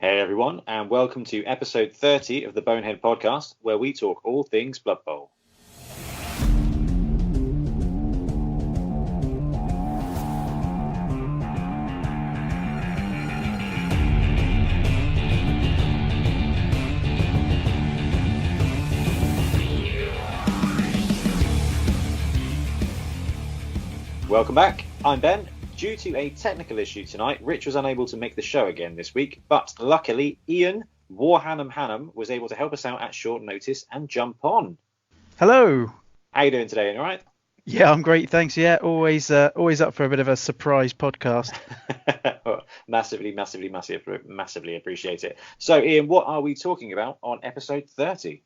Hey everyone, and welcome to episode 30 of the Bonehead podcast, where we talk all things Blood Bowl. Welcome back, I'm Ben. Due to a technical issue tonight, Rich was unable to make the show again this week, but luckily Ian, Warhannam Hannam, was able to help us out at short notice and jump on. Hello. How you doing today, all right? Yeah, I'm great, thanks. Yeah, always up for a bit of a surprise podcast. Massively appreciate it. So Ian, what are we talking about on episode 30?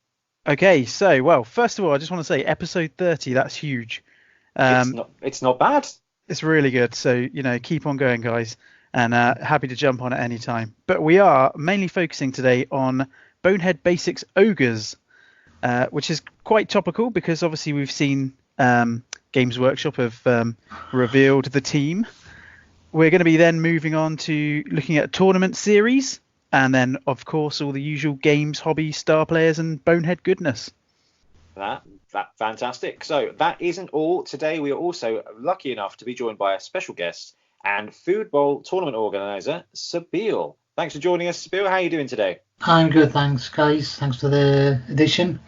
Okay, so, well, first of all, I just want to say episode 30, that's huge. It's not bad. It's really good. So, keep on going, guys, and happy to jump on at any time. But we are mainly focusing today on Bonehead Basics Ogres, which is quite topical because obviously we've seen Games Workshop have revealed the team. We're going to be then moving on to looking at tournament series, and then, of course, all the usual games, hobby, star players, and Bonehead goodness. That fantastic. So that isn't all. Today we are also lucky enough to be joined by a special guest and Foodbowl tournament organizer, Sabeel. Thanks for joining us, Sabeel. How are you doing today? I'm good, thanks, guys. Thanks for the addition.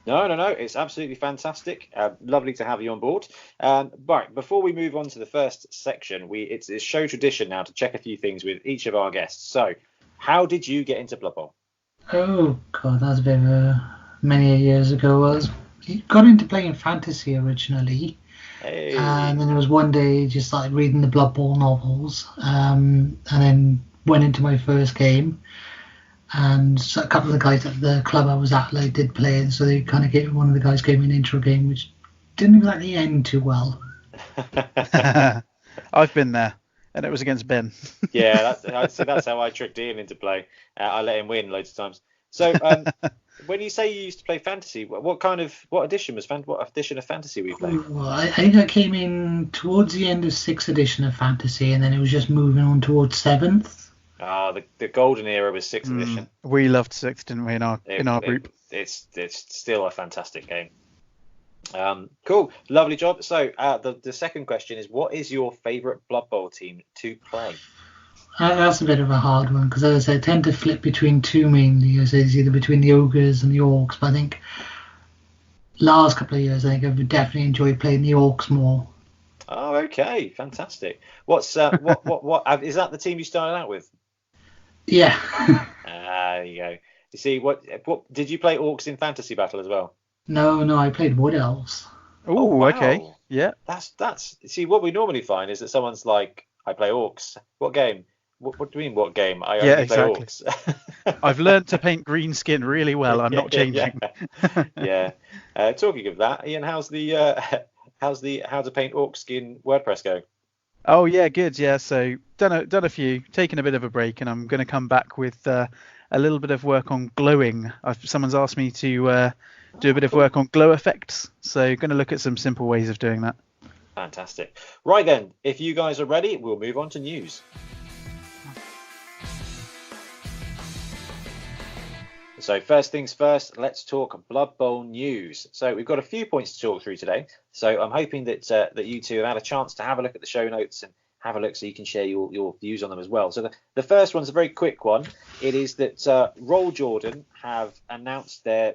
No. It's absolutely fantastic. Lovely to have you on board. Right, before we move on to the first section, it's show tradition now to check a few things with each of our guests. So, how did you get into Blood Bowl? Oh, God, that was a bit of many years ago. I got into playing fantasy originally. Hey. And then there was one day just started reading the Blood Bowl novels, and then went into my first game. And so a couple of the guys at the club I was at did play it, so they kind of one of the guys gave me an intro game, which didn't exactly end too well. I've been there, and it was against Ben. Yeah, that's how I tricked Ian into play. I let him win loads of times. So, when you say you used to play fantasy, what edition of fantasy were you playing? Well, I think I came in towards the end of 6th edition of fantasy, and then it was just moving on towards 7th. The golden era was 6th edition. We loved 6th, didn't we, in our group? It's still a fantastic game. Cool, lovely job. So the second question is, what is your favourite Blood Bowl team to play? That's a bit of a hard one because, as I say, I tend to flip between two mainly. It's either between the Ogres and the Orcs, but I think last couple of years I've definitely enjoyed playing the Orcs more. Oh, okay, fantastic. What's what is that the team you started out with? Yeah. There you go. You see, what did you play Orcs in Fantasy Battle as well? No, I played Wood Elves. Oh, wow. Okay, yeah. That's see, what we normally find is that someone's like, I play Orcs. What game? What do you mean, what game? I only play Orcs. I've learned to paint green skin really well. I'm not changing. Yeah. Talking of that, Ian, how's the how to paint orc skin WordPress go? Oh yeah, good. Yeah, so done a few, taken a bit of a break, and I'm going to come back with a little bit of work on glowing. Someone's asked me to do a bit of work on glow effects, so going to look at some simple ways of doing that. Fantastic. Right then, if you guys are ready, we'll move on to news. So first things first, let's talk Blood Bowl news. So we've got a few points to talk through today. So I'm hoping that you two have had a chance to have a look at the show notes and have a look so you can share your views on them as well. So the first one's a very quick one. It is that Roll Jordan have announced they're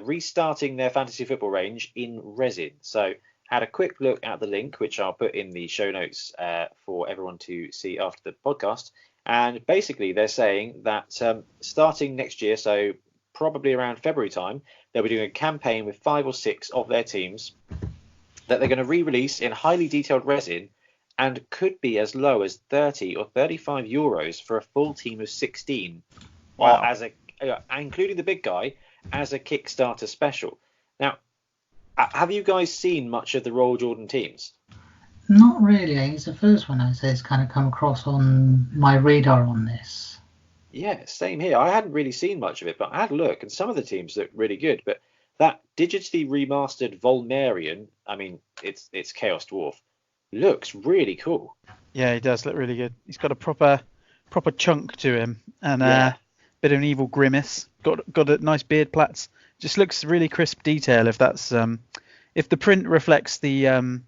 restarting their fantasy football range in resin. So had a quick look at the link, which I'll put in the show notes for everyone to see after the podcast. And basically, they're saying that starting next year, so probably around February time, they'll be doing a campaign with 5 or 6 of their teams that they're going to re-release in highly detailed resin and could be as low as 30 or 35 euros for a full team of 16. Wow. Including the big guy, as a Kickstarter special. Now, have you guys seen much of the Royal Jordan teams? Not really. It's the first one I'd say it's kind of come across on my radar on this. Yeah, same here. I hadn't really seen much of it, but I had a look, and some of the teams look really good. But that digitally remastered Volnarian, I mean, it's Chaos Dwarf, looks really cool. Yeah, he does look really good. He's got a proper proper chunk to him, and Yeah. bit of an evil grimace. Got a nice beard plaits. Just looks really crisp detail. If that's if the print reflects the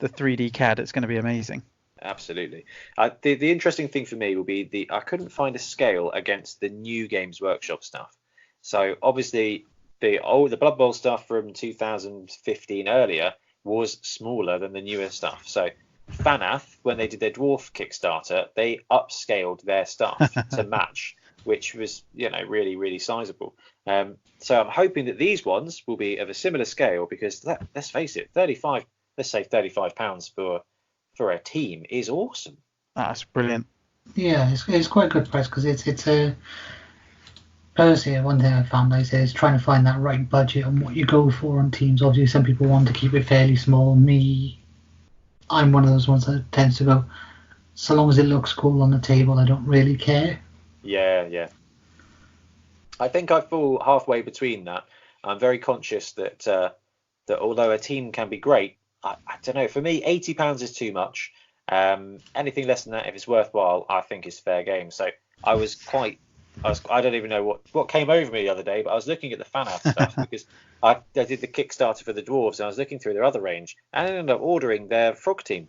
3D CAD, it's going to be amazing. Absolutely. The interesting thing for me will be I couldn't find a scale against the new Games Workshop stuff. So obviously the Blood Bowl stuff from 2015 earlier was smaller than the newer stuff. So Fanath, when they did their dwarf Kickstarter, they upscaled their stuff to match, which was, really, really sizable. So I'm hoping that these ones will be of a similar scale, because let's face it, £35 for a team is awesome. That's brilliant. Yeah, it's quite a good price, because it's a... Personally, one thing I found, like I said, is trying to find that right budget on what you go for on teams. Obviously, some people want to keep it fairly small. Me, I'm one of those ones that tends to go, so long as it looks cool on the table, I don't really care. Yeah. I think I fall halfway between that. I'm very conscious that although a team can be great, I don't know. For me, £80 is too much. Anything less than that, if it's worthwhile, I think is fair game. So I don't even know what came over me the other day, but I was looking at the fan art stuff because I did the Kickstarter for the dwarves, and I was looking through their other range, and I ended up ordering their frog team.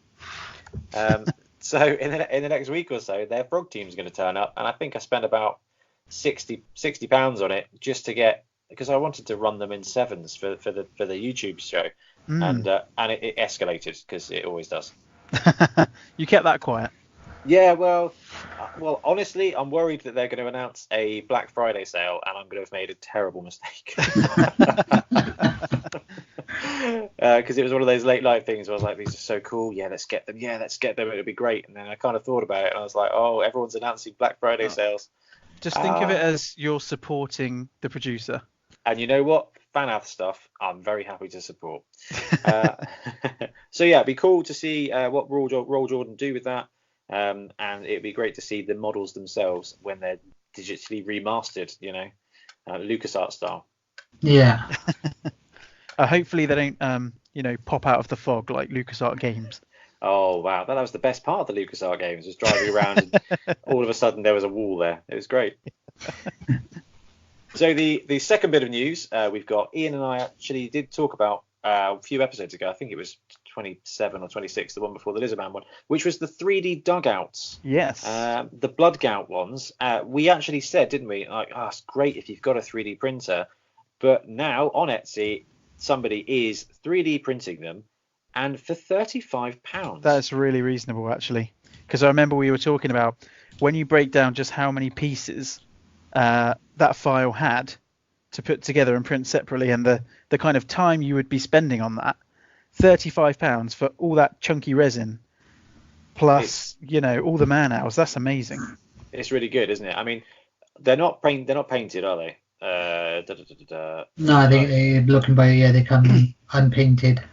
So in the next week or so, their frog team is going to turn up, and I think I spent about £60 on it just to get, because I wanted to run them in sevens for the YouTube show, and it escalated, because it always does. You kept that quiet. Yeah, well, honestly, I'm worried that they're going to announce a Black Friday sale, and I'm going to have made a terrible mistake. Because it was one of those late night things where I was like, these are so cool. Yeah, let's get them. It'll be great. And then I kind of thought about it, and I was like, oh, everyone's announcing Black Friday sales. Just think of it as you're supporting the producer. And you know what? Fanath stuff, I'm very happy to support. So yeah, it'd be cool to see what Roll Jordan do with that. And it'd be great to see the models themselves when they're digitally remastered, LucasArts style. Yeah. Hopefully they don't, pop out of the fog like LucasArts Games. Oh wow, that was the best part of the LucasArts Games, was driving around and all of a sudden there was a wall there. It was great. So the second bit of news we've got, Ian and I actually did talk about a few episodes ago. I think it was 27 or 26, the one before the Lizardman one, which was the 3D dugouts. Yes. The Blood Gout ones. We actually said, didn't we? Like, it's great if you've got a 3D printer, but now on Etsy, somebody is 3D printing them, and for £35. That's really reasonable, actually, because I remember we were talking about when you break down just how many pieces that file had to put together and print separately, and the kind of time you would be spending on that. £35 for all that chunky resin, plus all the man hours. That's amazing. It's really good, isn't it? I mean, they're not painted, are they? No, I think they're looking they come unpainted.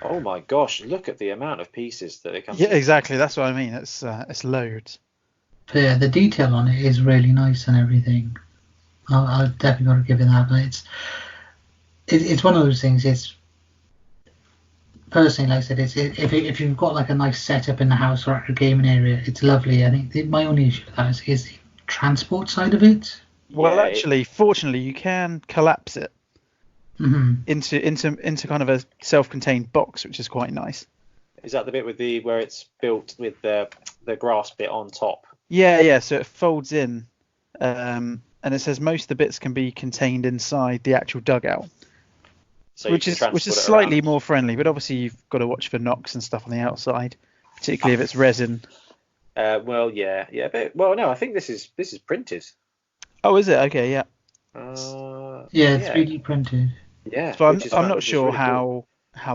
Oh my gosh! Look at the amount of pieces that they come. Yeah, exactly. That's what I mean. It's loads. But yeah, the detail on it is really nice and everything. I've definitely got to give it that. But it's one of those things. It's personally, like I said, if you've got like a nice setup in the house or at your gaming area, it's lovely. I think my only issue with that is the transport side of it. Well, actually, fortunately, you can collapse it into kind of a self-contained box, which is quite nice. Is that the bit where it's built with the grass bit on top? Yeah. So it folds in, and it says most of the bits can be contained inside the actual dugout. So which is slightly more friendly, but obviously you've got to watch for knocks and stuff on the outside, particularly if it's resin. Well, yeah, but no, I think this is printed. Oh, is it? Okay, yeah. It's 3D printed. Yeah. So I'm not sure really how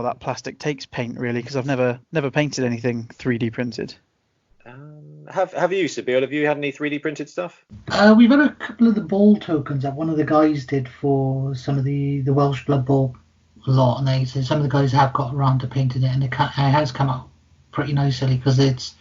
that plastic takes paint really, because I've never painted anything 3D printed. Have you, Sabeel? Have you had any 3D printed stuff? We've had a couple of the ball tokens that one of the guys did for some of the Welsh Blood Bowl lot, and they said some of the guys have got around to painting it, and it has come out pretty nicely, because it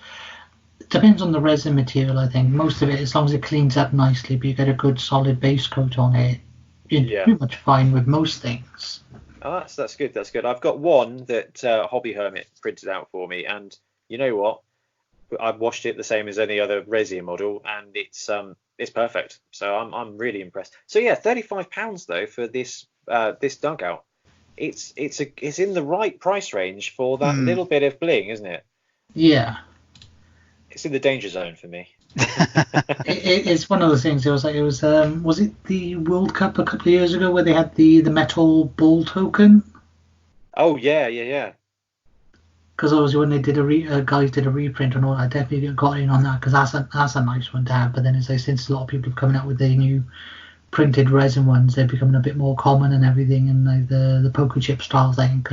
depends on the resin material. I think most of it, as long as it cleans up nicely, but you get a good solid base coat on it, you're pretty much fine with most things. Oh, that's good. I've got one that Hobby Hermit printed out for me, and you know what? I've washed it the same as any other resin model, and it's perfect. So I'm really impressed. So yeah, £35 though for this this dugout. It's in the right price range for that little bit of bling, isn't it? Yeah. It's in the danger zone for me. It's one of those things. Was it the World Cup a couple of years ago where they had the metal ball token? Oh yeah. Because obviously when they did guys did a reprint and all, I definitely got in on that because that's a nice one to have. But then as I since a lot of people are coming out with the new printed resin ones, they're becoming a bit more common and everything, and like the poker chip styles, I think.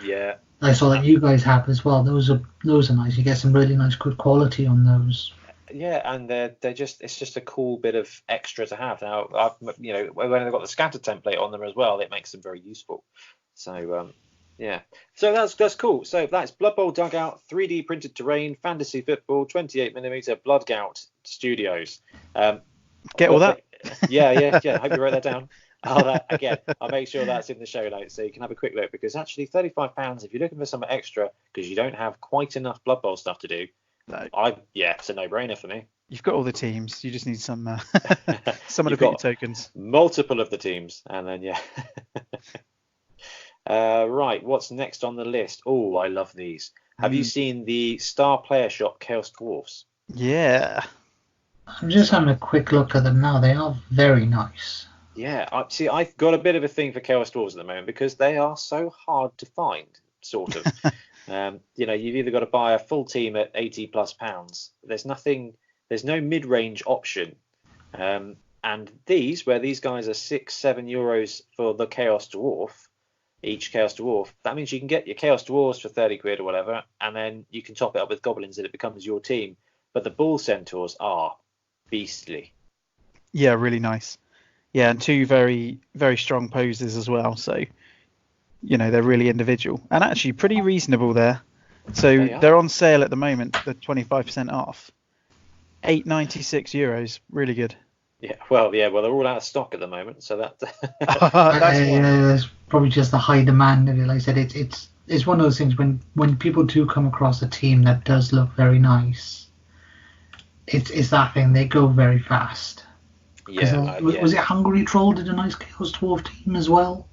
Yeah. I saw that you guys have as well. Those are nice. You get some really nice good quality on those. Yeah, and they're just it's just a cool bit of extra to have. Now, when they've got the scatter template on them as well, it makes them very useful. So yeah, so that's cool. So that's Blood Bowl Dugout, 3D printed terrain, fantasy football, 28mm Blood Gout Studios. Get all that? Yeah. I hope you wrote that down. I'll make sure that's in the show notes so you can have a quick look, because actually £35 if you're looking for some extra because you don't have quite enough Blood Bowl stuff to do. No. It's a no-brainer for me. You've got all the teams. You just need some of the big tokens. Multiple of the teams, and then right, what's next on the list? Oh, I love these. Have you seen the Star Player Shop Chaos Dwarves? Yeah. I'm just having a quick look at them now. They are very nice. Yeah, I've got a bit of a thing for Chaos Dwarves at the moment because they are so hard to find, sort of. You've either got to buy a full team at £80+. There's no mid-range option. And these guys are €6-7 for the Chaos Dwarf, each Chaos Dwarf. That means you can get your Chaos Dwarves for 30 quid or whatever, and then you can top it up with goblins and it becomes your team. But the Bull Centaurs are beastly. Yeah, really nice. Yeah, and two very, very strong poses as well. So, they're really individual and actually pretty reasonable there. So they're on sale at the moment. They're 25% off. €8.96. Really good. Yeah, well, they're all out of stock at the moment. So that's it's probably just the high demand of it. Like I said, it's one of those things when people do come across a team that does look very nice. It's that thing. They go very fast. Yeah, was it Hungry Troll did a nice Chaos Dwarf team as well,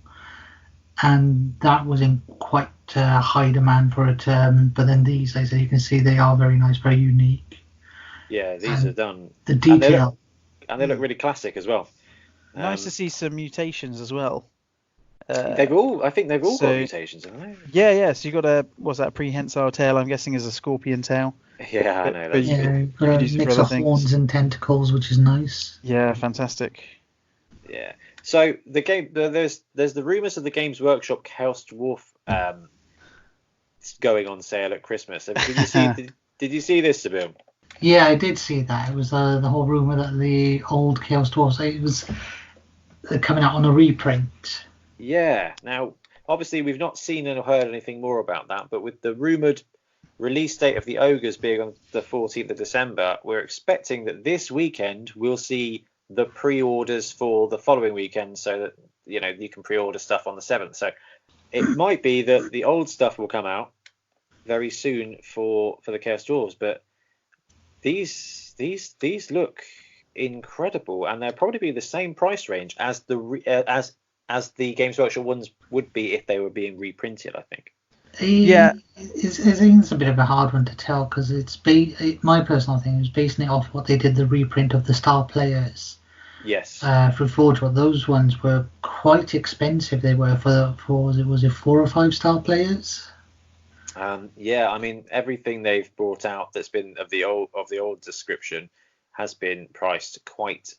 and that was in quite high demand for it. But then these, like I said, you can see they are very nice, very unique. Yeah, these are done. The detail. And they look really classic as well. Nice to see some mutations as well. I think they've all got mutations, haven't they? Yeah. So you got a prehensile tail? I'm guessing is a scorpion tail. Yeah, I know. Got a mix of horns and tentacles, which is nice. Yeah, fantastic. Yeah. So the game, there's the rumours of the Games Workshop Chaos Dwarf going on sale at Christmas. Did you see this, Sabeel? Yeah, I did see that. It was the whole rumour that the old Chaos Dwarfs, it was coming out on a reprint. Yeah. Now, obviously, we've not seen or heard anything more about that, but with the rumoured release date of the Ogres being on the 14th of December, we're expecting that this weekend we'll see the pre-orders for the following weekend, so that you can pre-order stuff on the 7th. So it might be that the old stuff will come out very soon for the Chaos Dwarves, but these look incredible, and they'll probably be the same price range as the Games Workshop ones would be if they were being reprinted, I think. It's a bit of a hard one to tell because my personal thing is basing it off what they did the reprint of the Star Players. Yes. For Foodbowl, those ones were quite expensive. They were for was it 4 or 5 Star Players? Yeah, I mean everything they've brought out that's been of the old description has been priced quite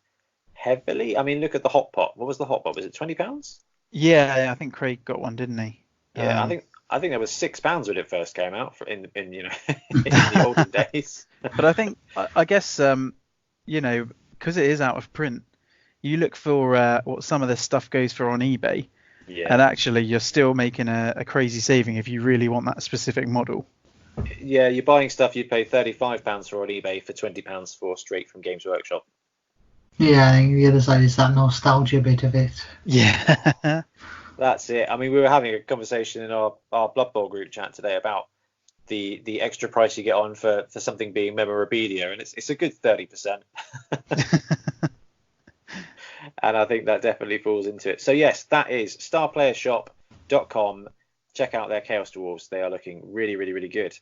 heavily. I mean, look at the hot pot. What was the hot pot? Was it £20? Yeah, I think Craig got one, didn't he? Yeah, I think that was £6 when it first came out in the olden days. But I guess because it is out of print, you look for what some of this stuff goes for on eBay. Yeah. And actually, you're still making a crazy saving if you really want that specific model. Yeah, you're buying stuff you'd pay £35 for on eBay for £20 for straight from Games Workshop. Yeah, I think the other side is that nostalgia bit of it. Yeah. That's it. I mean, we were having a conversation in our Blood Bowl group chat today about the extra price you get on for something being memorabilia, and it's a good 30%. And I think that definitely falls into it. So yes, that is starplayershop.com. Check out their Chaos Dwarves. They are looking really, really, really good.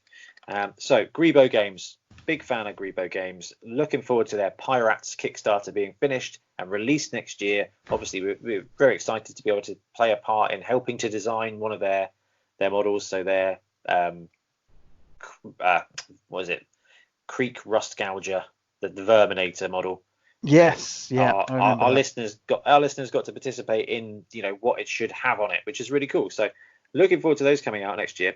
So Greebo Games, big fan of Greebo Games. Looking forward to their Pirates Kickstarter being finished and released next year. Obviously, we're very excited to be able to play a part in helping to design one of their models. So their what is it? Creek Rust Gouger, the Verminator model. Yes, yeah. Our listeners got to participate in what it should have on it, which is really cool. So looking forward to those coming out next year.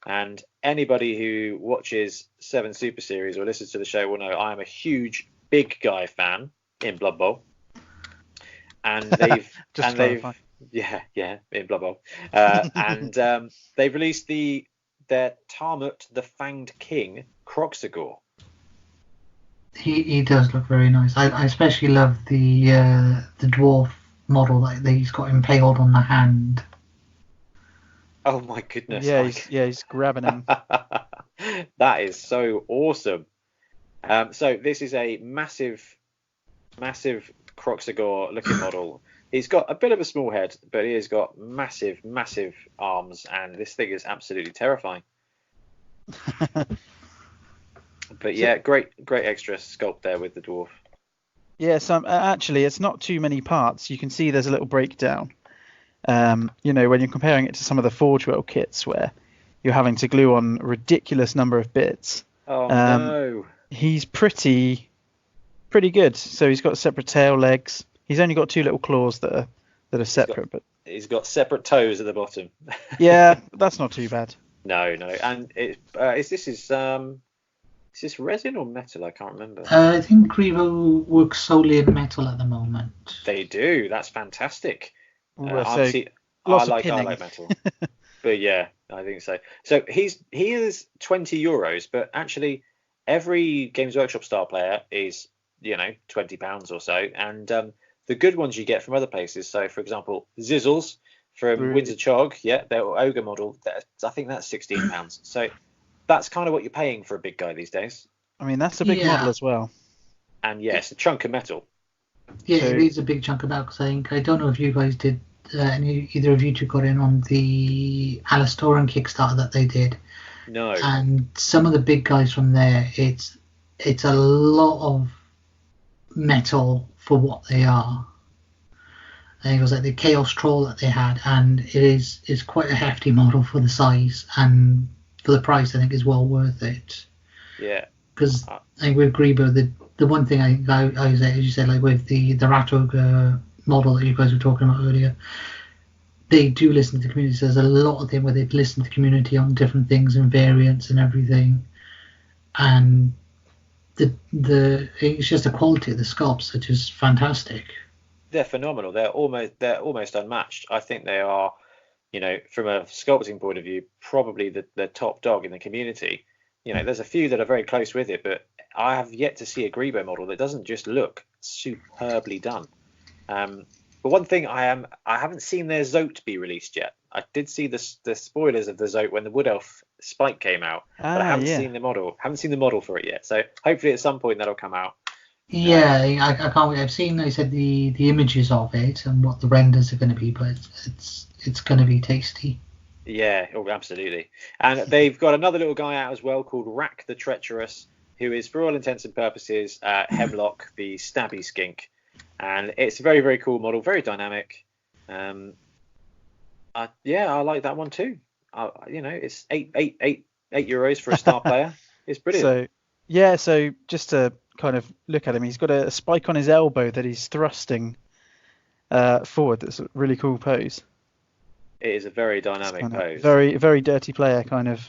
And anybody who watches 7 Super Series or listens to the show will know I am a huge big guy fan in Blood Bowl. And they've in Blood Bowl. And they've released their Tarmut the Fanged King Croxagore. He does look very nice. I especially love the dwarf model that he's got impaled on the hand. Oh my goodness! Yeah, he's grabbing him. That is so awesome. So this is a massive Croxagore looking model. He's got a bit of a small head, but he has got massive arms, and this thing is absolutely terrifying. But yeah, great extra sculpt there with the dwarf. Yeah, actually, it's not too many parts. You can see there's a little breakdown. When you're comparing it to some of the Forge World kits where you're having to glue on a ridiculous number of bits. Oh no! He's pretty good. So he's got separate tail legs. He's only got 2 little claws that are separate, but he's got separate toes at the bottom. Yeah, that's not too bad. No, and is this resin or metal? I can't remember. I think Greebo works solely in metal at the moment. They do. That's fantastic. I like metal. But yeah, I think so. So he is €20, but actually every Games Workshop star player is £20 or so, and the good ones you get from other places. So for example, Zizzles from Windsor Chog, their ogre model. I think that's £16. So that's kind of what you're paying for a big guy these days. I mean, that's a big model as well. And yes, a chunk of metal. Yeah, so, it is a big chunk of metal. Because I don't know if you guys did, either of you two got in on the Alistoran Kickstarter that they did. No. And some of the big guys from there, it's a lot of metal for what they are. I think it was like the Chaos Troll that they had, and it's quite a hefty model for the size, and for the price I think is well worth it. Yeah. Because I think with Greebo, the one thing I say, as you said, like with the Rat Ogre model that you guys were talking about earlier, they do listen to the community. So there's a lot of them where they listen to the community on different things and variants and everything, and it's just the quality of the sculpts that is fantastic. They're phenomenal. They're almost unmatched. I think they are, from a sculpting point of view, probably the top dog in the community. There's a few that are very close with it, but I have yet to see a Greebo model that doesn't just look superbly done. But one thing I haven't seen their Zote be released yet. I did see the spoilers of the Zote when the Wood Elf Spike came out, but I haven't seen the model. Haven't seen the model for it yet. So hopefully at some point that'll come out. Yeah, I can't wait. I've seen, I said, the images of it and what the renders are going to be, but it's going to be tasty. Yeah, absolutely. And they've got another little guy out as well called Rack the Treacherous, who is, for all intents and purposes, Hemlock the Stabby Skink. And it's a very, very cool model, very dynamic. I like that one too. It's €8 for a star player. It's brilliant. So just to kind of look at him, he's got a spike on his elbow that he's thrusting forward. That's a really cool pose. It is a very dynamic pose. Very, very dirty player kind of.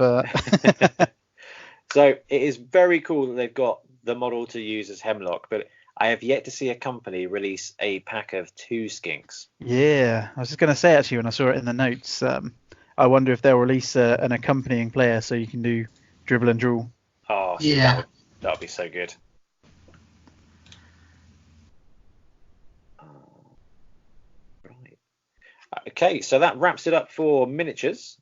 So it is very cool that they've got the model to use as Hemlock, but I have yet to see a company release a pack of 2 skinks. Yeah, I was just going to say actually when I saw it in the notes, I wonder if they'll release an accompanying player so you can do dribble and drool. Oh, yeah, that would be so good. Right. Okay, so that wraps it up for miniatures.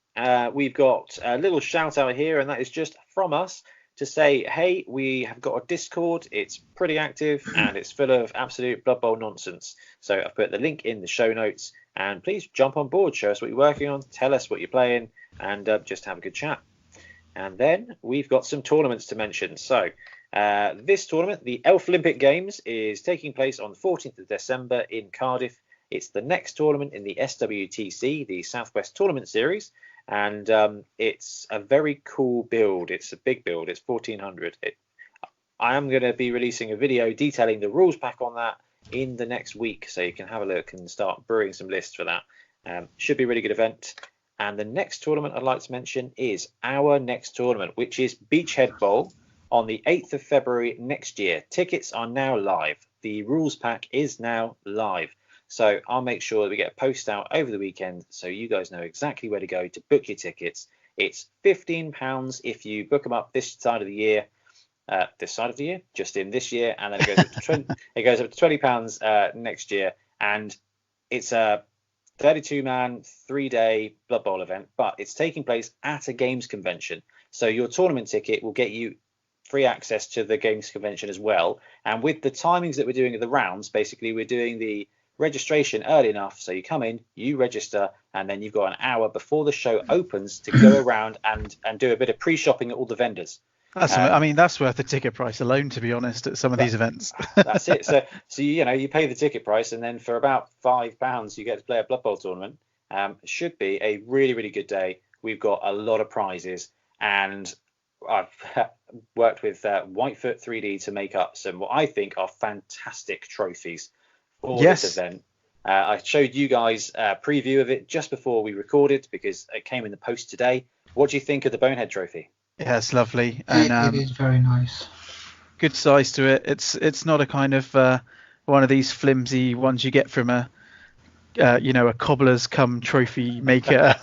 we've got a little shout out here, and that is just from us to say, hey, we have got a Discord. It's pretty active and it's full of absolute Blood Bowl nonsense. So I've put the link in the show notes, and please jump on board, show us what you're working on, tell us what you're playing, and just have a good chat. And then we've got some tournaments to mention. So this tournament, the Elf Olympic Games, is taking place on the 14th of December in Cardiff. It's the next tournament in the SWTC, the Southwest Tournament Series, and it's a very cool build. It's a big build. It's 1400. I am going to be releasing a video detailing the rules pack on that in the next week, so you can have a look and start brewing some lists for that. Should be a really good event. And the next tournament I'd like to mention is our next tournament, which is Beachhead Bowl on the 8th of February next year. Tickets are now live. The rules pack is now live. So I'll make sure that we get a post out over the weekend so you guys know exactly where to go to book your tickets. It's £15 if you book them up this side of the year. Just in this year, and then it goes up to £20 next year. And it's a 32-man, 3-day Blood Bowl event, but it's taking place at a games convention. So your tournament ticket will get you free access to the games convention as well. And with the timings that we're doing of the rounds, basically we're doing the registration early enough so you come in, you register, and then you've got an hour before the show opens to go around and do a bit of pre-shopping at all the vendors. That's worth the ticket price alone, to be honest, at some of these events. That's it. So you pay the ticket price, and then for about £5 you get to play a Blood Bowl tournament. Should be a really, really good day. We've got a lot of prizes, and I've worked with Whitefoot 3D to make up some what I think are fantastic trophies for this event. I showed you guys a preview of it just before we recorded because it came in the post today. What do you think of the Bonehead trophy? Yeah, it's lovely. And it is very nice. Good size to it. It's not a kind of one of these flimsy ones you get from a cobbler's cum trophy maker.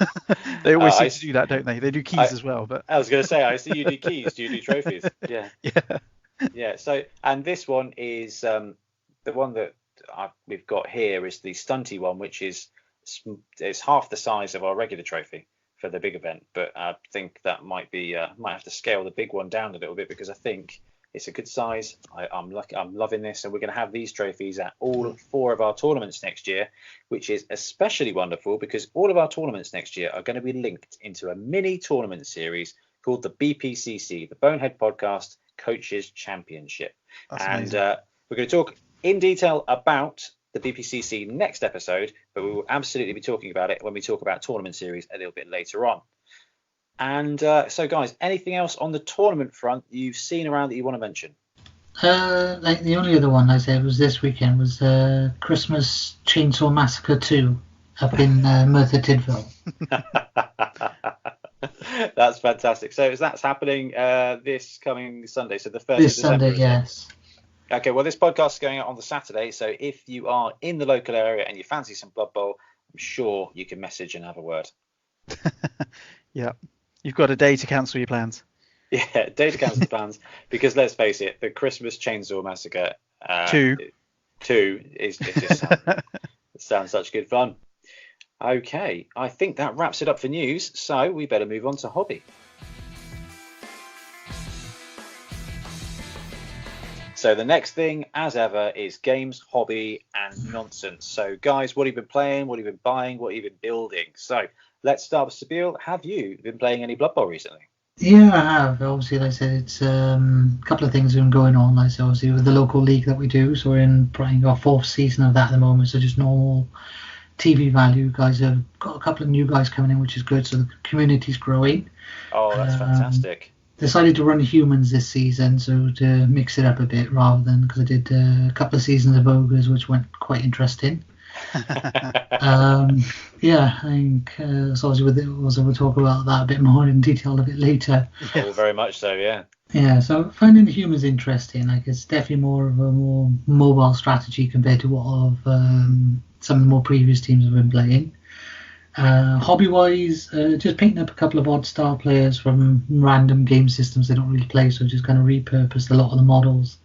They always seem to do that, don't they? They do keys as well. But I was going to say, I see you do keys. Do you do trophies? Yeah. Yeah. So, and this one is the one that we've got here is the stunty one, which is half the size of our regular trophy for the big event, but I think that might have to scale the big one down a little bit because I think it's a good size. I'm loving this, and we're going to have these trophies at all 4 of our tournaments next year, which is especially wonderful because all of our tournaments next year are going to be linked into a mini tournament series called the BPCC, the Bonehead Podcast Coaches Championship. And we're going to talk in detail about the BPCC next episode, but we will absolutely be talking about it when we talk about tournament series a little bit later on. And so guys, anything else on the tournament front you've seen around that you want to mention? The only other one I said was this weekend was Christmas Chainsaw Massacre 2 up in Merthyr Tydfil. That's fantastic. So that's happening this coming Sunday, so the 1st this of December. Sunday, yes. Okay, well, this podcast is going out on the Saturday, so if you are in the local area and you fancy some Blood Bowl, I'm sure you can message and have a word. Yeah, you've got a day to cancel your plans. Yeah, day to cancel the plans, because let's face it, the Christmas Chainsaw Massacre 2 is just it sounds such good fun. Okay, I think that wraps it up for news, so we better move on to hobby. So the next thing, as ever, is games, hobby, and nonsense. So, guys, what have you been playing? What have you been buying? What have you been building? So, let's start with Sabeel. Have you been playing any Blood Bowl recently? Yeah, I have. Obviously, like I said, it's a couple of things have been going on. Like I said, obviously, with the local league that we do. So we're in probably our 4th season of that at the moment. So just normal TV value. Guys have got a couple of new guys coming in, which is good. So the community's growing. Oh, that's fantastic. Decided to run humans this season, so to mix it up a bit rather than because I did a couple of seasons of ogres, which went quite interesting. Yeah, I think so. Obviously, we'll talk about that a bit more in detail a bit later. Oh, very much so, yeah. Yeah, so finding the humans interesting. Like it's definitely more of a more mobile strategy compared to what some of the more previous teams have been playing. Hobby-wise, just painting up a couple of odd star players from random game systems they don't really play, so just kind of repurposed a lot of the models.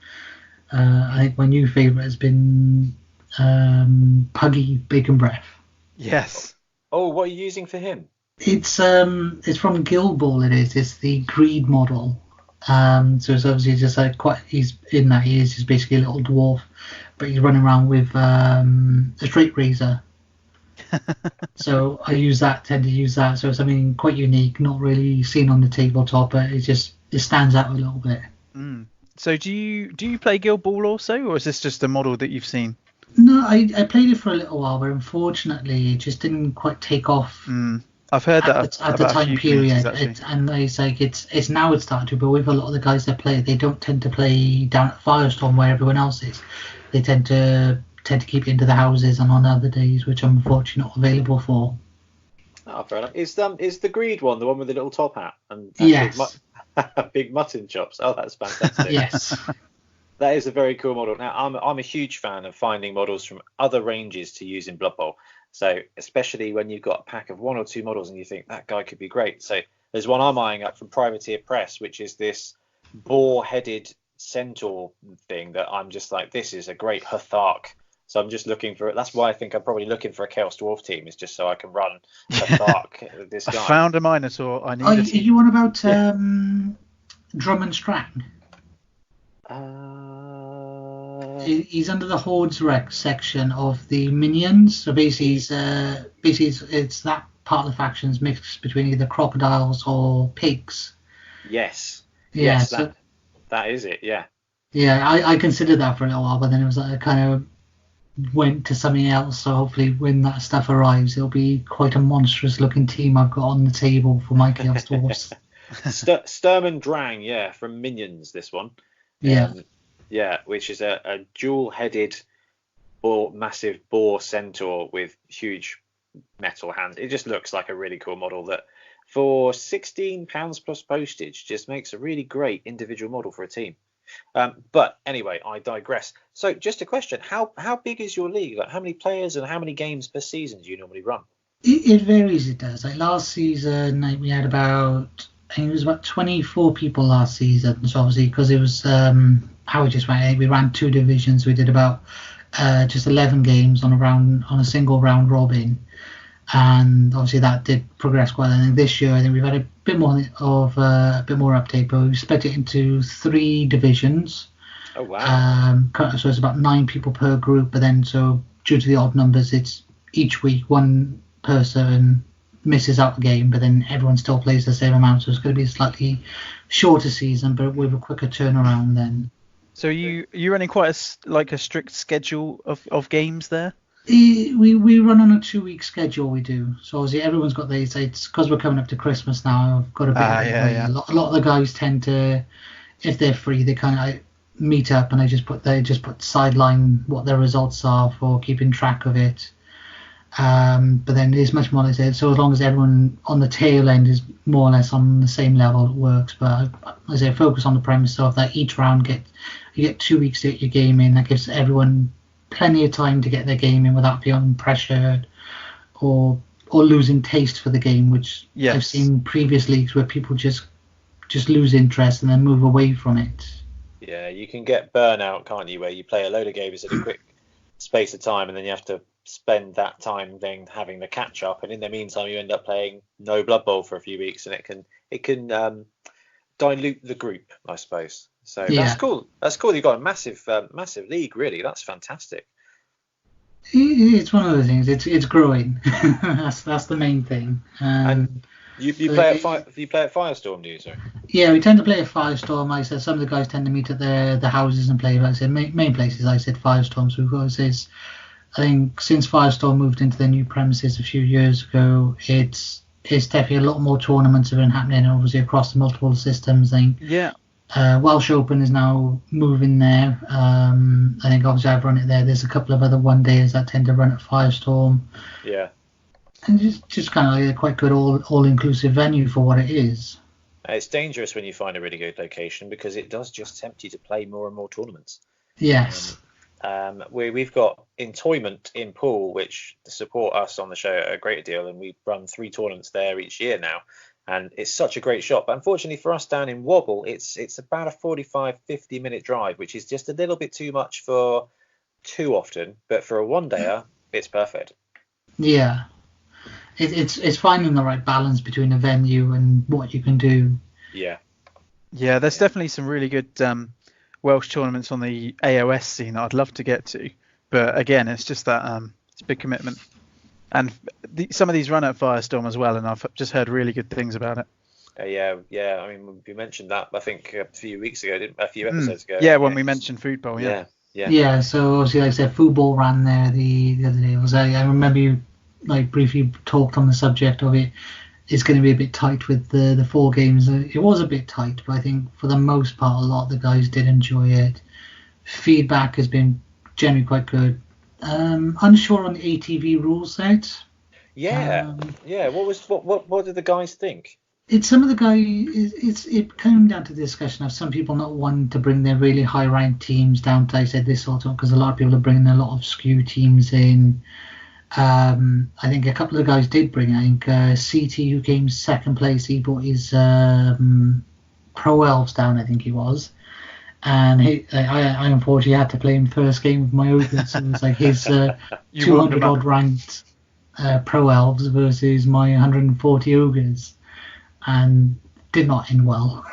I think my new favourite has been Puggy Bacon Breath. Yes. Oh, what are you using for him? It's from Guild Ball. It's the greed model. So it's obviously just like he's just basically a little dwarf, but he's running around with a straight razor. So tend to use that. So it's something quite unique, not really seen on the tabletop, but it stands out a little bit. So do you play Guild Ball also, or is this just a model that you've seen? No, I played it for a little while, but unfortunately it just didn't quite take off. I've heard that at the time period, and it's now it's starting to. But with a lot of the guys that play, they don't tend to play down at Firestorm where everyone else is. They tend to keep it into the houses and on other days, which I'm unfortunately not available for. Oh, fair enough. Is the greed one the one with the little top hat and yes, big mutton chops? Oh, that's fantastic. Yes. That is a very cool model. Now, I'm a huge fan of finding models from other ranges to use in Blood Bowl. So, especially when you've got a pack of 1 or 2 models and you think that guy could be great. So, there's one I'm eyeing up from Privateer Press, which is this boar-headed centaur thing that I'm just like, this is a great Hthark. So I'm just looking for it. That's why I think I'm probably looking for a Chaos Dwarf team, is just so I can run Hthark. This guy. I found a Minotaur. I need Are you on about Drummond Strang? He's under the Hordes Rec section of the Minions. So basically, it's that part of the factions mixed between either crocodiles or pigs. Yes. Yeah, yes, that is it. Yeah. Yeah, I considered that for a little while, but then it was like I kind of went to something else. So hopefully, when that stuff arrives, it'll be quite a monstrous-looking team I've got on the table for my Chaos Dwarfs. Sturm Drang, yeah, from Minions. This one. Yeah. Yeah, which is a dual-headed massive boar centaur with huge metal hands. It just looks like a really cool model that, for £16 plus postage, just makes a really great individual model for a team. But anyway, I digress. So just a question, how big is your league? Like, how many players and how many games per season do you normally run? It varies, it does. Like last season, we had about, I think it was about 24 people last season. So obviously, because it was how we just ran, we ran 2 divisions. We did about just 11 games on a single round robin, and obviously that did progress quite. And then this year, I think we've had a bit more uptake, but we've split it into 3 divisions. Oh wow! So it's about 9 people per group, but then so due to the odd numbers, it's each week one person misses out the game, but then everyone still plays the same amount. So it's going to be a slightly shorter season, but with a quicker turnaround then. So you running quite a strict schedule of games there? We run on a 2-week schedule. We do. So obviously everyone's got these. It's because we're coming up to Christmas now. I've got a bit. Yeah. A lot of the guys tend to, if they're free, they kind of meet up and they just put sideline what their results are for keeping track of it. But then there's much more like that. So as long as everyone on the tail end is more or less on the same level, it works. But as I focus on the premise of that each round you get 2 weeks to get your game in. That gives everyone plenty of time to get their game in without feeling pressured or losing taste for the game, which yes. I've seen previous leagues where people just lose interest and then move away from it. Yeah, you can get burnout, can't you, where you play a load of games in a quick space of time and then you have to spend that time then having the catch up, and in the meantime you end up playing no Blood Bowl for a few weeks, and it can dilute the group, I suppose. So yeah. That's cool. You've got a massive league, really. That's fantastic. It's one of those things. It's growing. that's the main thing. And you play at Firestorm, do you, sir? Yeah, we tend to play at Firestorm. Like I said, some of the guys tend to meet at the houses and play. Like I said, main places. I said Firestorm. So we've got I think since Firestorm moved into their new premises a few years ago, it's definitely a lot more tournaments have been happening, obviously across the multiple systems. I think Welsh Open is now moving there. I think obviously I've run it there. There's a couple of other one-dayers that tend to run at Firestorm. Yeah. And just kind of like a quite good all-inclusive venue for what it is. It's dangerous when you find a really good location because it does just tempt you to play more and more tournaments. Yes. We've got Entoyment in Poole, which support us on the show a great deal, and we run 3 tournaments there each year now, and it's such a great shot. But unfortunately for us down in Wobble, it's about a 45-50 minute drive, which is just a little bit too much for too often, but for a one-dayer, it's perfect. Yeah. it's finding the right balance between a venue and what you can do. Yeah. Yeah, there's definitely some really good Welsh tournaments on the AOS scene that I'd love to get to, but again, it's just that it's a big commitment. And some of these run at Firestorm as well, and I've just heard really good things about it. Yeah. I mean, we mentioned that I think a few episodes ago. Yeah, when we mentioned Foodbowl. Yeah. So obviously, like I said, Foodbowl ran there the other day. I remember you like briefly talked on the subject of it. It's going to be a bit tight with the 4 games. It was a bit tight, but I think for the most part, a lot of the guys did enjoy it. Feedback has been generally quite good. Unsure on the ATV rule set. Yeah. What did the guys think? It came down to the discussion of some people not wanting to bring their really high ranked teams down to, I said, this sort of, because a lot of people are bringing a lot of skew teams in. I think a couple of guys did bring it. I think CT, who came second place, he brought his Pro Elves down, I think he was. And I unfortunately had to play him first game with my Ogres. So it was like his 200 odd ranked Pro Elves versus my 140 Ogres, and did not end well.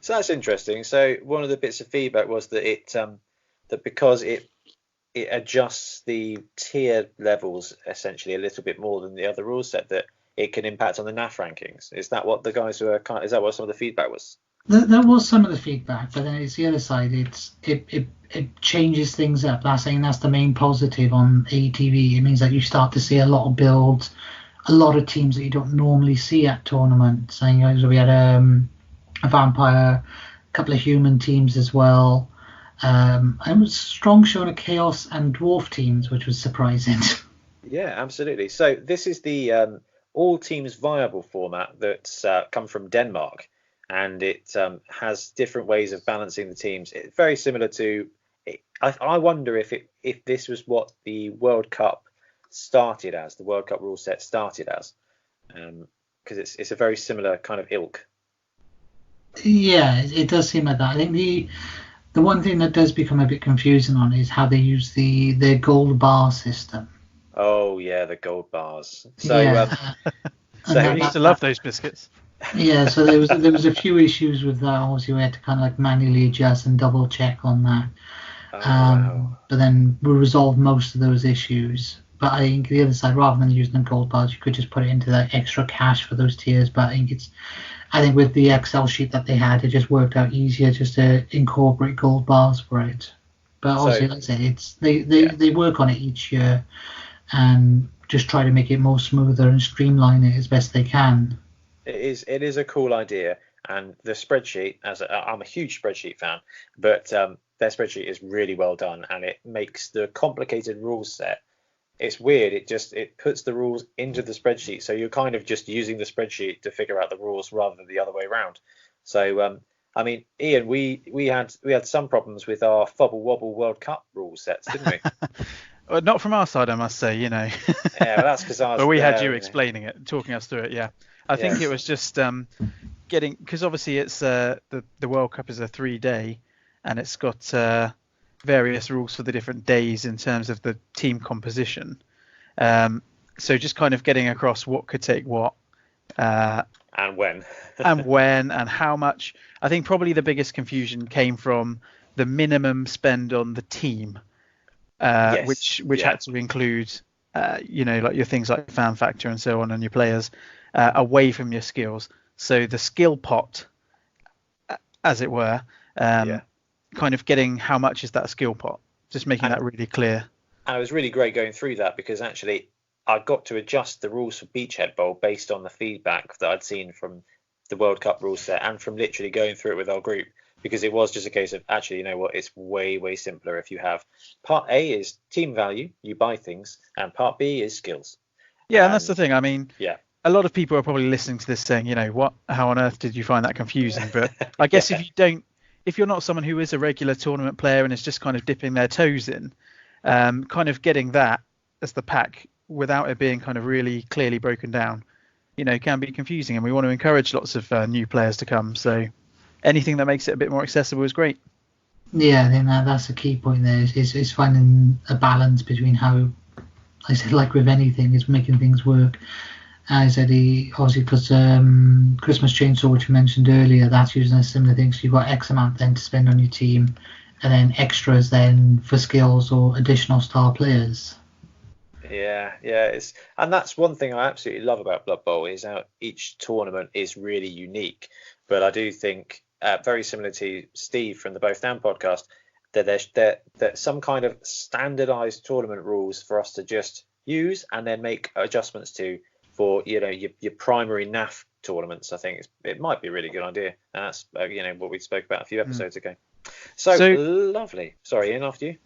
So that's interesting. So one of the bits of feedback was that that because it adjusts the tier levels essentially a little bit more than the other rule set, that it can impact on the NAF rankings. Is that what the guys were is that what some of the feedback was? There was some of the feedback, but then it's the other side. It changes things up. That's the main positive on ATV. It means that you start to see a lot of builds, a lot of teams that you don't normally see at tournaments. So we had a vampire, a couple of human teams as well. And it was strong showing of chaos and dwarf teams, which was surprising. Yeah, absolutely. So this is the all teams viable format that's come from Denmark. And it has different ways of balancing the teams. It's very similar to. I wonder if this was what the World Cup started as. The World Cup rule set started as, because it's a very similar kind of ilk. Yeah, it does seem like that. I think the one thing that does become a bit confusing on is how they use their gold bar system. Oh yeah, the gold bars. So yeah. I used to love those biscuits. Yeah, so there was a few issues with that. Obviously, we had to kind of like manually adjust and double check on that. Wow. But then we resolved most of those issues. But I think the other side, rather than using the gold bars, you could just put it into that extra cash for those tiers. But I think with the Excel sheet that they had, it just worked out easier just to incorporate gold bars for it. But obviously, like I said, they work on it each year and just try to make it more smoother and streamline it as best they can. It is a cool idea, and the spreadsheet, I'm a huge spreadsheet fan, but their spreadsheet is really well done, and it makes the complicated rules set. It's weird. It puts the rules into the spreadsheet, so you're kind of just using the spreadsheet to figure out the rules rather than the other way around. So I mean, Ian, we had some problems with our Fobble Wobble World Cup rule sets, didn't we? Well, not from our side, I must say. Yeah, well, that's because I was. But we had you explaining it, talking us through it. Yeah. I think it was just getting, because obviously it's the World Cup is a 3-day, and it's got various rules for the different days in terms of the team composition. So just kind of getting across what could take what. And when. and how much. I think probably the biggest confusion came from the minimum spend on the team, which had to include, like your things like fan factor and so on, and your players. Away from your skills, so the skill pot, as it were, kind of getting how much is that skill pot, just making that really clear. And it was really great going through that, because actually I got to adjust the rules for Beachhead Bowl based on the feedback that I'd seen from the World Cup rule set and from literally going through it with our group, because it was just a case of actually, you know what, it's way simpler if you have part A is team value, you buy things, and part B is skills. Yeah, and that's the thing. I mean, a lot of people are probably listening to this saying, how on earth did you find that confusing? But I guess if you're not someone who is a regular tournament player and is just kind of dipping their toes in, kind of getting that as the pack without it being kind of really clearly broken down, can be confusing. And we want to encourage lots of new players to come. So anything that makes it a bit more accessible is great. Yeah, I think that's the key point there is finding a balance between how, I said, like with anything, is making things work. And I said he obviously because Christmas Chainsaw, which you mentioned earlier, that's using a similar thing. So you've got X amount then to spend on your team, and then extras then for skills or additional star players. Yeah, and that's one thing I absolutely love about Blood Bowl is how each tournament is really unique. But I do think, very similar to Steve from the Both Down podcast, that there's some kind of standardized tournament rules for us to just use and then make adjustments to for your primary NAF tournaments. I think it might be a really good idea, and that's what we spoke about a few episodes ago. So lovely. Sorry, Ian, after you.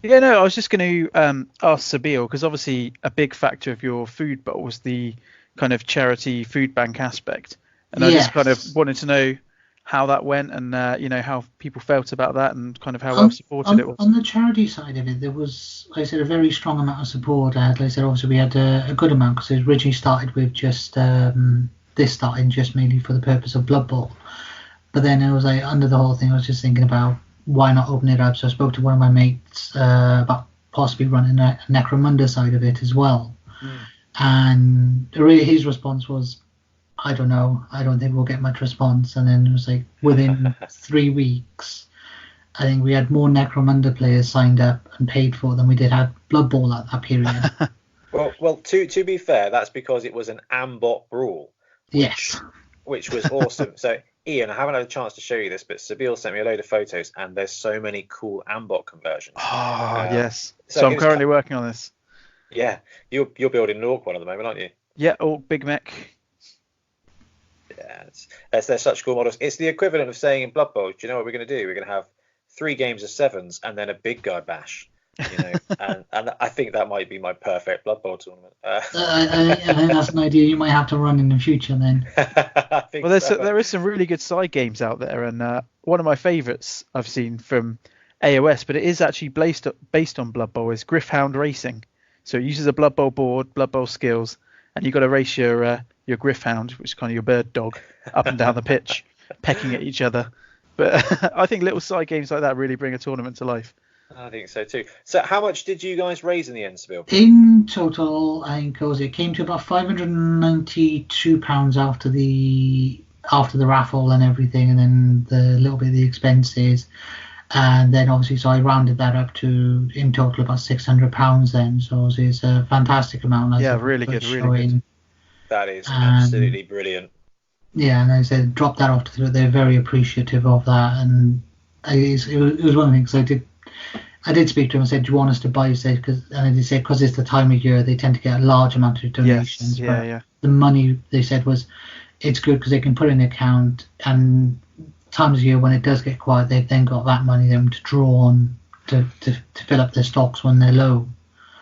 Yeah, no, I was just going to ask Sabeel, because obviously a big factor of your food bowl was the kind of charity food bank aspect, and I just kind of wanted to know how that went and how people felt about that and kind of how well supported it was. On the charity side of it, there was, like I said, a very strong amount of support. Like I said, obviously we had a good amount because it originally started with just this starting just mainly for the purpose of Blood Bowl, but then it was like under the whole thing I was just thinking about why not open it up. So I spoke to one of my mates about possibly running a Necromunda side of it as well. And his response was, I don't know, I don't think we'll get much response. And then it was like within 3 weeks, I think we had more Necromunda players signed up and paid for than we did have Blood Bowl at that period. well, to be fair, that's because it was an Ambot brawl, which was awesome. So Ian, I haven't had a chance to show you this, but Sabeel sent me a load of photos, and there's so many cool Ambot conversions. Oh, yes. So I'm currently working on this. Yeah, you're building an Orc one at the moment, aren't you? Yeah, Orc Big Mech. Yeah, they're such cool models. It's the equivalent of saying in Blood Bowl, do you know what we're going to do? We're going to have 3 games of 7s and then a big guy bash. And I think that might be my perfect Blood Bowl tournament. I think that's an idea you might have to run in the future then. There is some really good side games out there, and one of my favourites I've seen from AOS, but it is actually based on Blood Bowl, is Griffhound Racing. So it uses a Blood Bowl board, Blood Bowl skills, and you've got to race your Griffhound, which is kind of your bird dog, up and down the pitch, pecking at each other. But I think little side games like that really bring a tournament to life. I think so too. So how much did you guys raise in the end, Sabeel? In total, I think it came to about £592 after the raffle and everything, and then the little bit of the expenses. And then obviously, so I rounded that up to in total about £600 then. So it's a fantastic amount. Really good. That is absolutely brilliant. Yeah, and I said drop that off to them. They're very appreciative of that, and it was one of the things I did speak to him and said, do you want us to buy this? And they said, because it's the time of year, they tend to get a large amount of donations. Yes, The money, they said, was it's good because they can put in an account, and times of year when it does get quiet, they've then got that money then to draw on to fill up their stocks when they're low.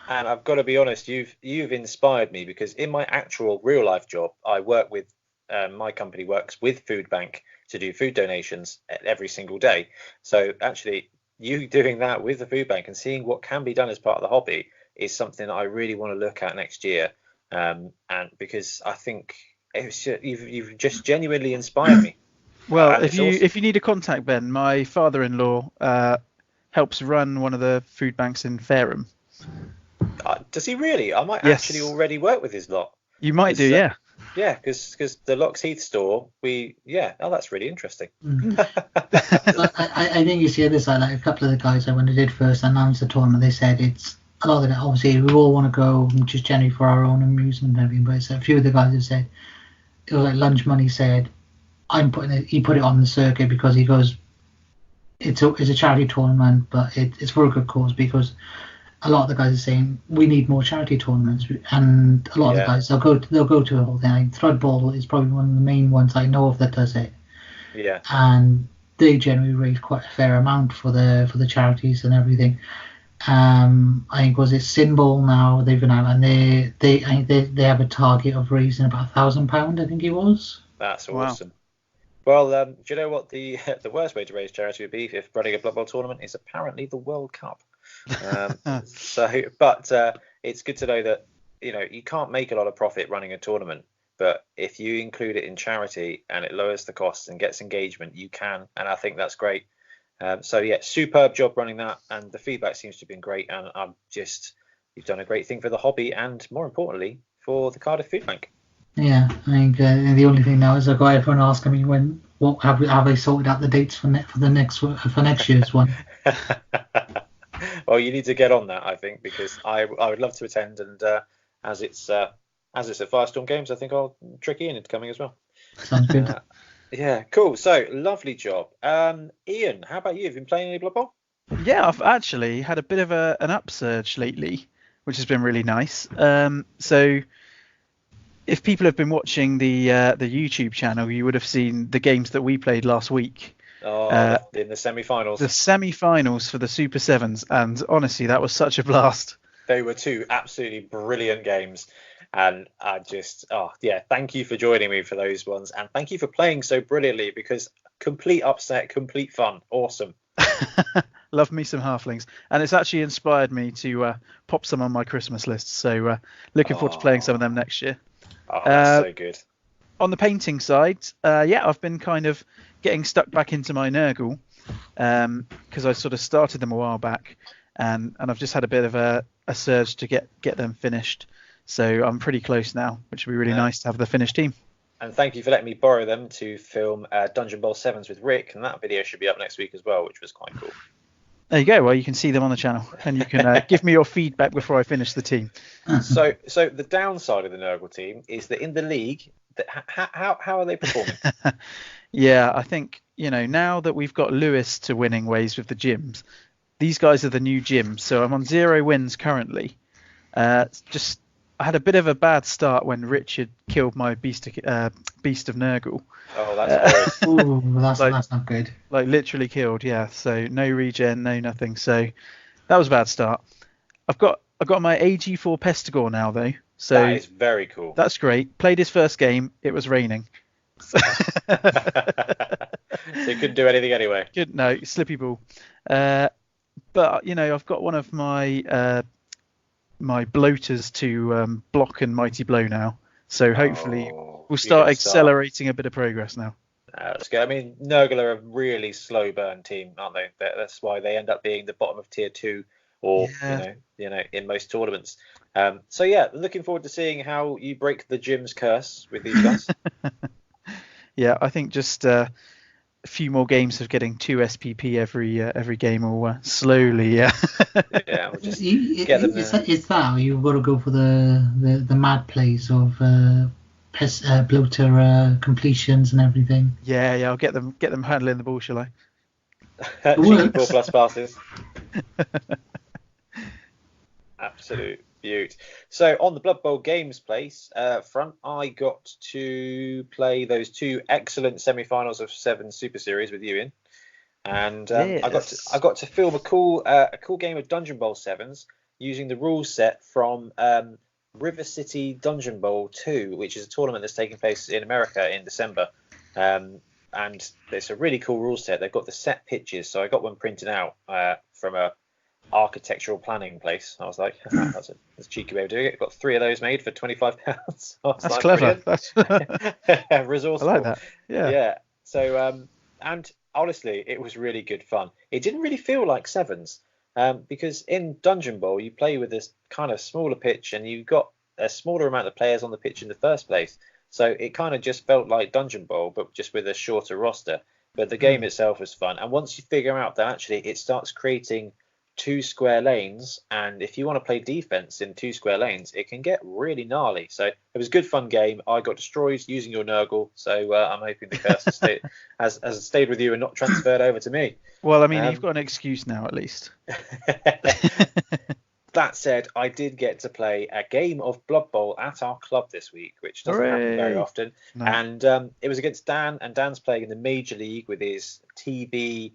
And I've got to be honest, you've inspired me, because in my actual real life job, I work with my company works with Food Bank to do food donations every single day. So actually, you doing that with the Food Bank and seeing what can be done as part of the hobby is something that I really want to look at next year. And because I think you've just genuinely inspired me. Well, if you need a contact, Ben, my father-in-law helps run one of the food banks in Fareham. Does he really? I might actually already work with his lot. You might do, yeah. Yeah, because the Locksheath store, that's really interesting. I think you see this, like a couple of the guys when they did first announce the tournament, they said it's a lot of it. Obviously, we all want to go just generally for our own amusement and everything, but it's a few of the guys have said, it was like Lunch Money said, he put it on the circuit because he goes, it's a charity tournament, but it's for a good cause, because a lot of the guys are saying we need more charity tournaments, and a lot of the guys they'll go to a whole thing. Like Threadball is probably one of the main ones I know of that does it. Yeah. And they generally raise quite a fair amount for the charities and everything. I think was it Sinball now they've been out, and they have a target of raising about £1,000. I think it was. That's awesome. Wow. Well, do you know what the worst way to raise charity would be if running a Blood Bowl tournament is apparently the World Cup. But it's good to know that you can't make a lot of profit running a tournament, but if you include it in charity and it lowers the costs and gets engagement, you can, and I think that's great. Superb job running that, and the feedback seems to have been great, and you've done a great thing for the hobby and more importantly for the Cardiff Food Bank. Yeah, I think the only thing now is I've got everyone asking me what have they sorted out the dates for next year's one. Well, you need to get on that, I think, because I would love to attend, and as it's at Firestorm Games, I think I'll trick Ian into coming as well. Sounds good. Yeah, cool. So lovely job. Ian, how about you? Have you been playing any Blood Bowl? Yeah, I've actually had a bit of an upsurge lately, which has been really nice. So if people have been watching the YouTube channel, you would have seen the games that we played last week. In the semi-finals. The semi-finals for the Super Sevens, and honestly, that was such a blast. They were two absolutely brilliant games, and I just, thank you for joining me for those ones, and thank you for playing so brilliantly, because complete upset, complete fun, awesome. Love me some halflings, and it's actually inspired me to pop some on my Christmas list. So looking forward to playing some of them next year. Oh, that's so good. On the painting side, I've been kind of getting stuck back into my Nurgle because I sort of started them a while back, and I've just had a bit of a surge to get them finished. So I'm pretty close now, which would be really nice to have the finished team. And thank you for letting me borrow them to film Dungeon Bowl 7s with Rick, and that video should be up next week as well, which was quite cool. There you go. Well, you can see them on the channel, and you can give me your feedback before I finish the team. So the downside of the Nurgle team is that in the league, how are they performing? Yeah, I think, now that we've got Lewis to winning ways with the gyms, these guys are the new gyms. So I'm on 0 wins currently. I had a bit of a bad start when Richard killed my Beast of Nurgle. Oh, that's good. Ooh, that's not good. Like literally killed, yeah. So no regen, no nothing. So that was a bad start. I've got my AG4 Pestigore now though. So that is very cool. That's great. Played his first game. It was raining. So you couldn't do anything anyway. No, slippy ball. But I've got one of my my bloaters to block and mighty blow now. So hopefully we'll start accelerating a bit of progress now. That's good. I mean, Nurgle are a really slow burn team, aren't they? That's why they end up being the bottom of tier 2, or in most tournaments. So looking forward to seeing how you break the gym's curse with these guys. Yeah, I think just a few more games of getting 2 SPP every game will slowly. We'll just get them there. Is that you've got to go for the mad plays of bloater completions and everything? Yeah, I'll get them handling the ball, shall I? Cheeky 4+ passes. Absolute beaut. So on the Blood Bowl Games place front, I got to play those 2 excellent semi-finals of 7 Super Series with you, Ian, and yes. I got to film a cool game of Dungeon Bowl 7s using the rules set from River City Dungeon Bowl 2, which is a tournament that's taking place in America in December. And it's a really cool rule set. They've got the set pitches, so I got one printed out from a architectural planning place. I was like, that's a cheeky way of doing it. Got 3 of those made for £25. That's clever. That's resourceful. I like that. Yeah. So and honestly, it was really good fun. It didn't really feel like 7s because in Dungeon Bowl you play with this kind of smaller pitch, and you've got a smaller amount of players on the pitch in the first place. So it kind of just felt like Dungeon Bowl, but just with a shorter roster. But the game itself was fun, and once you figure out that actually it starts creating 2 square lanes, and if you want to play defense in 2 square lanes, it can get really gnarly. So it was a good fun game. I got destroyed using your Nurgle, so I'm hoping the curse has stayed with you and not transferred over to me. Well, I mean, you've got an excuse now at least. That said, I did get to play a game of Blood Bowl at our club this week, which doesn't happen very often. No. And it was against Dan, and Dan's playing in the Major League with his TB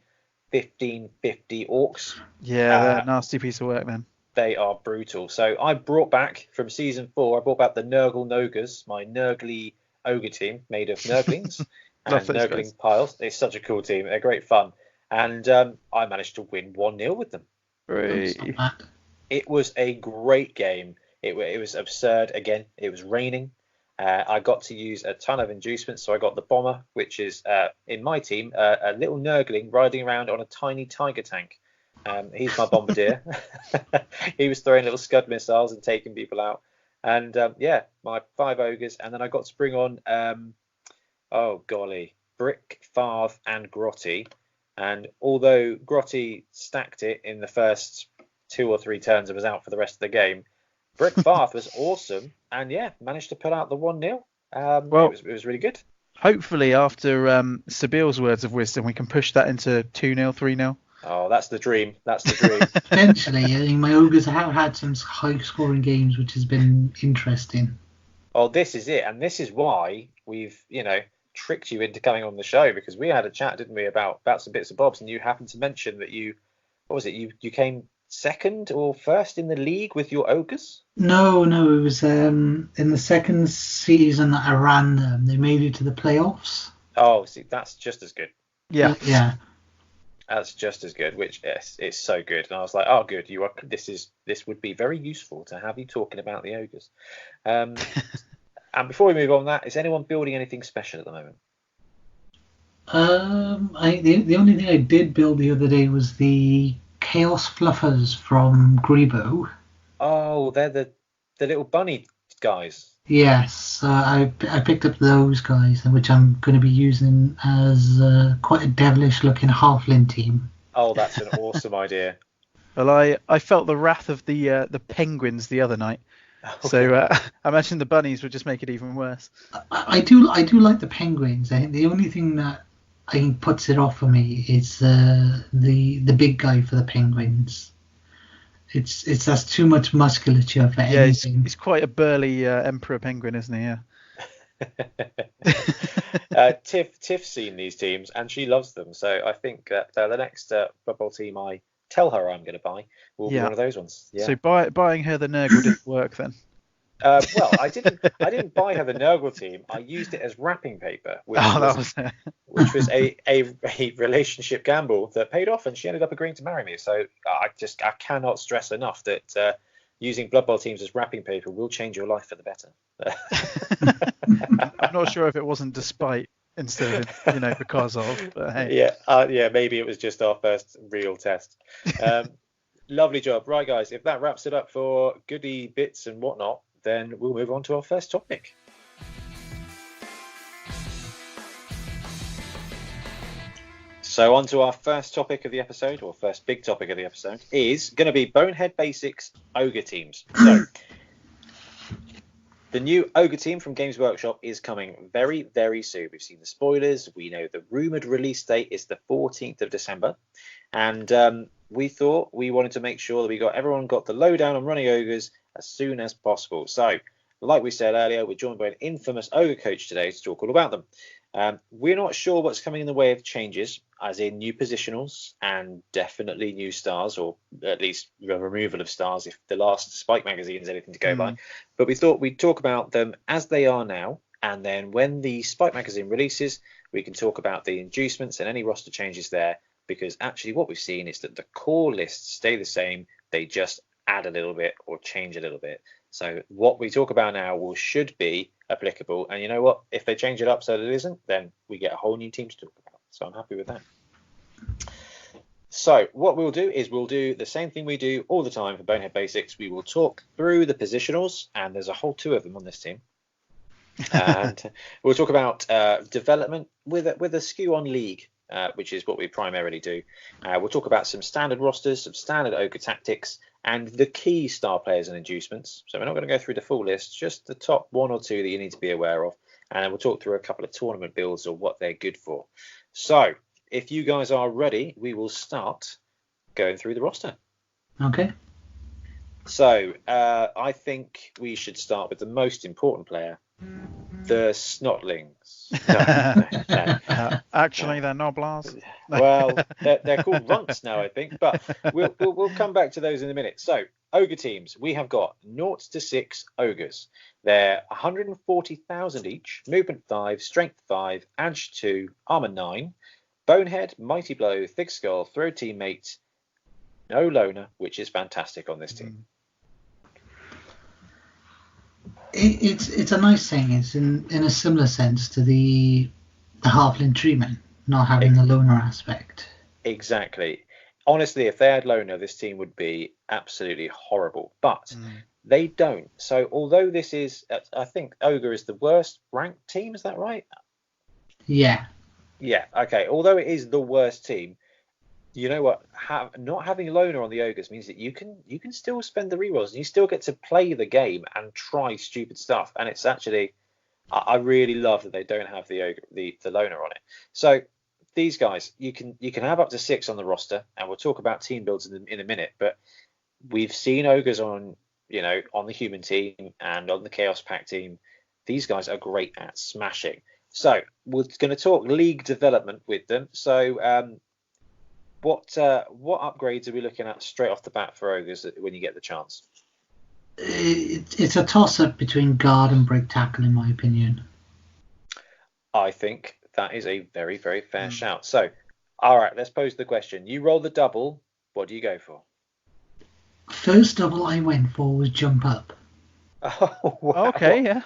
1550 Orcs. Yeah, they're a nasty piece of work, then. They are brutal. So I brought back from season 4, I brought back the Nurgle Nogres, my Nurgly ogre team made of Nurglings and Nurgling piles. It's such a cool team. They're great fun. And I managed to win 1-0 with them. Great. It was a great game. It was absurd. Again, it was raining. I got to use a ton of inducements. So I got the Bomber, which is, in my team, a little Nurgling riding around on a tiny tiger tank. He's my Bombardier. He was throwing little Scud missiles and taking people out. And my 5 ogres, and then I got to bring on Brick, Farth, and Grotty. And although Grotty stacked it in the first 2 or 3 turns and was out for the rest of the game, Brick Farth was awesome, and managed to pull out the 1-0. It was really good. Hopefully, after Sabeel's words of wisdom, we can push that into 2-0, 3-0. Oh, that's the dream. That's the dream. Eventually, I mean, my ogres have had some high-scoring games, which has been interesting. Oh, this is it, and this is why we've, tricked you into coming on the show, because we had a chat, didn't we, about some bits and bobs, and you happened to mention that you came second or first in the league with your ogres? No, it was in the second season that I ran them. They made it to the playoffs. Oh, see, that's just as good. Yeah. That's just as good, which it's so good. And I was like, oh, good. This would be very useful to have you talking about the ogres. And before we move on, is anyone building anything special at the moment? The only thing I did build the other day was the Chaos Fluffers from Greebo. Oh, they're the little bunny guys. Yes, I picked up those guys, which I'm going to be using as quite a devilish-looking halfling team. Oh, that's an awesome idea. Well, I felt the wrath of the penguins the other night. So I imagine the bunnies would just make it even worse. I do like the penguins. I think the only thing that I think puts it off for me is the big guy for the penguins. That's too much musculature for anything. He's quite a burly emperor penguin, isn't he? Yeah. Tiff's seen these teams and she loves them. So I think that the next Blood Bowl team I tell her I'm going to buy will be one of those ones. Yeah. So buying her the Nurgle didn't work then? Well, I didn't buy her the Nurgle team. I used it as wrapping paper, which was a relationship gamble that paid off, and she ended up agreeing to marry me. So I cannot stress enough that using Blood Bowl teams as wrapping paper will change your life for the better. I'm not sure if it wasn't despite instead of because of. But hey. Yeah, maybe it was just our first real test. Lovely job, right, guys? If that wraps it up for goodie bits and whatnot, then we'll move on to our first topic. So on to our first topic of the episode, or first big topic of the episode, is going to be Bonehead Basics Ogre teams. So the new Ogre team from Games Workshop is coming very, very soon. We've seen the spoilers. We know the rumoured release date is the 14th of December. And we thought we wanted to make sure that everyone got the lowdown on running ogres as soon as possible. So, like we said earlier, we're joined by an infamous ogre coach today to talk all about them. We're not sure what's coming in the way of changes, as in new positionals and definitely new stars, or at least the removal of stars if the last Spike magazine is anything to go by. But we thought we'd talk about them as they are now, and then when the Spike magazine releases, we can talk about the inducements and any roster changes there, because actually what we've seen is that the core lists stay the same, they just add a little bit or change a little bit. So what we talk about now should be applicable, and you know what, if they change it up so that it isn't, then we get a whole new team to talk about. So I'm happy with that. So what we'll do is we'll do the same thing we do all the time for Bonehead Basics. We will talk through the positionals, and there's a whole 2 of them on this team. And we'll talk about development with a skew on league, which is what we primarily do. We'll talk about some standard rosters, some standard ogre tactics, and the key star players and inducements. So we're not going to go through the full list, just the top 1 or 2 that you need to be aware of. And we'll talk through a couple of tournament builds or what they're good for. So if you guys are ready, we will start going through the roster. Okay. So I think we should start with the most important player, the Snotlings. No. Actually, they're Noblars. Well, they're called Runts now, I think, but we'll come back to those in a minute. So, Ogre teams, we have got 0 to 6 Ogres. They're 140,000 each, movement 5, strength 5, edge 2, armor 9, Bonehead, Mighty Blow, Thick Skull, Throw Teammate, no loner, which is fantastic on this team. It's a nice thing. It's in a similar sense to the halfling treatment, not having the loner aspect. Exactly. Honestly, if they had loner, this team would be absolutely horrible. But They don't. So although this is, I think Ogre is the worst ranked team. Is that right? Yeah. Yeah. Okay. Although it is the worst team, you know what? Not having loner on the Ogres means that you can still spend the rerolls and you still get to play the game and try stupid stuff. And it's actually, I really love that they don't have the loner on it. So these guys, you can have up to 6 on the roster, and we'll talk about team builds in a minute. But we've seen Ogres on the human team and on the Chaos Pack team. These guys are great at smashing. So we're going to talk league development with them. So what upgrades are we looking at straight off the bat for Ogres when you get the chance? It's a toss-up between guard and break tackle, in my opinion. I think that is a very, very fair shout. So, all right, let's pose the question. You roll the double. What do you go for? First double I went for was jump up. Oh, wow. Okay, yeah.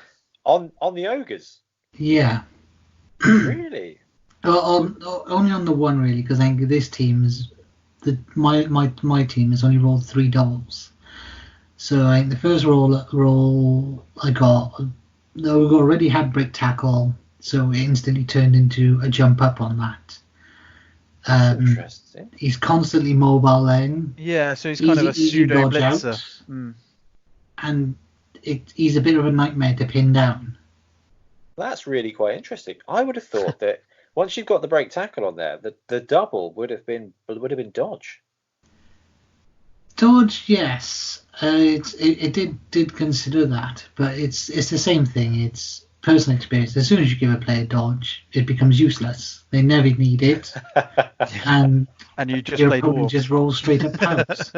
On the Ogres? Yeah. Really? Only on the one, really, because I think this team is my team has only rolled 3 doubles. So I think the first roll I got, we already had break tackle, so it instantly turned into a jump up on that. Interesting. He's constantly mobile then. Yeah, so he's kind of a pseudo blitzer. And he's a bit of a nightmare to pin down. That's really quite interesting. I would have thought that once you've got the break tackle on there, the double would have been dodge. Dodge, yes. It did consider that, but it's the same thing. It's personal experience. As soon as you give a player dodge, it becomes useless. They never need it, and you just your played opponent just rolls straight up pounce.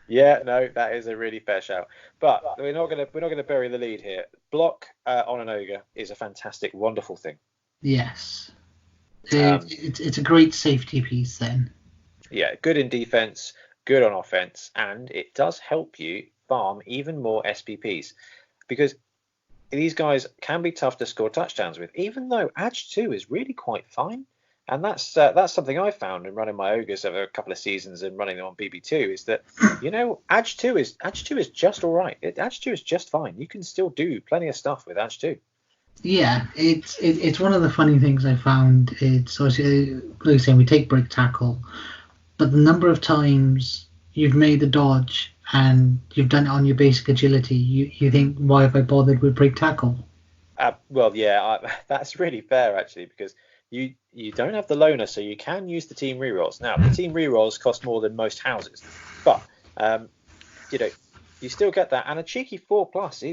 Yeah, no, that is a really fair shout. But we're not gonna bury the lead here. Block on an ogre is a fantastic, wonderful thing. Yes, it's a great safety piece then. Yeah, good in defense, good on offense, and it does help you farm even more SPPs because these guys can be tough to score touchdowns with, even though Edge 2 is really quite fine. And that's something I found in running my Ogres over a couple of seasons and running them on BB2 is that, Edge 2 is just all right. Edge 2 is just fine. You can still do plenty of stuff with Edge 2. Yeah, it's one of the funny things I found. It's obviously, like I say, we take break tackle, but the number of times you've made the dodge and you've done it on your basic agility, you think, why have I bothered with break tackle? Well, yeah, that's really fair actually, because you don't have the loner, so you can use the team rerolls. Now, the team rerolls cost more than most houses, but you still get that, and a cheeky 4+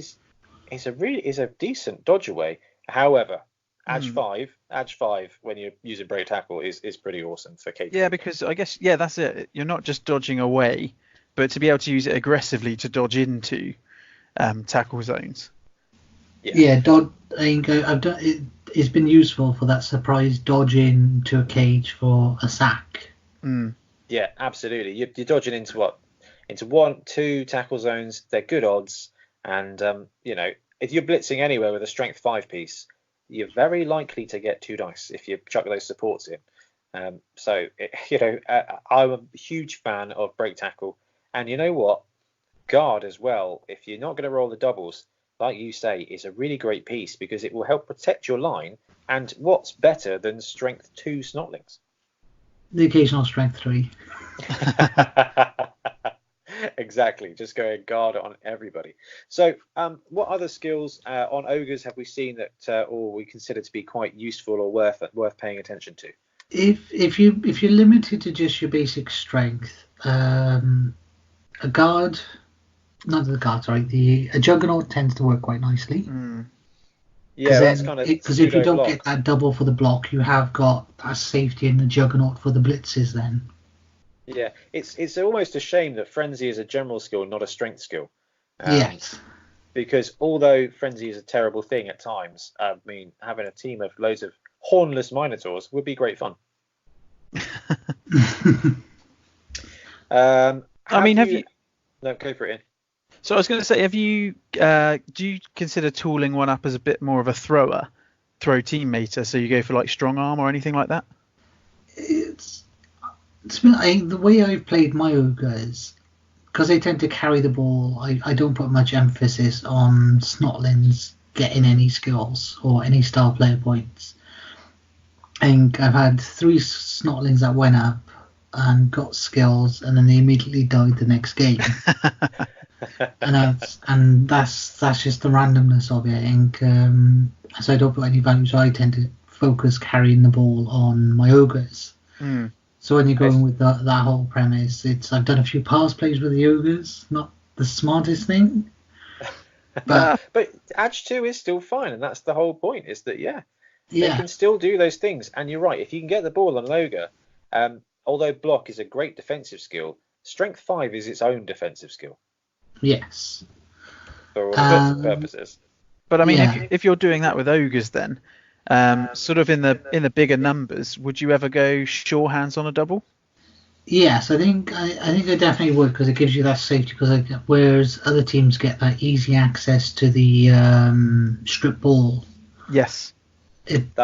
is a decent dodge away. However, Edge 5 when you're using break tackle is pretty awesome for KT. Yeah, because I guess that's it. You're not just dodging away, but to be able to use it aggressively to dodge into tackle zones. Yeah, dodge. I think I've done it. It's been useful for that surprise dodge into a cage for a sack. Yeah, absolutely. You're dodging into 1-2 tackle zones. They're good odds, and if you're blitzing anywhere with a strength 5 piece, you're very likely to get 2 dice if you chuck those supports in. I'm a huge fan of break tackle, and you know what, guard as well. If you're not going to roll the doubles, like you say, is a really great piece because it will help protect your line. And what's better than strength 2 snotlings? The occasional strength 3. Exactly, just going guard on everybody. So what other skills on ogres have we seen that or we consider to be quite useful or worth paying attention to? If you're limited to just your basic strength, a guard, not the guard, sorry, a juggernaut tends to work quite nicely. Yeah, that's kind of because if you don't get that double for the block, you have got that safety in the juggernaut for the blitzes then. Yeah, it's almost a shame that frenzy is a general skill, not a strength skill. Yes. Because although frenzy is a terrible thing at times, I mean, having a team of loads of hornless minotaurs would be great fun. Have you? No, go for it, Ian. So I was going to say, have you? Do you consider tooling one up as a bit more of a throw teammater? So you go for like strong arm or anything like that? It's been the way I've played my ogres. because they tend to carry the ball, I don't put much emphasis on Snotlings getting any skills or any star player points. I think I've had 3 Snotlings that went up and got skills, and then they immediately died the next game. and that's just the randomness of it. I think so I don't put any value, so I tend to focus carrying the ball on my ogres. So when you're going with that whole premise, I've done a few pass plays with the ogres, not the smartest thing. But Edge 2 is still fine, and that's the whole point, is that they can still do those things. And you're right, if you can get the ball on an ogre, although block is a great defensive skill, strength 5 is its own defensive skill. Yes. For all intents and purposes. But I mean, if you're doing that with ogres, then sort of in the bigger numbers, would you ever go sure hands on a double? Yes, I think I definitely would, because it gives you that safety. Because whereas other teams get that easy access to the strip ball. Yes. It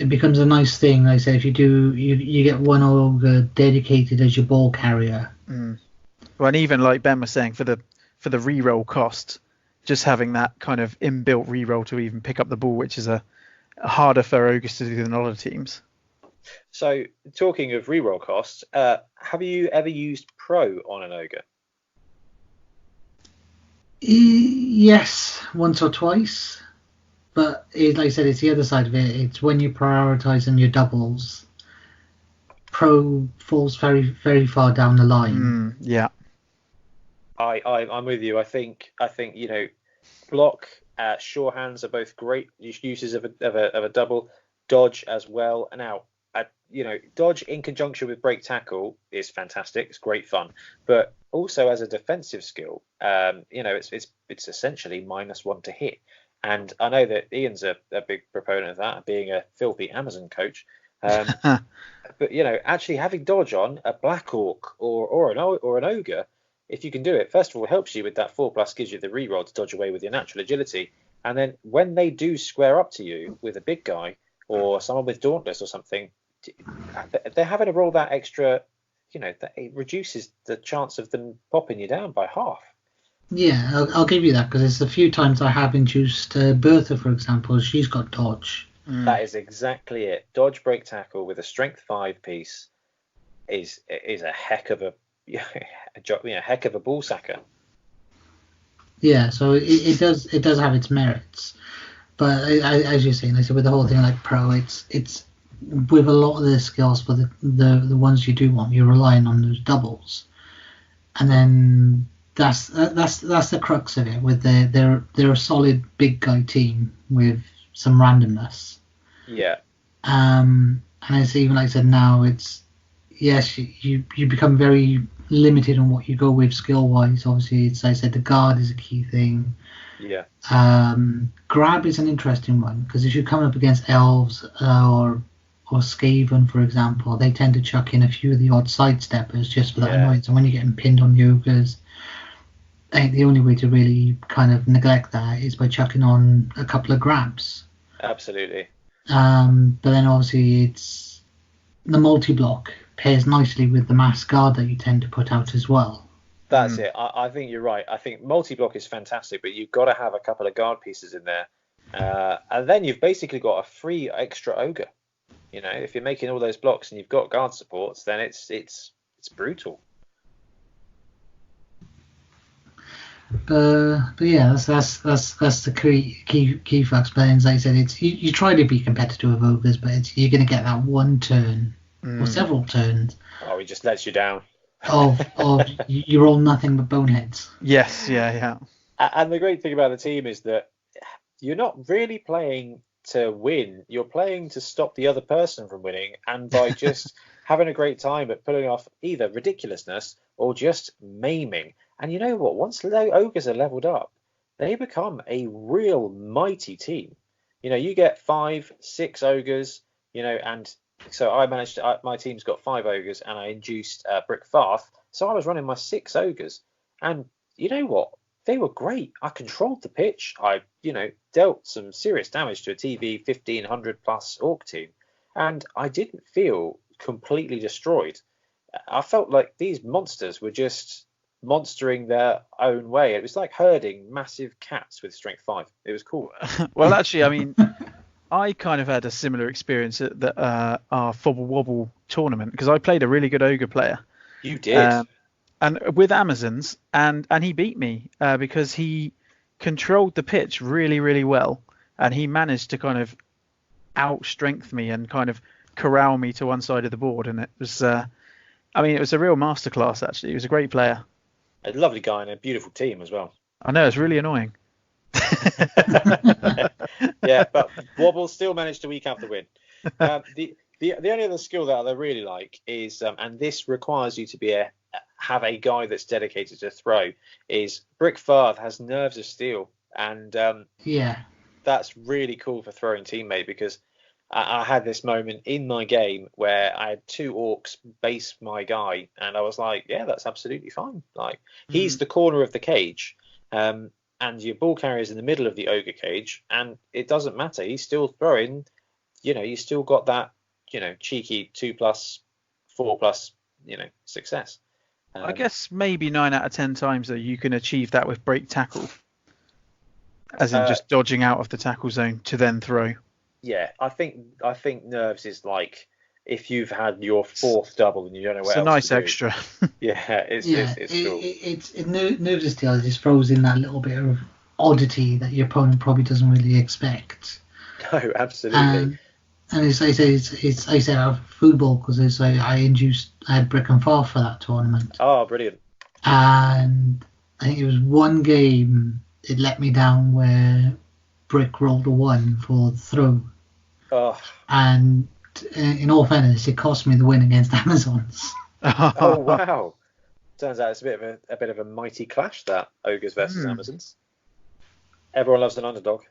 becomes a nice thing. Like I say, if you do, you get one ogre dedicated as your ball carrier. Well, and even like Ben was saying, for the reroll cost, just having that kind of inbuilt reroll to even pick up the ball, which is a harder for ogres to do than other teams. So, talking of reroll costs, have you ever used pro on an ogre? Yes, once or twice. But like I said, it's the other side of it. It's when you're prioritising your doubles, pro falls very, very far down the line. Yeah. I'm with you. I think block, sure hands are both great uses of a double. Dodge as well. And now, dodge in conjunction with break tackle is fantastic. It's great fun. But also as a defensive skill, it's essentially -1 to hit. And I know that Ian's a big proponent of that, being a filthy Amazon coach. But actually having dodge on a black orc or an ogre, if you can do it, first of all, it helps you with that 4+, gives you the reroll to dodge away with your natural agility. And then when they do square up to you with a big guy or someone with Dauntless or something, they're having to roll that extra, that it reduces the chance of them popping you down by half. Yeah, I'll give you that, because it's a few times I have induced Bertha, for example. She's got dodge. That is exactly it. Dodge, break, tackle with a strength 5 piece is a heck of a heck of a ball sacker. Yeah, so it does have its merits, but as you're saying, with the whole thing like pro, it's with a lot of the skills for the ones you do want, you're relying on those doubles, and then that's the crux of it. With they're a solid big guy team with some randomness. Yeah. And it's even like I said, now it's you become very limited on what you go with skill wise. Obviously, it's like I said, the guard is a key thing. Yeah. Grab is an interesting one, because if you're coming up against elves or Skaven, for example, they tend to chuck in a few of the odd sidesteppers just for that annoyance. And when you're getting pinned on ogres, I think the only way to really kind of neglect that is by chucking on a couple of grabs. Absolutely. But then obviously it's the multi-block pairs nicely with the mass guard that you tend to put out as well. That's it. I think you're right. I think multi-block is fantastic, but you've got to have a couple of guard pieces in there. And then you've basically got a free extra ogre. If you're making all those blocks and you've got guard supports, then it's brutal. But yeah, that's the key facts. But as I said, it's you try to be competitive with ogres, but you're going to get that one turn or several turns. Oh, he just lets you down. Of you're all nothing but boneheads. Yes, yeah. And the great thing about the team is that you're not really playing to win. You're playing to stop the other person from winning, and by just having a great time at pulling off either ridiculousness or just maiming. And you know what? Once the ogres are leveled up, they become a real mighty team. You get 5, 6 ogres, and so I managed to, my team's got 5 ogres, and I induced Brick Farth. So I was running my 6 ogres, and you know what? They were great. I controlled the pitch. I, dealt some serious damage to a TV 1500 plus orc team, and I didn't feel completely destroyed. I felt like these monsters were just monstering their own way. It was like herding massive cats with strength 5. It was cool. Well, actually, I mean, I kind of had a similar experience at our Football Wobble tournament because I played a really good ogre player. You did. And with Amazons, and he beat me because he controlled the pitch really, really well, and he managed to kind of outstrength me and kind of corral me to one side of the board, and it was, it was a real masterclass actually. He was a great player. A lovely guy and a beautiful team as well. I know, it's really annoying. Yeah, but Wobble still managed to eke out the win. The only other skill that I really like is, and this requires you to have a guy that's dedicated to throw, is Brick Farth has Nerves of Steel, and that's really cool for throwing teammate, because I had this moment in my game where I had 2 orcs base my guy, and I was like, yeah, that's absolutely fine. Like, he's the corner of the cage, and your ball carrier's in the middle of the ogre cage, and it doesn't matter. He's still throwing. You still got that, cheeky 2+, 4+, success. I guess maybe 9 out of 10 times though you can achieve that with break tackle, as in just dodging out of the tackle zone to then throw. Yeah, I think Nerves is like if you've had your 4th double and you don't know what else. It's a nice to do. extra. Yeah, it's cool. Nerves of Steel just throws in that little bit of oddity that your opponent probably doesn't really expect. No, absolutely. And I said Foodbowl because I had Brick and Farth for that tournament. Oh, brilliant! And I think it was one game it let me down where Brick rolled a 1 for the throw. Oh. And in all fairness, it cost me the win against Amazons. Oh wow! Turns out it's a bit of a mighty clash, that Ogres versus Amazons. Everyone loves an underdog.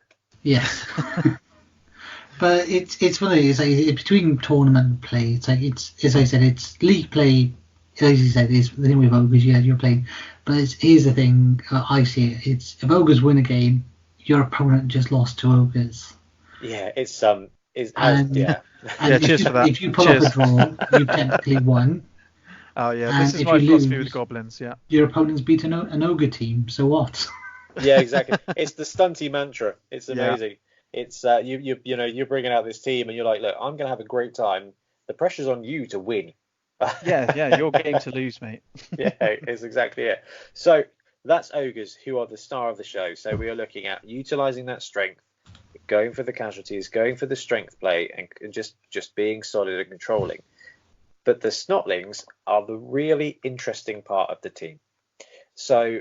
Yes. But it's funny. It's like between tournament play. It's like as I said, it's league play. As you said, it's the thing with Ogres. Yeah, you're playing. But here's the thing. I see it. It's if Ogres win a game, your opponent just lost to Ogres. Yeah, cheers for that. If you pull up a draw, you technically won. Oh yeah, this is my philosophy with goblins. Yeah. Your opponent's beat an ogre team. So what? Yeah, exactly. It's the stunty mantra. It's amazing. Yeah. It's you're bringing out this team and you're like, look, I'm gonna have a great time. The pressure's on you to win. yeah, your game to lose, mate. Yeah, it's exactly it. So that's Ogres, who are the star of the show. So we are looking at utilising that strength, going for the casualties, going for the strength play, and just being solid and controlling. But the Snotlings are the really interesting part of the team. So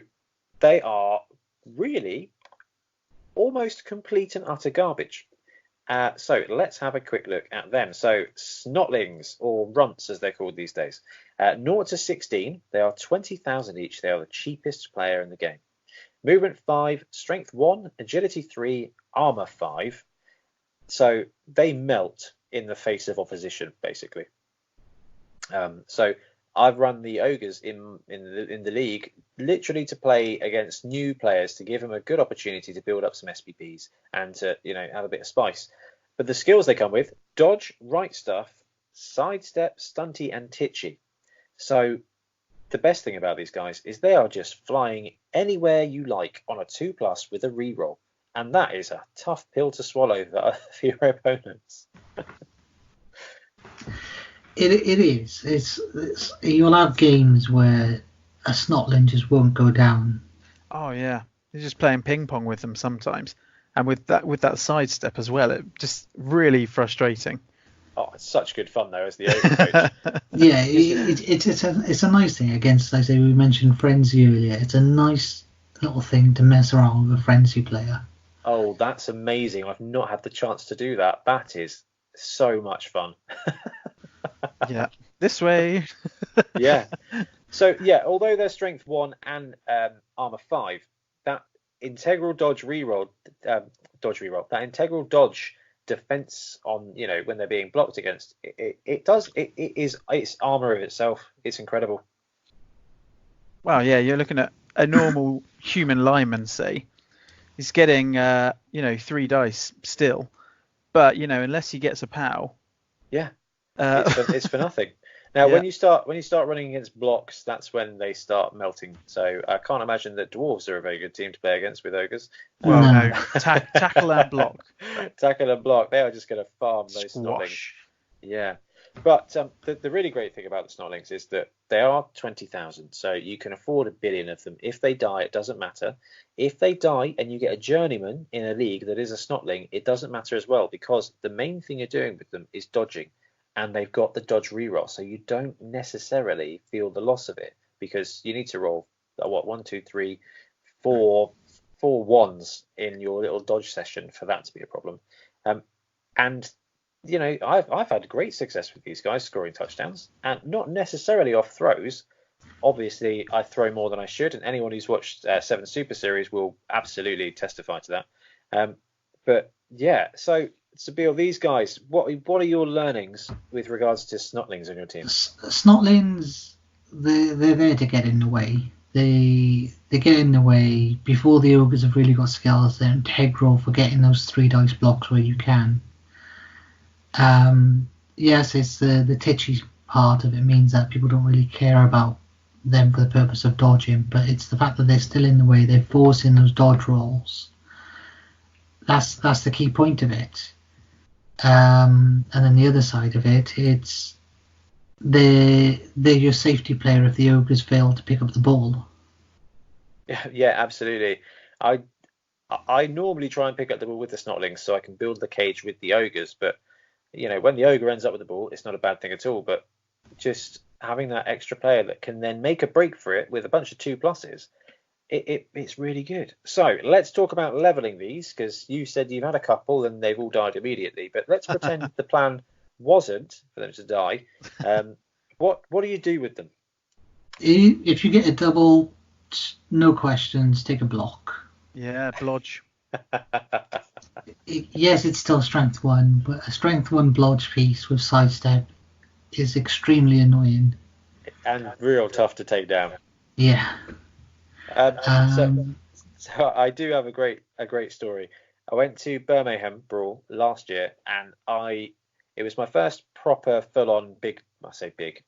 they are really almost complete and utter garbage. So let's have a quick look at them. So Snotlings, or runts as they're called these days, 0 to 16, they are 20,000 each. They are the cheapest player in the game. Movement 5, strength 1, agility 3, armor 5. So they melt in the face of opposition, basically. So I've run the Ogres in the league literally to play against new players, to give them a good opportunity to build up some SPPs and to have a bit of spice. But the skills they come with: dodge, right stuff, sidestep, stunty, and titchy. So the best thing about these guys is they are just flying anywhere you like on a 2+ with a reroll, and that is a tough pill to swallow for your opponents. It is. It's you'll have games where a Snotling just won't go down. Oh yeah, you're just playing ping pong with them sometimes, and with that sidestep as well, it just really frustrating. Oh, it's such good fun though as the ogre coach. Yeah, it's a nice thing against. Like I say, we mentioned Frenzy earlier. It's a nice little thing to mess around with a Frenzy player. Oh, that's amazing! I've not had the chance to do that. That is so much fun. Yeah, this way. Yeah. So yeah, although they're strength 1 and armor 5, that integral dodge reroll, that integral dodge defense on when they're being blocked against, it's armor of itself. It's incredible. Wow, yeah, you're looking at a normal human lineman, say, he's getting 3 dice still, but unless he gets a POW. Yeah. It's for nothing. Now, Yeah. when you start running against blocks, that's when they start melting. So I can't imagine that dwarves are a very good team to play against with ogres. Well, No. no, tackle and block, Tackle and block, they are just going to farm those snotlings. squash. Yeah, but the really great thing about the snotlings is that they are 20,000, so you can afford 1 billion of them. If they die, it doesn't matter. If they die and you get a journeyman in a league that is a snotling, it doesn't matter as well, because the main thing you're doing with them is dodging, and they've got the dodge reroll, so you don't necessarily feel the loss of it, because you need to roll one, two, three, four ones in your little dodge session for that to be a problem. And I've had great success with these guys scoring touchdowns, and not necessarily off throws. Obviously, I throw more than I should, and anyone who's watched 7 Super Series will absolutely testify to that. But yeah, so Sabeel, these guys, what are your learnings with regards to snotlings on your team? Snotlings, they're there to get in the way. They get in the way before the ogres have really got skills. They're integral for getting those 3 dice blocks where you can. Yes, it's the titchy part of it means that people don't really care about them for the purpose of dodging, but it's the fact that they're still in the way. They're forcing those dodge rolls. That's the key point of it. And then the other side of it, it's they're your safety player if the ogres fail to pick up the ball. Yeah, absolutely. I normally try and pick up the ball with the snotlings so I can build the cage with the ogres, but when the ogre ends up with the ball, it's not a bad thing at all. But just having that extra player that can then make a break for it with a bunch of 2+s, it's really good. So let's talk about leveling these, because you said you've had a couple and they've all died immediately. But let's pretend the plan wasn't for them to die. What do you do with them? If you get a double, no questions, take a block. Yeah, blodge. Yes, it's still strength 1, but a strength 1 blodge piece with sidestep is extremely annoying and real tough to take down. Yeah. So I do have a great story. I went to Birmingham Brawl last year, and it was my first proper full-on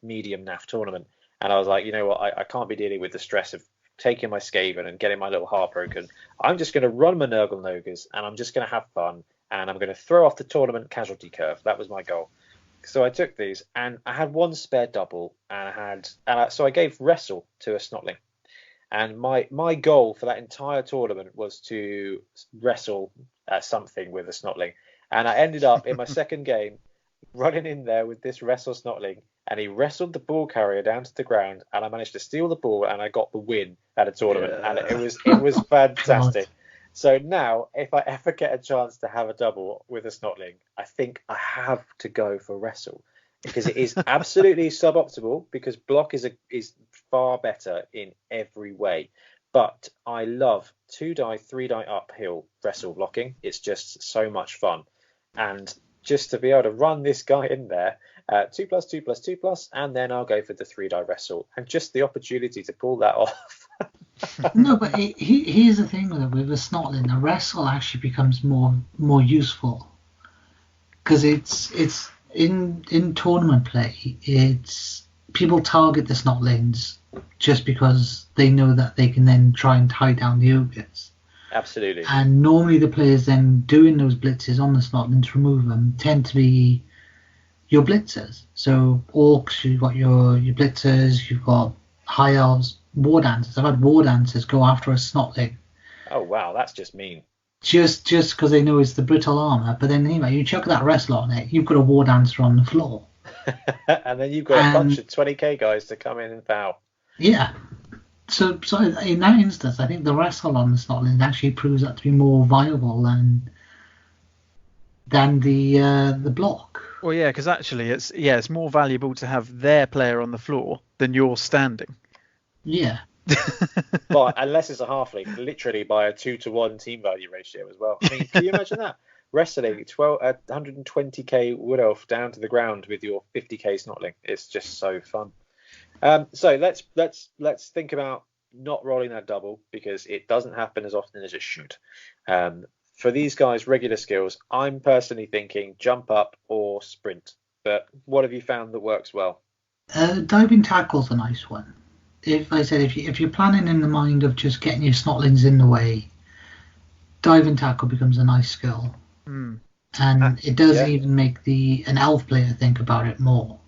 medium NAF tournament, and I was like, you know what, I can't be dealing with the stress of taking my Skaven and getting my little heart broken. I'm just going to run my Nurgle Ogres, and I'm just going to have fun, and I'm going to throw off the tournament casualty curve. That was my goal. So I took these, and I had 1 spare double, so I gave Wrestle to a snotling. And my goal for that entire tournament was to wrestle something with a snotling. And I ended up in my second game running in there with this wrestle snotling, and he wrestled the ball carrier down to the ground, and I managed to steal the ball, and I got the win at a tournament. Yeah. And it was fantastic. So now, if I ever get a chance to have a double with a snotling, I think I have to go for wrestle, because it is absolutely suboptimal, because block is far better in every way. But I love 2 die, 3 die uphill wrestle blocking. It's just so much fun. And just to be able to run this guy in there, 2+, 2+, 2+, and then I'll go for the 3 die wrestle. And just the opportunity to pull that off. No, but here's the thing with a snotling. The wrestle actually becomes more useful, because it's in tournament play. It's people target the snotlings just because they know that they can then try and tie down the ogres. Absolutely. And normally the players then doing those blitzes on the snotlings to remove them tend to be your blitzers. So orcs, you've got your blitzers, you've got high elves, war dancers. I've had war dancers go after a snotling. Oh wow, that's just mean. Just because they know it's the brittle armor, but then you chuck that wrestler on it, you've got a war dancer on the floor. And then you've got a bunch of 20k guys to come in and foul. Yeah. So in that instance, I think the wrestle on the snotling actually proves that to be more viable than the block. Well, yeah, because actually it's more valuable to have their player on the floor than yours standing. Yeah. But unless it's a halfling, literally by a 2-to-1 team value ratio as well. I mean, can you imagine that? Wrestling 120k wood elf down to the ground with your 50k snotling. It's just so fun. So let's think about not rolling that double, because it doesn't happen as often as it should. For these guys' regular skills, I'm personally thinking jump up or sprint. But what have you found that works well? Diving tackle's a nice one. If you're planning in the mind of just getting your snotlings in the way, diving tackle becomes a nice skill. Mm. And it does even make an elf player think about it more.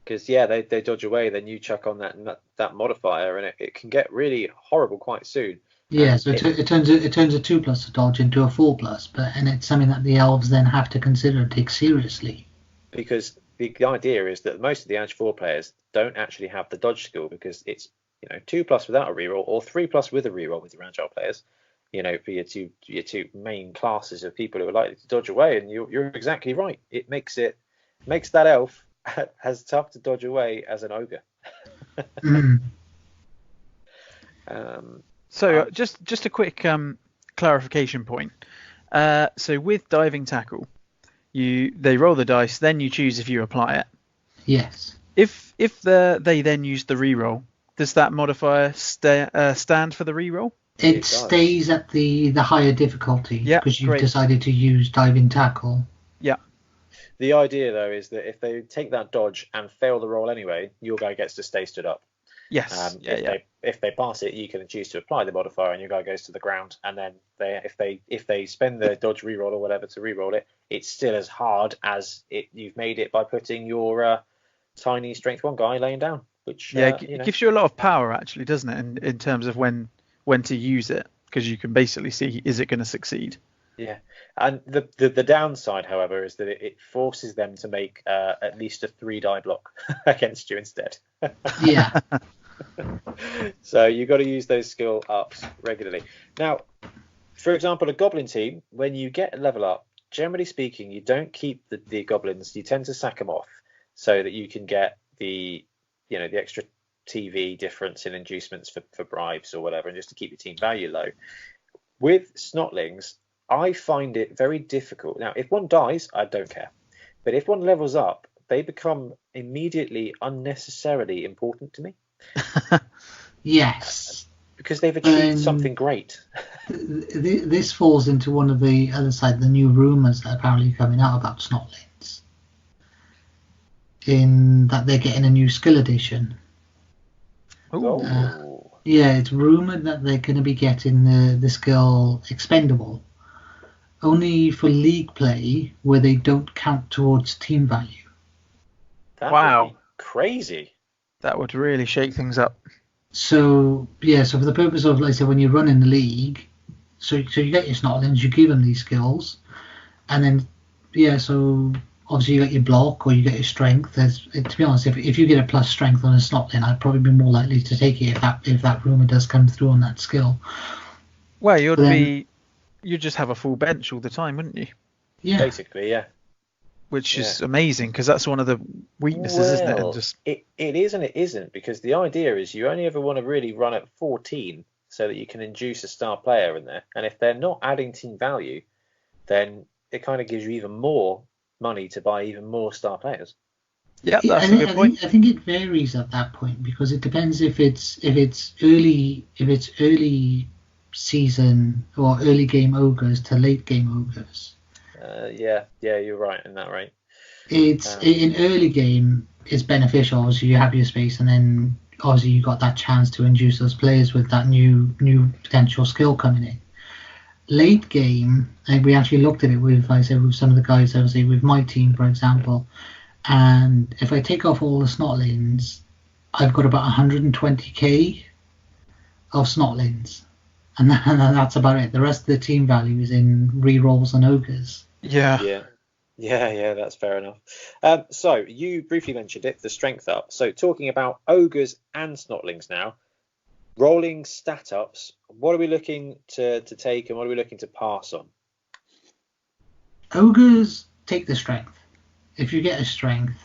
Because they dodge away, then you chuck on that modifier, and it can get really horrible quite soon. Yeah, so it turns a 2+ to dodge into a 4+, and it's something that the elves then have to consider and take seriously. Because the idea is that most of the Edge 4 players don't actually have the dodge skill, because it's 2+ without a reroll or 3+ with a reroll with your agile players. For your two main classes of people who are likely to dodge away, and you're exactly right. It makes that elf as tough to dodge away as an ogre. So just a quick clarification point. So with diving tackle, they roll the dice, then you choose if you apply it. Yes. If they then use the reroll, does that modifier stand for the reroll? It stays at the higher difficulty because you've decided to use diving tackle. Yeah. The idea though is that if they take that dodge and fail the roll anyway, your guy gets to stay stood up. Yes. If they pass it, you can choose to apply the modifier, and your guy goes to the ground. And then if they spend the dodge reroll or whatever to reroll it, it's still as hard as you've made it by putting your tiny strength 1 guy laying down. Which it gives you a lot of power actually, doesn't it? In terms of when to use it, because you can basically see, is it going to succeed? Yeah, and the downside, however, is that it forces them to make at least a 3-die block against you instead. Yeah. So you've got to use those skill ups regularly. Now, for example, a goblin team, when you get a level up, generally speaking, you don't keep the goblins. You tend to sack them off so that you can get the extra TV difference in inducements for bribes or whatever, and just to keep your team value low. With snotlings, I find it very difficult. Now, if one dies, I don't care. But if one levels up, they become immediately unnecessarily important to me. Yes. Because they've achieved something great. This falls into one of the other side, the new rumours that are apparently coming out about snotlings. In that they're getting a new skill edition. Yeah, it's rumoured that they're going to be getting the skill expendable. Only for league play, where they don't count towards team value. That would be crazy. That would really shake things up. So for the purpose of, like I said, when you run in the league, so you get your snotlings, you give them these skills, and then so obviously you get your block or you get your strength. To be honest, if you get a plus strength on a snotling, I'd probably be more likely to take it if that rumour does come through on that skill. Well, you'd just have a full bench all the time, wouldn't you? Yeah. Basically, yeah. Which is amazing, because that's one of the weaknesses, isn't it? And it is and it isn't, because the idea is you only ever want to really run at 14 so that you can induce a star player in there. And if they're not adding team value, then it kind of gives you even more money to buy even more star players. Yeah, that's a good point. I think it varies at that point, because it depends if it's early season or early game ogres to late game ogres. Yeah, you're right in that, right? It's in early game, it's beneficial. Obviously, you have your space, and then obviously you got that chance to induce those players with that new potential skill coming in. Late game, and we actually looked at it with, like I said, with some of the guys, obviously with my team, for example. And if I take off all the snotlings, I've got about 120k of snotlings, and that's about it. The rest of the team value is in rerolls and ogres. Yeah, that's fair enough. So you briefly mentioned it, the strength up. So talking about ogres and snotlings now, rolling stat ups, what are we looking to take and what are we looking to pass on? Ogres take the strength. If you get a strength,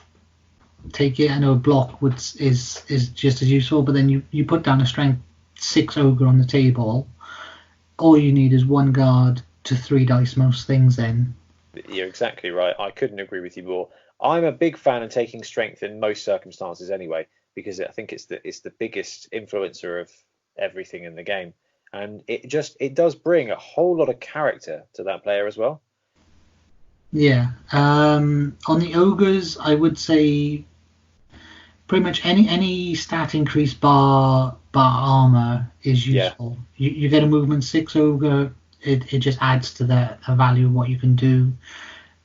take it. I know a block is just as useful, but then you put down a strength 6 ogre on the table. All you need is 1 guard to 3 dice most things then. You're exactly right. I couldn't agree with you more. I'm a big fan of taking strength in most circumstances anyway, because I think it's the biggest influencer of everything in the game, and it does bring a whole lot of character to that player as well. Yeah. On the ogres, I would say pretty much any stat increase bar armor is useful. You get a movement 6 ogre, it just adds to the value of what you can do.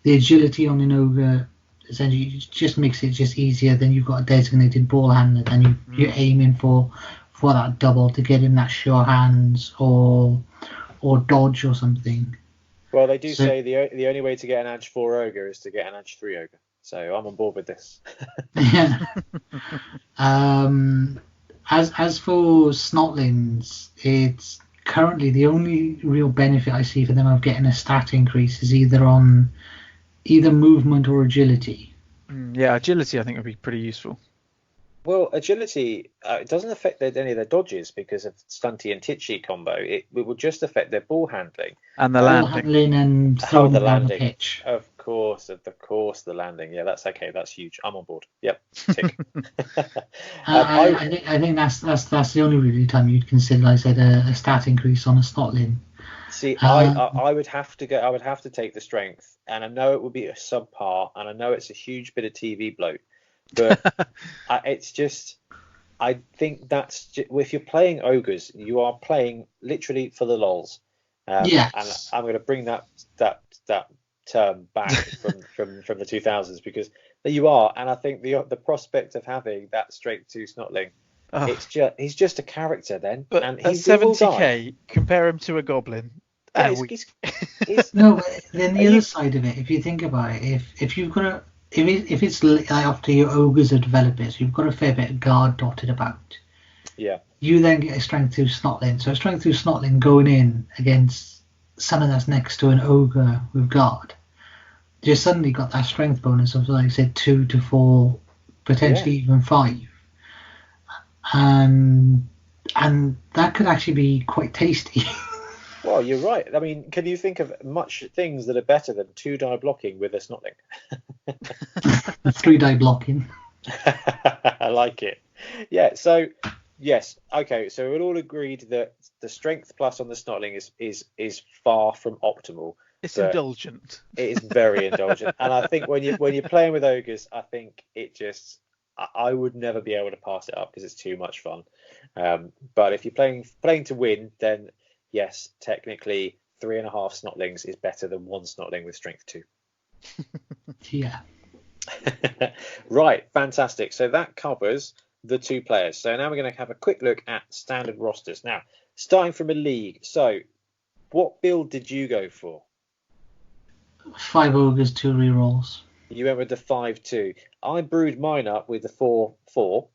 The agility on an ogre essentially just makes it just easier. Then you've got a designated ball handler, then you're aiming for that double to get in that sure hands or dodge or something. Well, they do say the only way to get an Edge 4 ogre is to get an Edge 3 ogre. So I'm on board with this. Yeah. As for snotlings, it's currently the only real benefit I see for them of getting a stat increase is either on movement or agility. Yeah, agility I think would be pretty useful. Well, agility, it doesn't affect any of their dodges because of Stunty and Titchy combo. It will just affect their ball handling. And the Ball landing. handling and throwing the down the landing. pitch. Of course, the landing. Yeah, that's okay. That's huge. I'm on board. Yep. Tick. I think that's the only really time you'd consider, like I said, a stat increase on a snotling. See, I would have to go. I would have to take the strength, and I know it would be a subpar, and I know it's a huge bit of TV bloat, but it's just. I think if you're playing ogres, you are playing literally for the lols. Yes. And I'm going to bring that term back from the 2000s because you are, and I think the prospect of having that strength 2 snotling, he's just a character then. But and at 70k, compare him to a goblin. Yeah, No, but then the other side of it, if you think about it, if you've got a if it's like after your ogres are developers, you've got a fair bit of guard dotted about. Yeah. You then get a strength 2 snotling. So a strength 2 snotling going in against someone that's next to an ogre with guard, you suddenly got that strength bonus of, like I said, 2 to 4, potentially even 5. And that could actually be quite tasty. Well, you're right. I mean, can you think of much things that are better than 2-die blocking with a snotling? 3-die blocking. I like it. Yeah, so yes, okay, so we're all agreed that the strength plus on the snotling is far from optimal. It's indulgent. It is very indulgent. And I think when you're playing with ogres, I think I would never be able to pass it up because it's too much fun. But if you're playing to win, then yes, technically 3.5 snotlings is better than 1 snotling with strength 2. Yeah. Right, fantastic. So that covers the 2 players. So now we're going to have a quick look at standard rosters. Now, starting from a league. So, what build did you go for? 5 ogres, 2 rerolls. You went with the 5-2. I brewed mine up with the 4-4,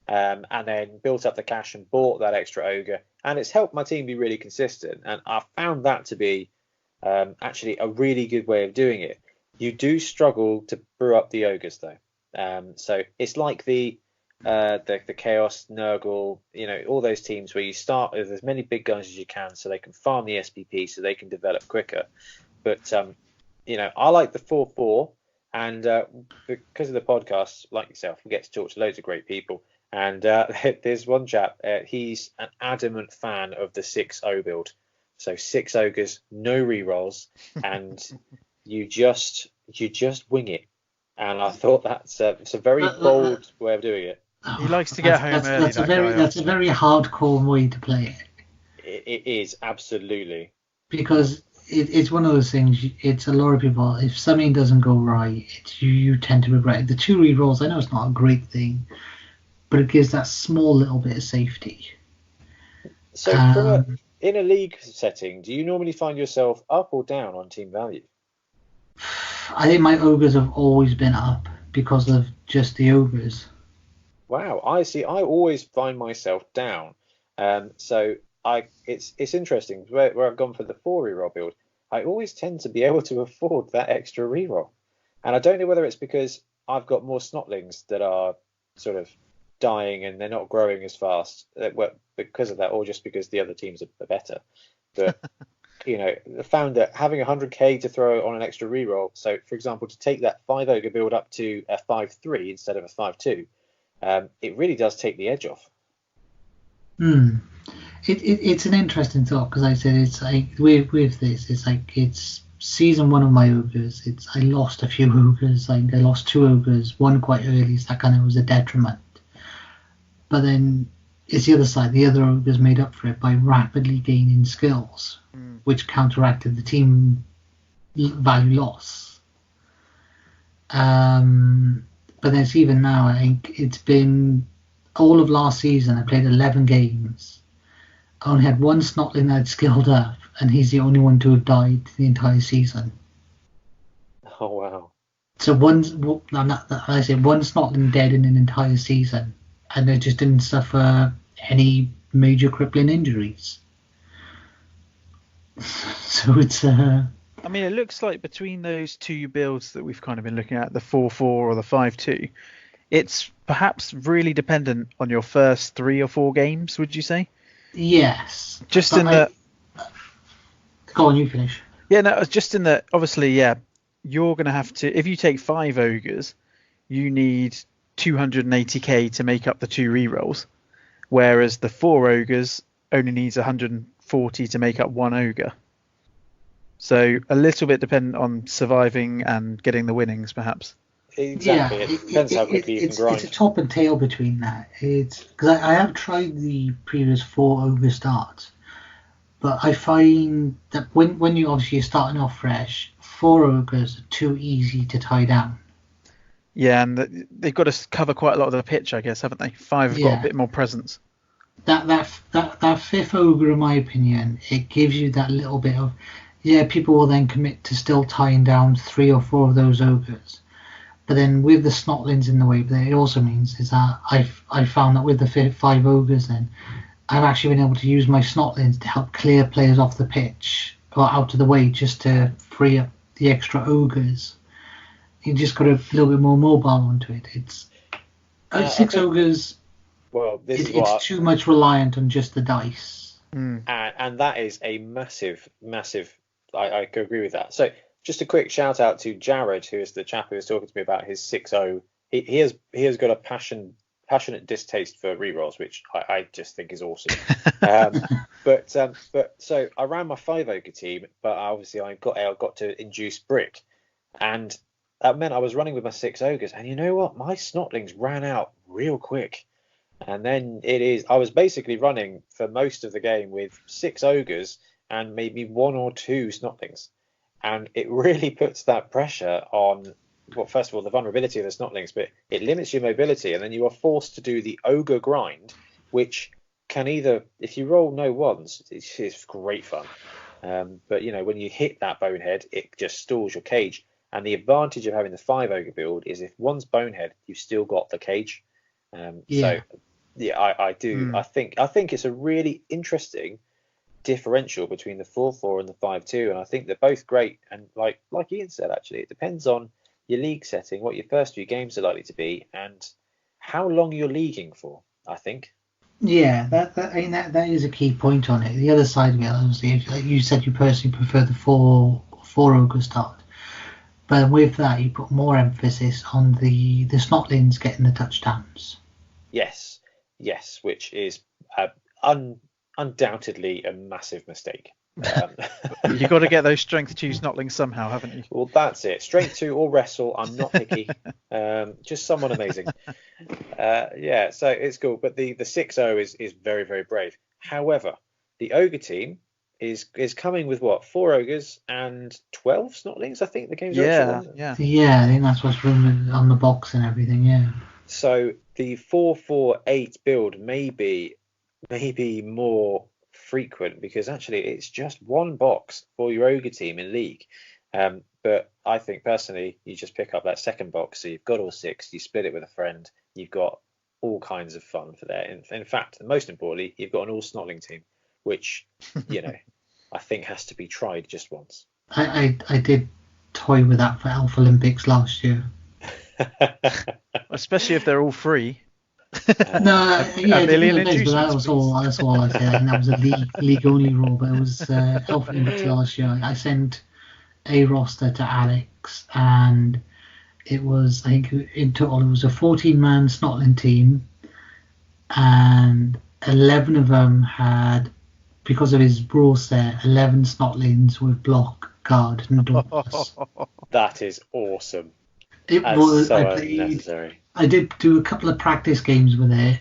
and then built up the cash and bought that extra ogre. And it's helped my team be really consistent. And I found that to be actually a really good way of doing it. You do struggle to brew up the ogres though. So it's like the Chaos, Nurgle, all those teams where you start with as many big guns as you can so they can farm the SPP so they can develop quicker. But, I like the 4-4. And because of the podcast, like yourself, we get to talk to loads of great people. And there's one chap, he's an adamant fan of the 6-0 build. So 6 ogres, no rerolls, and you just wing it. And I thought it's a very bold way of doing it. He likes to get home early. That's a very hardcore way to play it. It is, absolutely. Because it's one of those things, it's a lot of people, if something doesn't go right, you tend to regret it. The 2 rerolls, I know it's not a great thing, but it gives that small little bit of safety. So in a league setting, do you normally find yourself up or down on team value? I think my ogres have always been up because of just the ogres. Wow, I see. I always find myself down. So it's interesting where I've gone for the 4 reroll build. I always tend to be able to afford that extra reroll, and I don't know whether it's because I've got more snotlings that are sort of dying and they're not growing as fast because of that, or just because the other teams are better. But I found that having 100k to throw on an extra reroll, so for example, to take that 5 ogre build up to a 5-3 instead of a 5-2, it really does take the edge off. It's an interesting thought because I said it's like with this, it's like it's season 1 of my ogres. I lost a few ogres, like I lost 2 ogres, one quite early, so that kind of was a detriment. but then it's the other side. The other ogres made up for it by rapidly gaining skills, which counteracted the team value loss. But then it's even now. I think it's been all of last season. I played 11 games. I only had one snotling that had skilled up, and he's the only one to have died the entire season. Oh wow! So I say one snotling dead in an entire season, and they just didn't suffer any major crippling injuries. So it's I mean, it looks like between those two builds that we've kind of been looking at, the 4-4 or the 5-2, it's perhaps really dependent on your first 3 or 4 games, would you say? yes. Just But in that... Go on, you finish. Yeah, no, it's just in that, obviously, yeah, you're going to have to... If you take 5 ogres, you need 280k to make up the 2 rerolls, whereas the 4 ogres only needs 140 to make up 1 ogre. So a little bit dependent on surviving and getting the winnings, perhaps. Exactly. Yeah, it depends how quickly you can grind. It's a top and tail between that. It's because I have tried the previous 4 ogre starts, but I find that when you obviously you're starting off fresh, 4 ogres are too easy to tie down. Yeah, and they've got to cover quite a lot of the pitch, I guess, haven't they? 5 have got a bit more presence. That 5th ogre, in my opinion, it gives you that little bit of, people will then commit to still tying down 3 or 4 of those ogres. But then with the snotlings in the way, but it also means is that I've found that with the 5 ogres, then I've actually been able to use my snotlings to help clear players off the pitch or out of the way, just to free up the extra ogres. You just got a little bit more mobile onto it. It's 6 ogres. Well, it's too much reliant on just the dice. And that is a massive. I could agree with that. So just a quick shout out to Jared, who is the chap who was talking to me about his 6-0. He has got a passionate distaste for rerolls, which I just think is awesome. But so I ran my 5 ogre team, but obviously I got to induce brick, and that meant I was running with my 6 ogres, and you know what? My snotlings ran out real quick. And then I was basically running for most of the game with 6 ogres and maybe 1 or 2 snotlings. And it really puts that pressure on, well, first of all, the vulnerability of the snotlings, but it limits your mobility. And then you are forced to do the ogre grind, which can either, if you roll no ones, it's great fun. But, when you hit that bonehead, it just stalls your cage. And the advantage of having the 5 ogre build is if one's bonehead, you've still got the cage. So I do. I think it's a really interesting differential between the 4-4 and the 5-2, and I think they're both great. And like Ian said, actually, it depends on your league setting, what your first few games are likely to be, and how long you're leaguing for. I think. Yeah, that is a key point on it. The other side of it, obviously, like you said, you personally prefer the 4 ogre start. But with that, you put more emphasis on the snotlings getting the touchdowns. Yes, which is undoubtedly a massive mistake. You've got to get those strength 2 snotlings somehow, haven't you? Well, that's it. Strength 2 or wrestle. I'm not picky. Just someone amazing. So it's cool. But the 6-0 is very, very brave. However, the ogre team is coming with 4 ogres and 12 snotlings. I think the game's Yeah, I think that's what's rumored on the box and everything. Yeah. So the 4-4-8 build may be more frequent, because actually it's just 1 box for your ogre team in league. But I think personally, you just pick up that second box. So you've got all 6, you split it with a friend, you've got all kinds of fun for there. In fact, most importantly, you've got an all snotling team, which I think has to be tried just once. I did toy with that for Alpha Olympics last year. Especially if they're all free. That's all I said. And that was a league only rule, but it was Alpha Olympics last year. I sent a roster to Alex, and it was, I think in total it was a 14-man snotling team, and 11 of them had, because of his rule set, 11 snotlings with block, guard, and dwarves. That is awesome. It was so unnecessary. I did do a couple of practice games with it,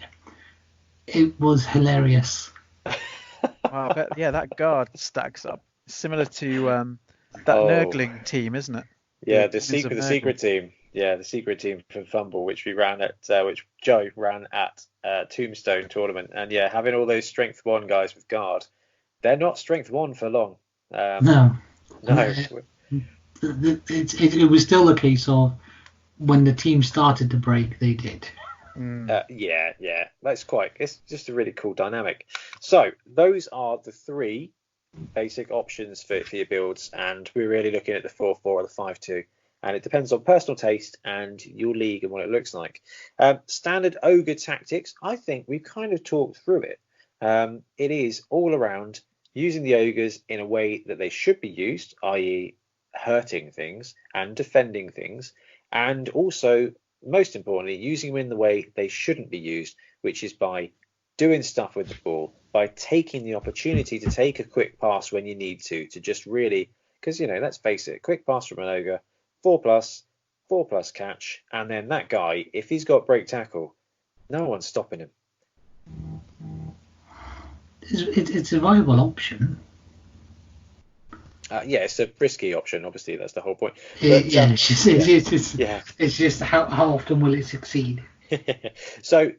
It was hilarious. Wow, I bet, yeah, that guard stacks up. Similar to that Oh, Nurgling team, isn't it? yeah, the Demons of secret, the Nurgle. secret team. Yeah, the secret team from Fumble, which we ran at, which Joe ran at Tombstone tournament, and yeah, having all those strength one guys with guard, they're not strength one for long. No, No. it was still a case of when the team started to break, they did. Yeah, it's just a really cool dynamic. So those are the three basic options for your builds, and we're really looking at the 4-4 or the 5-2, and it depends on personal taste and your league and what it looks like. Standard ogre tactics, I think we've kind of talked through it. It is all around using the ogres in a way that they should be used, i.e. hurting things and defending things, and also, most importantly, using them in the way they shouldn't be used, which is by doing stuff with the ball, by taking the opportunity to take a quick pass when you need to just really, because, let's face it, quick pass from an ogre, 4+ catch, and then that guy, if he's got break tackle, no one's stopping him. It's a viable option. Yeah, it's a risky option, obviously, that's the whole point. It's just how often will it succeed? So,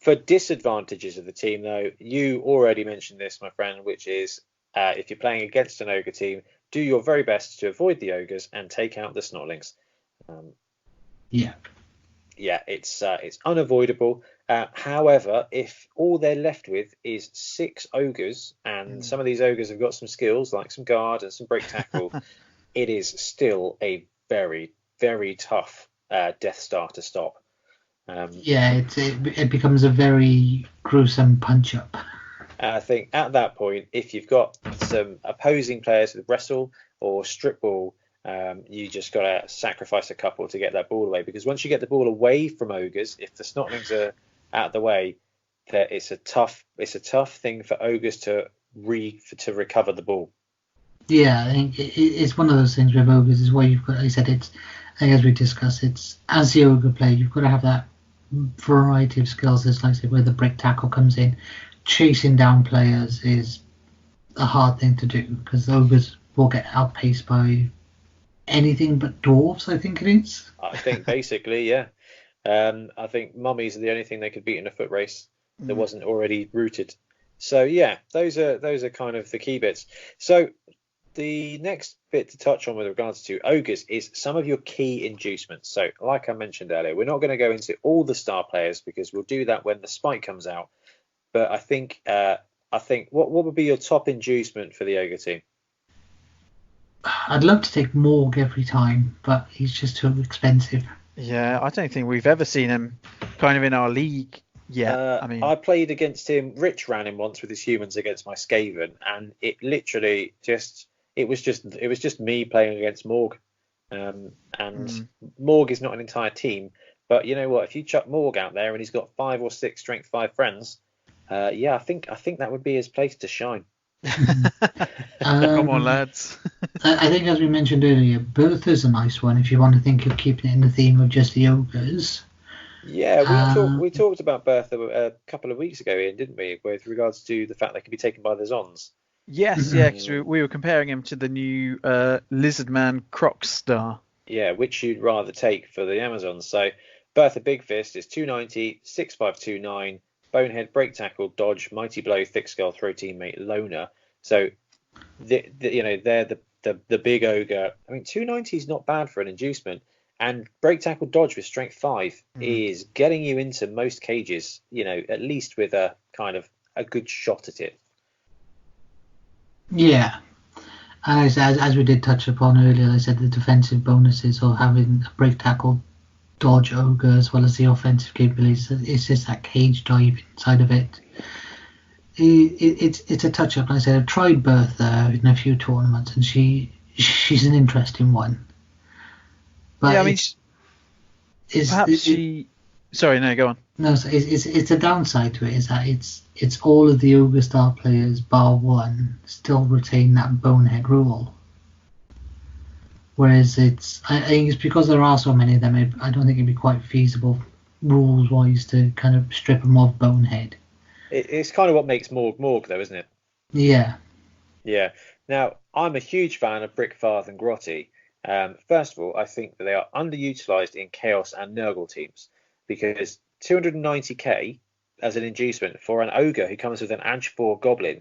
for disadvantages of the team, though, you already mentioned this, my friend, which is if you're playing against an ogre team, do your very best to avoid the ogres and take out the snotlings. Yeah, it's unavoidable. However, if all they're left with is 6 ogres, and some of these ogres have got some skills like some guard and some break tackle, it is still a very, very tough Death Star to stop. It becomes a very gruesome punch up. I think at that point, if you've got some opposing players with wrestle or strip ball, you just got to sacrifice a couple to get that ball away, because once you get the ball away from ogres, if the snotlings are out of the way, it's a tough thing for ogres to recover the ball. Yeah, I think it's one of those things with ogres is where you've got, like I said, it's, I think as we discussed, it's as the ogre player, you've got to have that variety of skills. It's like I said, where the break tackle comes in. Chasing down players is a hard thing to do because ogres will get outpaced by anything but dwarves, I think it is. I think basically, yeah. I think mummies are the only thing they could beat in a foot race that wasn't already rooted. So yeah, those are kind of the key bits. So the next bit to touch on with regards to ogres is some of your key inducements. So like I mentioned earlier, we're not going to go into all the star players because we'll do that when the spike comes out. But I think what would be your top inducement for the ogre team? I'd love to take Morg every time, but he's just too expensive. Yeah, I don't think we've ever seen him kind of in our league yet. I played against him. Rich ran him once with his humans against my Skaven, and it literally it was just me playing against Morg. Morg is not an entire team, but you know what? If you chuck Morg out there and he's got 5 or 6 strength 5 friends, I think that would be his place to shine. Come on, lads. I think, as we mentioned earlier, Bertha's a nice one if you want to think of keeping it in the theme of just the ogres. Yeah, we talked about Bertha a couple of weeks ago, Ian, didn't we, with regards to the fact they can be taken by the Zons. Yes, yeah, because we were comparing him to the new Lizardman Croc Star. Yeah, which you'd rather take for the Amazons. So Bertha Big Fist is 290, 6529, Bonehead, Break Tackle, Dodge, Mighty Blow, Thick Skull, Throw Teammate, Loner. So they're the big ogre. I mean, 290 is not bad for an inducement, and Break Tackle, Dodge with Strength 5 is getting you into most cages. At least with a kind of a good shot at it. Yeah, and as we did touch upon earlier, I said the defensive bonuses of having a Break Tackle, Dodge ogre as well as the offensive capabilities. It's just that cage dive inside of it. It's a touch up. Like I said, I've tried Bertha in a few tournaments, and she's an interesting one. But yeah, I mean, Sorry, no, go on. No, so it's a downside to it is that it's all of the ogre star players bar one still retain that bonehead rule. Whereas I think it's because there are so many of them. I don't think it'd be quite feasible rules wise to kind of strip them of bonehead. It's kind of what makes Morg Morg, though, isn't it? Yeah. Yeah. Now, I'm a huge fan of Brickfarth and Grotty. First of all, I think that they are underutilized in Chaos and Nurgle teams because 290k as an inducement for an ogre who comes with an Edge 4 goblin,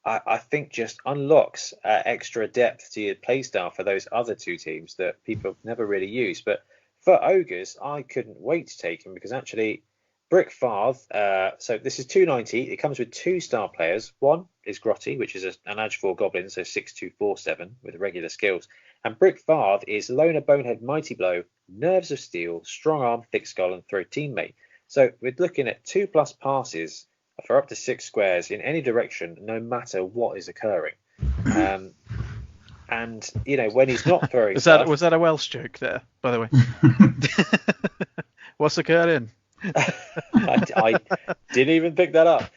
I think just unlocks extra depth to your playstyle for those other two teams that people never really use. But for ogres, I couldn't wait to take him because actually Brickfarth, so this is 290. It comes with 2-star players. One is Grotty, which is an Edge 4 goblin, so 6247 with regular skills. And Brickfarth is Loner, Bonehead, Mighty Blow, Nerves of Steel, Strong Arm, Thick Skull, and Throw Teammate. So we're looking at 2+ passes for up to 6 squares in any direction, no matter what is occurring. And when he's not throwing stuff, was that a Welsh joke there, by the way? What's occurring? I didn't even pick that up.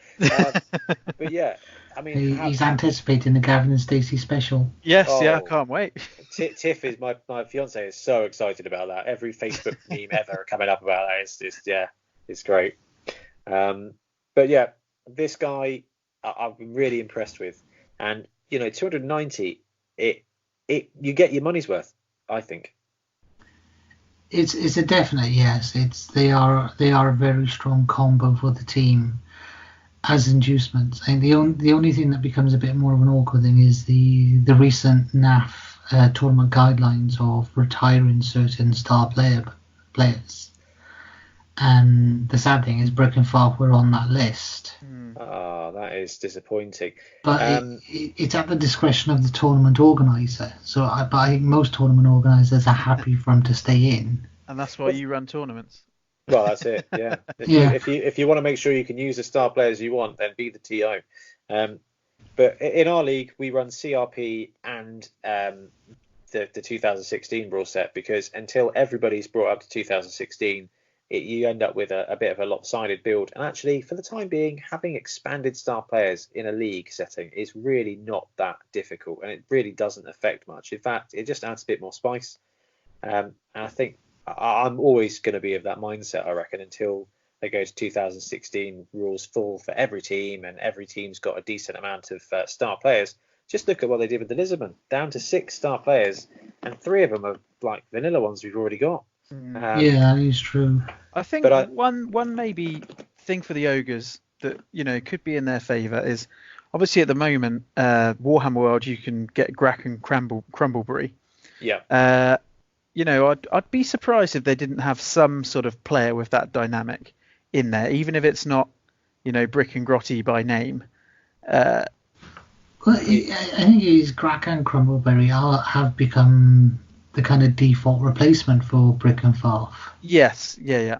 But yeah, I mean, he's anticipating the Gavin and Stacey special. Yes, yeah, I can't wait. Tiff is my fiance is so excited about that. Every Facebook meme ever coming up about that. It's just it's great. But yeah, this guy I've been really impressed with, and 290, you get your money's worth, I think. It's a definite yes. They are a very strong combo for the team as inducements. And the only thing that becomes a bit more of an awkward thing is the recent NAF tournament guidelines of retiring certain star players. And the sad thing is Brick and Farf were on that list. Oh, that is disappointing. But it's at the discretion of the tournament organizer. But I think most tournament organizers are happy for them to stay in. And that's why you run tournaments. Well, that's it. Yeah. If you want to make sure you can use the star players you want, then be the TO. But in our league, we run CRP and the 2016 rule set because until everybody's brought up to 2016. You end up with a bit of a lopsided build. And actually, for the time being, having expanded star players in a league setting is really not that difficult. And it really doesn't affect much. In fact, it just adds a bit more spice. And I think I'm always going to be of that mindset, I reckon, until they go to 2016 rules full for every team. And every team's got a decent amount of star players. Just look at what they did with the Lisbon. Down to 6 star players. And 3 of them are like vanilla ones we've already got. Yeah, that is true. I think one maybe thing for the ogres that could be in their favour is obviously at the moment Warhammer World you can get Grack and Crumbleberry. Yeah. I'd be surprised if they didn't have some sort of player with that dynamic in there, even if it's not Brick and Grotty by name. Well, I think his Grack and Crumbleberry have become the kind of default replacement for Brick and Farf. Yes, yeah.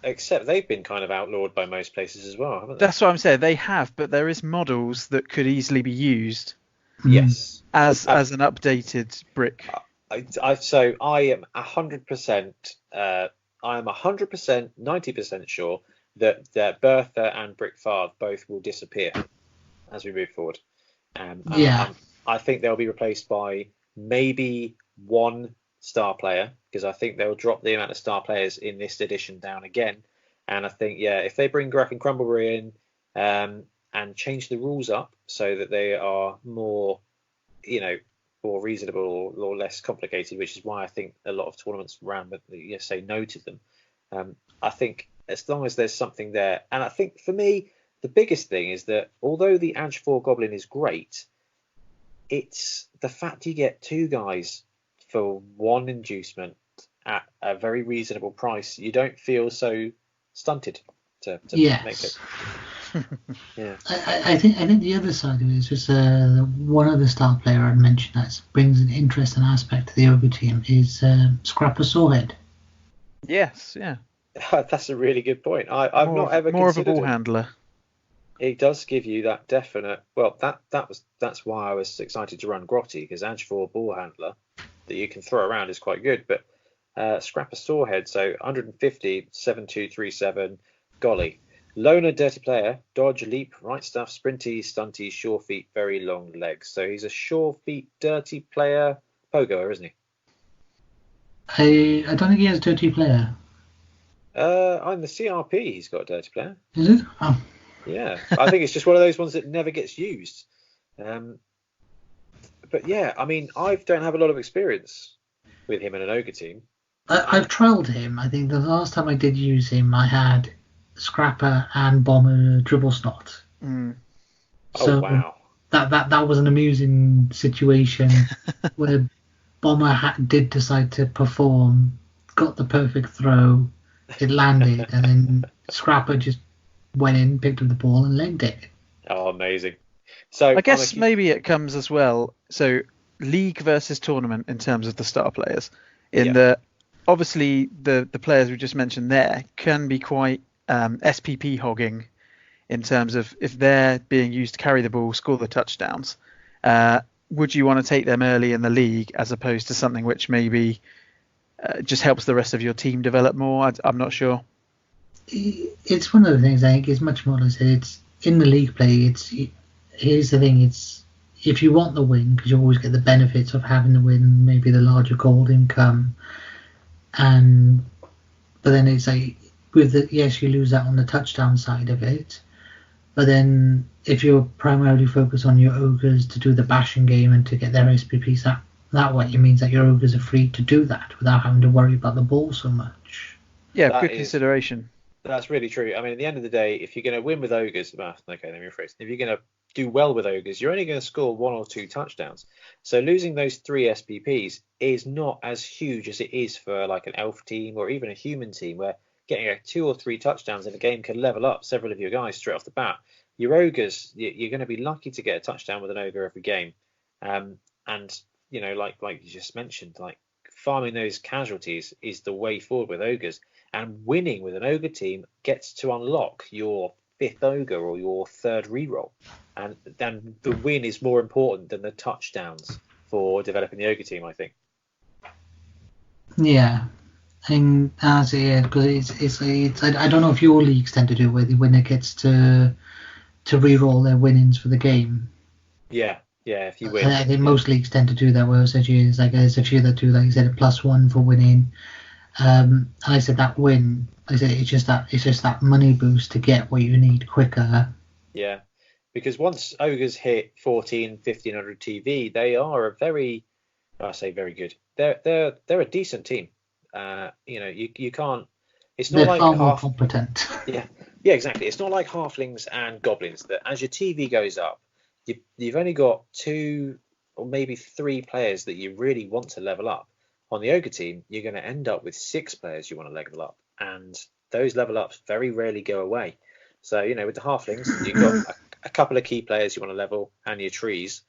Except they've been kind of outlawed by most places as well, haven't they? That's what I'm saying. They have, but there is models that could easily be used. Yes. As an updated Brick. So I am 100%. I am 100%, 90% sure that Bertha and Brickfarth both will disappear as we move forward. I think they'll be replaced by maybe 1 star player because I think they'll drop the amount of star players in this edition down again. And I think, if they bring Grack and Crumbleberry in and change the rules up so that they are more, more reasonable or less complicated, which is why I think a lot of tournaments around say no to them. I think as long as there's something there, and I think for me, the biggest thing is that although the Edge 4 Goblin is great, it's the fact you get 2 guys for 1 inducement at a very reasonable price. You don't feel so stunted to make it. Yeah. I think the other side of it is just one other star player I'd mention that brings an interesting aspect to the ogre team is Scrapper Sorehead. Yes, yeah. That's a really good point. I've not ever more of a considered ball handler. It does give you that definite. Well, that's why I was excited to run Grotty because Edge 4 ball handler that you can throw around is quite good. But Scrapper Sorehead, so 150, 7237, golly. Loner, dirty player, dodge, leap, right stuff, sprinty, stunty, sure feet, very long legs. So he's a sure feet, dirty player pogoer, isn't he? I don't think he has dirty player. On the CRP, he's got a dirty player. Is it? Oh. Yeah, I think it's just one of those ones that never gets used. But yeah, I mean, I don't have a lot of experience with him in an ogre team. I've trialed him. I think the last time I did use him, I had Scrapper and Bomber Dribble Snot. Mm. So Oh wow! that was an amusing situation where Bomber did decide to perform, got the perfect throw, it landed, and then Scrapper just went in, picked up the ball, and legged it. Oh, amazing. So I guess maybe it comes as well. So league versus tournament in terms of the star players. Obviously the players we just mentioned there can be quite SPP hogging in terms of if they're being used to carry the ball, score the touchdowns. Would you want to take them early in the league as opposed to something which maybe just helps the rest of your team develop more? I'm not sure. It's one of the things I think is much more like I said. It's in the league play. Here's the thing. It's if you want the win because you always get the benefits of having the win, maybe the larger gold income, but then it's like yes, you lose that on the touchdown side of it. But then if you're primarily focused on your ogres to do the bashing game and to get their SPPs that way, it means that your ogres are free to do that without having to worry about the ball so much. Yeah, good consideration. That's really true. I mean, at the end of the day, if you're going to win with ogres, okay, let me rephrase. If you're going to do well with ogres, you're only going to score 1 or 2 touchdowns. So losing those 3 SPPs is not as huge as it is for like an elf team or even a human team, where getting 2 or 3 touchdowns in a game can level up several of your guys straight off the bat. Your ogres, you're going to be lucky to get a touchdown with an ogre every game, and you know, like you just mentioned, like farming those casualties is the way forward with ogres. And winning with an ogre team gets to unlock your 5th ogre or your 3rd reroll. And then the win is more important than the touchdowns for developing the ogre team, I think. Yeah. And as because it's I don't know if your leagues tend to do it when it gets to reroll their winnings for the game. Yeah, if you win. I think most leagues tend to do that, whereas there's a few that do, like you said, a +1 for winning. And I said that win. I said it's just that money boost to get what you need quicker. Yeah, because once ogres hit 1500 TV, they are very good. They're a decent team. You know, you can't. It's not They're like far more competent. Yeah, exactly. It's not like halflings and goblins that as your TV goes up, you've only got 2 or maybe 3 players that you really want to level up. On the ogre team, you're going to end up with 6 players you want to level up, and those level ups very rarely go away. So, you know, with the halflings, you've got a couple of key players you want to level and your trees,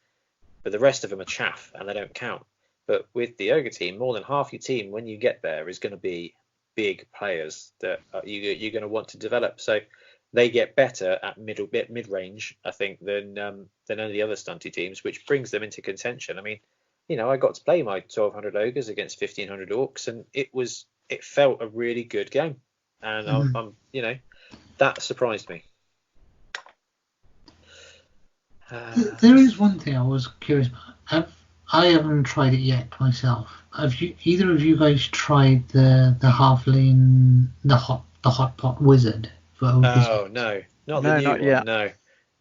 but the rest of them are chaff and they don't count. But with the ogre team, more than half your team, when you get there, is going to be big players that you're going to want to develop. So they get better at mid range, I think, than any of the other stunty teams, which brings them into contention. I mean, you know, I got to play my 1200 ogres against 1500 orcs, and it felt a really good game, and I'm you know, that surprised me. There is one thing I was curious about. I haven't tried it yet myself. Have either of you guys tried the halfling, the hot pot wizard for ogres? Oh no, not the new not one. yet. No,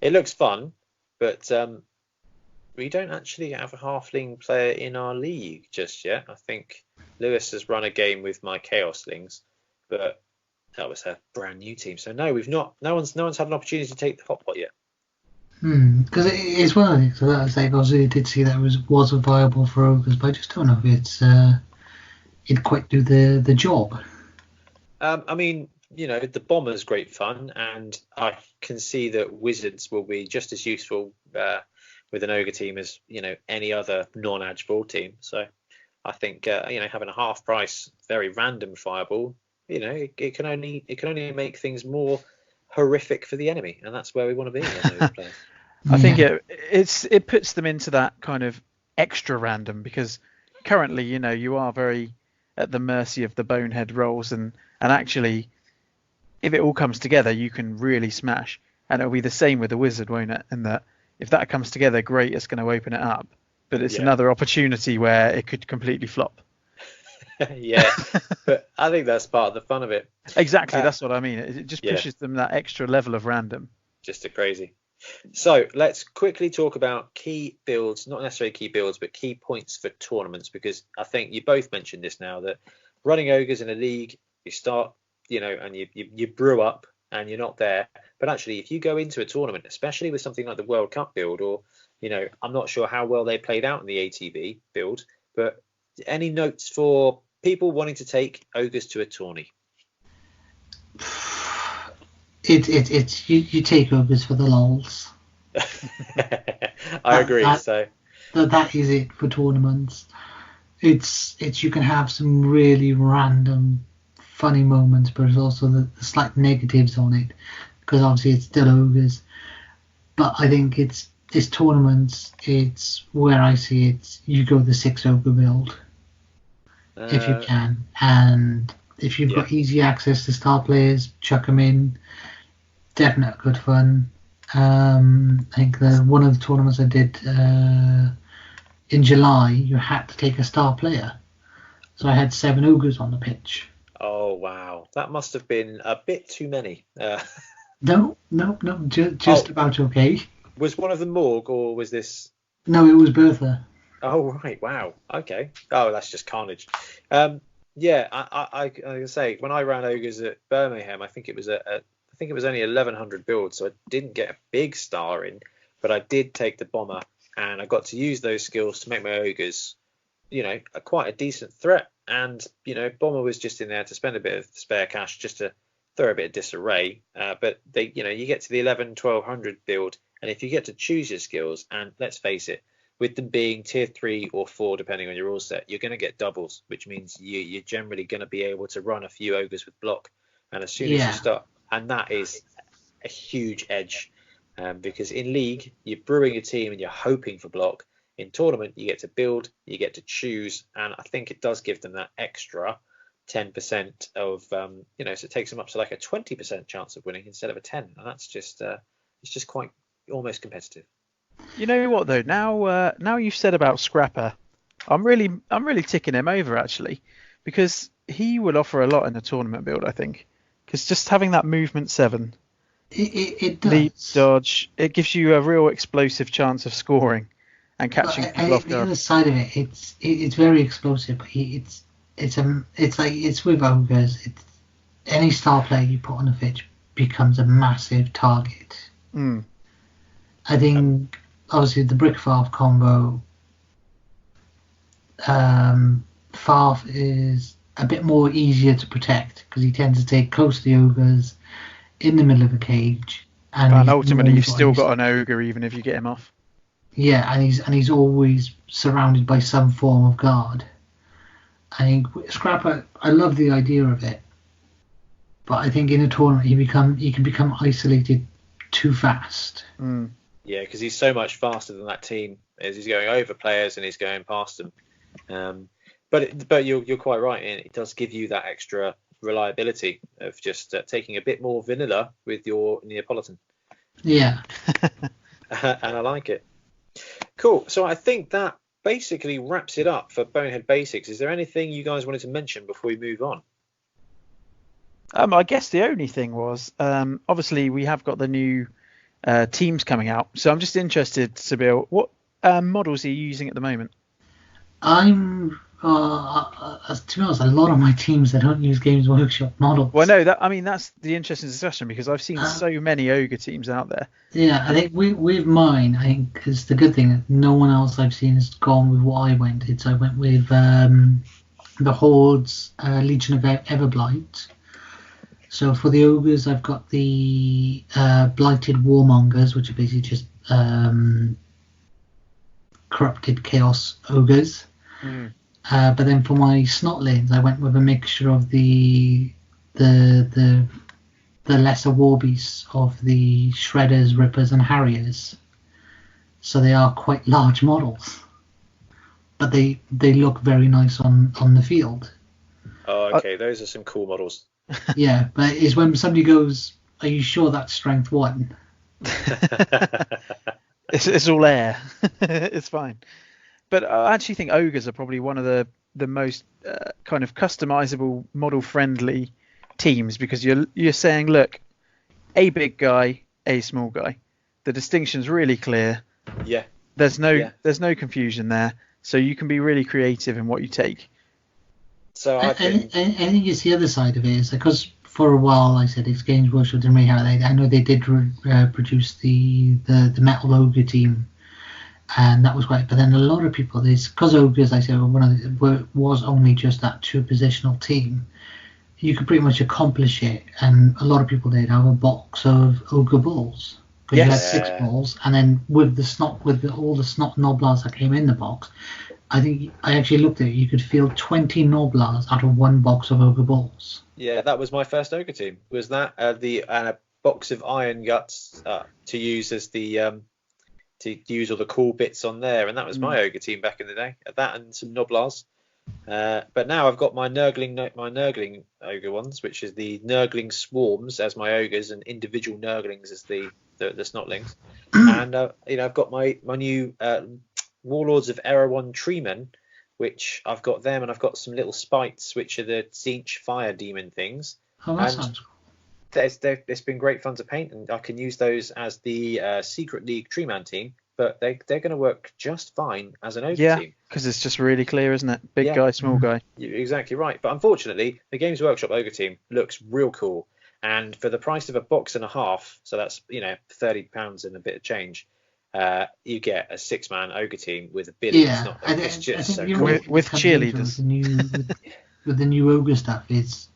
it looks fun, but we don't actually have a halfling player in our league just yet. I think Lewis has run a game with my chaoslings, but that was a brand new team. So no, we've not. No one's had an opportunity to take the hot pot yet. Because it's one of the things that I say. Obviously, I did see that was viable for ogres, but I just don't know if it'd quite do the job. I mean, you know, the bomber's great fun, and I can see that wizards will be just as useful with an ogre team as, you know, any other non-edge ball team. So I think you know, having a half price, very random fireball, you know, it can only make things more horrific for the enemy, and that's where we want to be. I think it puts them into that kind of extra random, because currently, you know, you are very at the mercy of the bonehead rolls, and actually, if it all comes together, you can really smash. And it'll be the same with the wizard, won't it? And that if that comes together, great, it's going to open it up. But it's another opportunity where it could completely flop. Yeah, but I think that's part of the fun of it. Exactly, that's what I mean. It just pushes them that extra level of random. just a crazy. So let's quickly talk about key builds, not necessarily key builds, but key points for tournaments, because I think you both mentioned this now, that running ogres in a league, you start, and you brew up and you're not there. But actually, if you go into a tournament, especially with something like the World Cup build, or, I'm not sure how well they played out in the ATV build, but any notes for people wanting to take ogres to a tourney? It's you take ogres for the lols. I agree. That is it for tournaments. It's you can have some really random, funny moments, but there's also the slight negatives on it, because obviously it's still ogres. But I think it's tournaments. It's where I see it. You go the 6 ogre build if you can, and if you've got easy access to star players, chuck them in. Definite good fun. I think one of the tournaments I did in July, you had to take a star player, so I had 7 ogres on the pitch. Oh wow, that must have been a bit too many. No, just about okay. Was one of them Morg, or was this? No, it was Bertha. Oh right, wow, okay. Oh, that's just carnage. I can say, when I ran ogres at Birmingham, I think it was only 1100 builds, so I didn't get a big star in, but I did take the bomber, and I got to use those skills to make my ogres, quite a decent threat. And bomber was just in there to spend a bit of spare cash just to throw a bit of disarray. But they, you get to the 1200 build, and if you get to choose your skills, and let's face it, with them being tier 3 or 4, depending on your rule set, you're going to get doubles, which means you're generally going to be able to run a few ogres with block. And as soon as you start, and that is a huge edge, because in league, you're brewing a team and you're hoping for block. In tournament, you get to build, you get to choose, and I think it does give them that extra 10% of, so it takes them up to like a 20% chance of winning instead of a 10, and that's just, it's just quite almost competitive. You know what though? Now you've said about Scrapper, I'm really ticking him over actually, because he will offer a lot in the tournament build, I think. Because just having that movement 7, it does. Leap, dodge, it gives you a real explosive chance of scoring and catching people off the guard. other side of it, it's very explosive. But it's with ogres. Any star player you put on the pitch becomes a massive target. Mm. I think obviously the Brick Farf combo, Farf is a bit more easier to protect because he tends to take close to the ogres in the middle of a cage, and ultimately you've still got an ogre even if you get him off. Yeah, and he's always surrounded by some form of guard. I think Scrapper, I love the idea of it, but I think in a tournament he can become isolated too fast. Mm. Yeah, because he's so much faster than that team as he's going over players and he's going past them. But you're quite right, and it does give you that extra reliability of just taking a bit more vanilla with your Neapolitan. Yeah. And I like it. Cool. So I think that basically wraps it up for Bonehead Basics. Is there anything you guys wanted to mention before we move on? I guess the only thing was, obviously we have got the new teams coming out. So I'm just interested, Sabeel, what models are you using at the moment? I'm to be honest, a lot of my teams that don't use Games Workshop models. Well, no, that's the interesting discussion because I've seen so many ogre teams out there. Yeah, I think with mine, I think because the good thing that no one else I've seen has gone with what I went. I went with the Horde's Legion of Everblight. So for the ogres, I've got the Blighted Warmongers, which are basically just corrupted chaos ogres. Mm. But then for my snotlings, I went with a mixture of the lesser war beasts of the Shredders, Rippers, and Harriers. So they are quite large models, but they look very nice on the field. Oh, okay, those are some cool models. Yeah, but it's when somebody goes, "Are you sure that's strength 1?" It's all air. It's fine. But I actually think ogres are probably one of the most kind of customizable, model-friendly teams because you're saying, look, a big guy, a small guy. The distinction's really clear. Yeah. There's no confusion there, so you can be really creative in what you take. So I think it's the other side of it, is because for a while, like I said, it's Games Workshop didn't really have it. I know they did produce the Metal Ogre team, and that was great. But then a lot of people, because Ogres, like I said, was only just that 2-positional team, you could pretty much accomplish it, and a lot of people did have a box of Ogre balls. Because you had 6 balls, and then with all the snot Noblars that came in the box, I think I actually looked at it. You could field 20 Noblars out of 1 box of Ogre balls. Yeah, that was my first Ogre team. Was that a box of Iron Guts to use as the to use all the cool bits on there, and that was my Ogre team back in the day. That and some Noblars. But now I've got my Nurgling Ogre ones, which is the Nurgling Swarms as my Ogres and individual Nurglings as the Snotlings. And I've got my new Warlords of Erewhon Treemen, which I've got them, and I've got some little Spites, which are the Tzeentch Fire Demon things. Oh, that sounds cool. It's been great fun to paint, and I can use those as the Secret League Treeman team, but they're going to work just fine as an Ogre team. Yeah, because it's just really clear, isn't it? Big guy, small guy. You're exactly right. But unfortunately, the Games Workshop Ogre team looks real cool. And for the price of a box and a half, so that's £30 and a bit of change, you get a 6-man Ogre team with a billion. Yeah, it's just so cool. With cheerleaders. With the new Ogre stuff, it's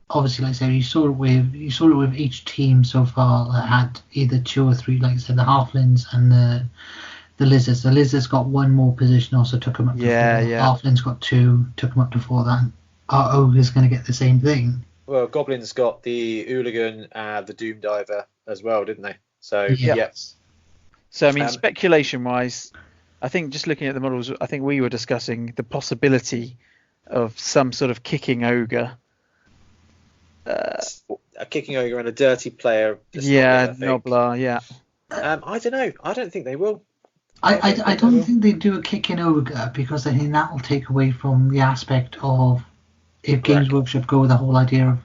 obviously, like I said, you saw it with each team so far that had either 2 or 3, like I said, the Halflings and the Lizards. The Lizards got 1 more position, also took them up to 4. Halflings got 2, took them up to 4. That our Ogre's going to get the same thing. Well, Goblins got the Hooligan and the Doom Diver as well, didn't they? So, yes. So, I mean, speculation-wise, I think just looking at the models, I think we were discussing the possibility of some sort of kicking ogre. A kicking ogre and a dirty player. Noblar, yeah. I don't know. I don't think they will. I don't think they do a kicking ogre, because I think that will take away from the aspect of, if Games Workshop go with the whole idea of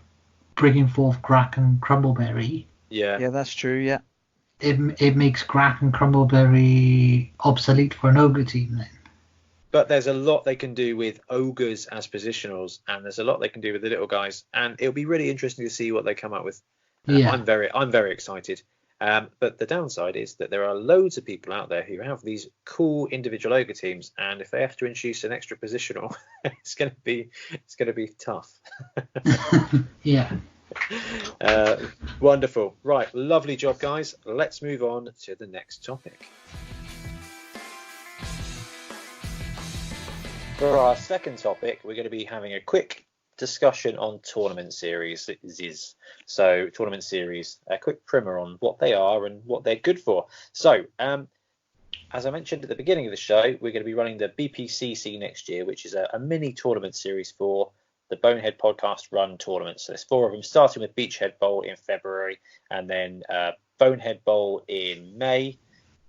bringing forth Grack and Crumbleberry. Yeah, that's true. Yeah, it makes Grack and Crumbleberry obsolete for an Ogre team then. But there's a lot they can do with Ogres as positionals, and there's a lot they can do with the little guys, and it'll be really interesting to see what they come up with. I'm very excited. But the downside is that there are loads of people out there who have these cool individual Ogre teams, and if they have to introduce an extra positional, it's going to be tough. Yeah. Wonderful. Right, lovely job, guys. Let's move on to the next topic. For our second topic, we're going to be having a quick discussion on tournament series. So tournament series, a quick primer on what they are and what they're good for. So as I mentioned at the beginning of the show, we're going to be running the BPCC next year, which is a mini tournament series for the Bonehead podcast run tournaments. So there's 4 of them, starting with Beachhead Bowl in February, and then Bonehead Bowl in May,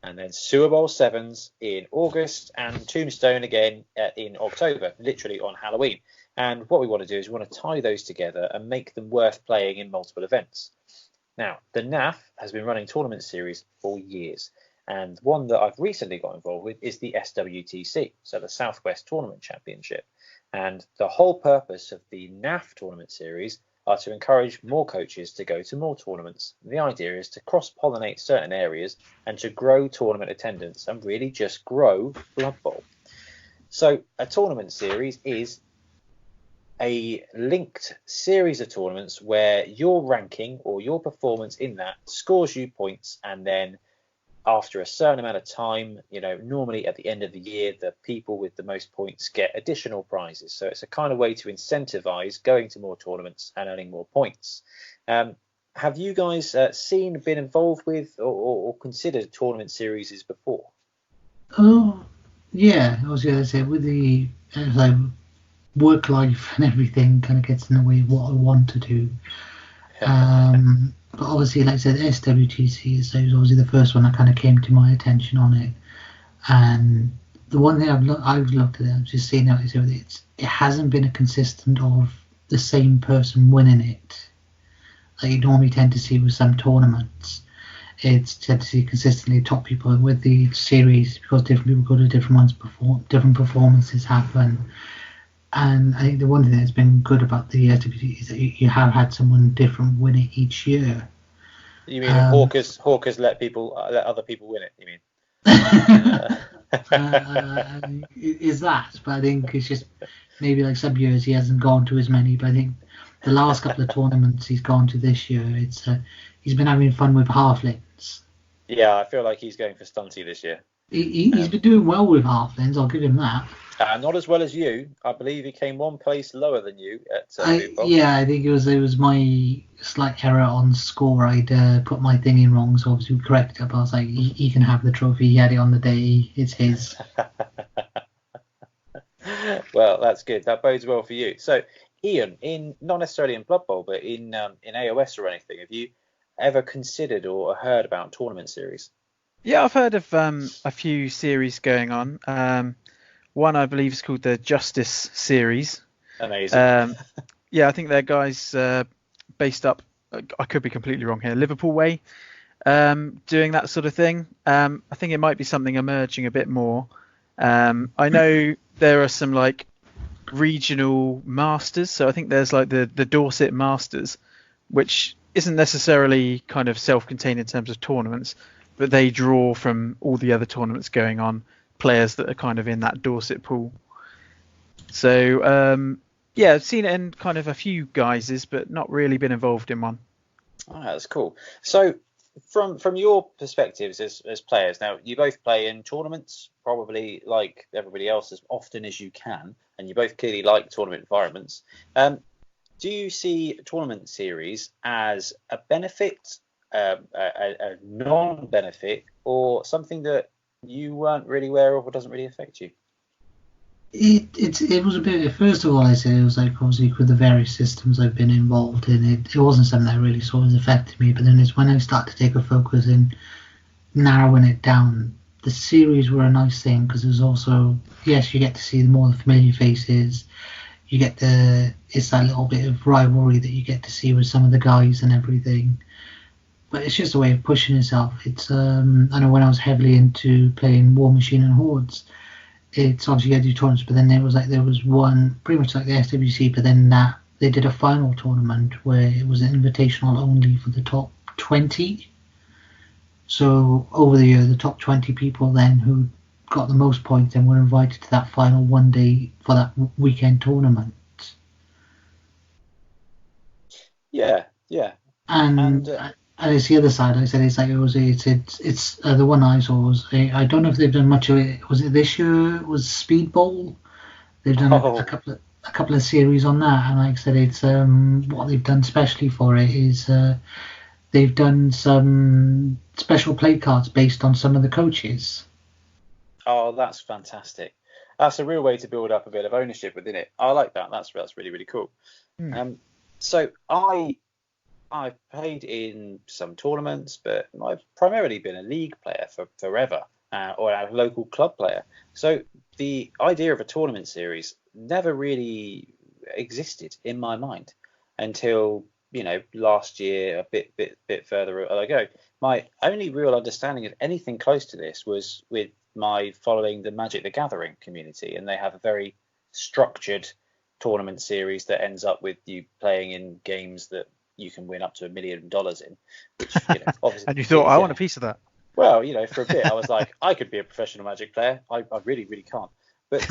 and then Sewer Bowl 7s in August, and Tombstone again in October, literally on Halloween. And what we want to do is we want to tie those together and make them worth playing in multiple events. Now, the NAF has been running tournament series for years, and one that I've recently got involved with is the SWTC, so the Southwest Tournament Championship. And the whole purpose of the NAF tournament series are to encourage more coaches to go to more tournaments. The idea is to cross-pollinate certain areas and to grow tournament attendance and really just grow Blood Bowl. So a tournament series is a linked series of tournaments where your ranking or your performance in that scores you points, and then after a certain amount of time, normally at the end of the year, the people with the most points get additional prizes. So it's a kind of way to incentivize going to more tournaments and earning more points. Have you guys been involved with or considered tournament series before? Oh, yeah. I was going to say, with the work life and everything kind of gets in the way of what I want to do. But obviously, like I said, SWTC is obviously the first one that kind of came to my attention on it. And the one thing I've looked at it, I've just seen out is it hasn't been a consistent of the same person winning it, like you normally tend to see with some tournaments. it's tend to see consistently top people with the series because different people go to different ones, different performances happen. And I think the one thing that's been good about the SWC is that you have had someone different win it each year. You mean Hawkers let other people win it? You mean? Is that? But I think it's just maybe like some years he hasn't gone to as many. But I think the last couple of tournaments he's gone to this year, he's been having fun with halflings. Yeah, I feel like he's going for stunty this year. He's been doing well with halflings. I'll give him that. Not as well as you. I believe he came one place lower than you at Foodbowl. Yeah, I think it was my slight error on score. I'd put my thing in wrong, so obviously we corrected it. But I was like, he can have the trophy. He had it on the day. It's his. Well, that's good. That bodes well for you. So, Ian, not necessarily in Blood Bowl, but in AOS or anything, have you ever considered or heard about tournament series? Yeah, I've heard of a few series going on. One I believe is called the Justice series. Amazing. Yeah, I think they're guys based up. I could be completely wrong here. Liverpool way, doing that sort of thing. I think it might be something emerging a bit more. I know there are some like regional masters. So I think there's like the Dorset Masters, which isn't necessarily kind of self-contained in terms of tournaments, but they draw from all the other tournaments going on, players that are kind of in that Dorset pool. So yeah, I've seen it in kind of a few guises, but not really been involved in one. Oh, that's cool. So from your perspectives as players, now you both play in tournaments, probably like everybody else, as often as you can, and you both clearly like tournament environments. Do you see tournament series as a benefit, a non-benefit, or something that you weren't really aware of or doesn't really affect you? It was a bit. First of all, I said it was like obviously with the various systems I've been involved in. It wasn't something that really sort of affected me. But then it's when I started to take a focus in narrowing it down. The series were a nice thing because there's also, yes, you get to see more of the familiar faces. You get it's that little bit of rivalry that you get to see with some of the guys and everything. But it's just a way of pushing yourself. It's I know when I was heavily into playing War Machine and Hordes, it's obviously you had to do tournaments, but then there was one pretty much like the SWC, but then they did a final tournament where it was an invitational only for the top 20. So over the year, the top 20 people then who got the most points then were invited to that final one day for that weekend tournament. Yeah. And it's the other side. I said it's like it's the one I saw was I don't know if they've done much of it. Was it this year? It was Speedbowl. They've done a couple of series on that, and like I said, it's what they've done specially for it is they've done some special play cards based on some of the coaches. Oh, that's fantastic. That's a real way to build up a bit of ownership within it. I like that. That's really, really cool. So I've played in some tournaments, but I've primarily been a league player for forever, or a local club player. So the idea of a tournament series never really existed in my mind until last year, a bit further ago. My only real understanding of anything close to this was with my following the Magic the Gathering community, and they have a very structured tournament series that ends up with you playing in games that you can win up to $1 million in, which obviously. And you thought, I want a piece of that. Well, for a bit I was like, I could be a professional Magic player. I really, really can't. But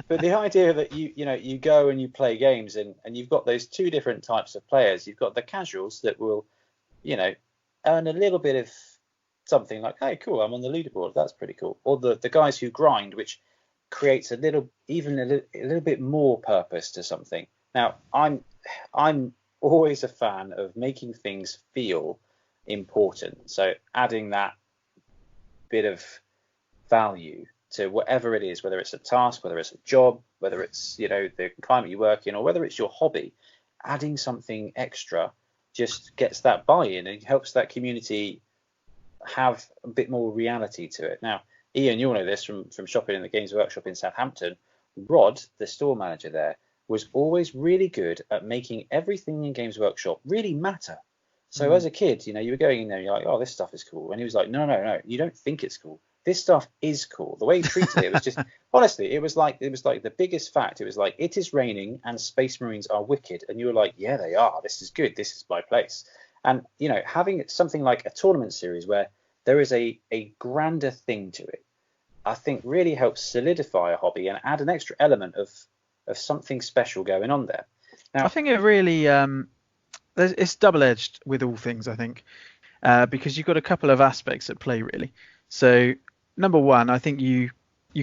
but the idea that you go and you play games and you've got those two different types of players. You've got the casuals that will, earn a little bit of something like, hey, cool, I'm on the leaderboard. That's pretty cool. Or the guys who grind, which creates a little bit more purpose to something. Now, I'm always a fan of making things feel important. So adding that bit of value to whatever it is, whether it's a task, whether it's a job, whether it's, the climate you work in, or whether it's your hobby, adding something extra just gets that buy-in and helps that community have a bit more reality to it. Now, Ian, you'll know this from shopping in the Games Workshop in Southampton. Rod, the store manager there, was always really good at making everything in Games Workshop really matter. So as a kid, you were going in there, and you're like, oh, this stuff is cool. And he was like, no, you don't think it's cool. This stuff is cool. The way he treated it was just, honestly, it was like the biggest fact. It was like, it is raining and Space Marines are wicked. And you were like, yeah, they are. This is good. This is my place. And, having something like a tournament series where there is a grander thing to it, I think really helps solidify a hobby and add an extra element of something special going on there. Now, I think it really, it's double-edged with all things, I think, because you've got a couple of aspects at play, really. So, number one, I think you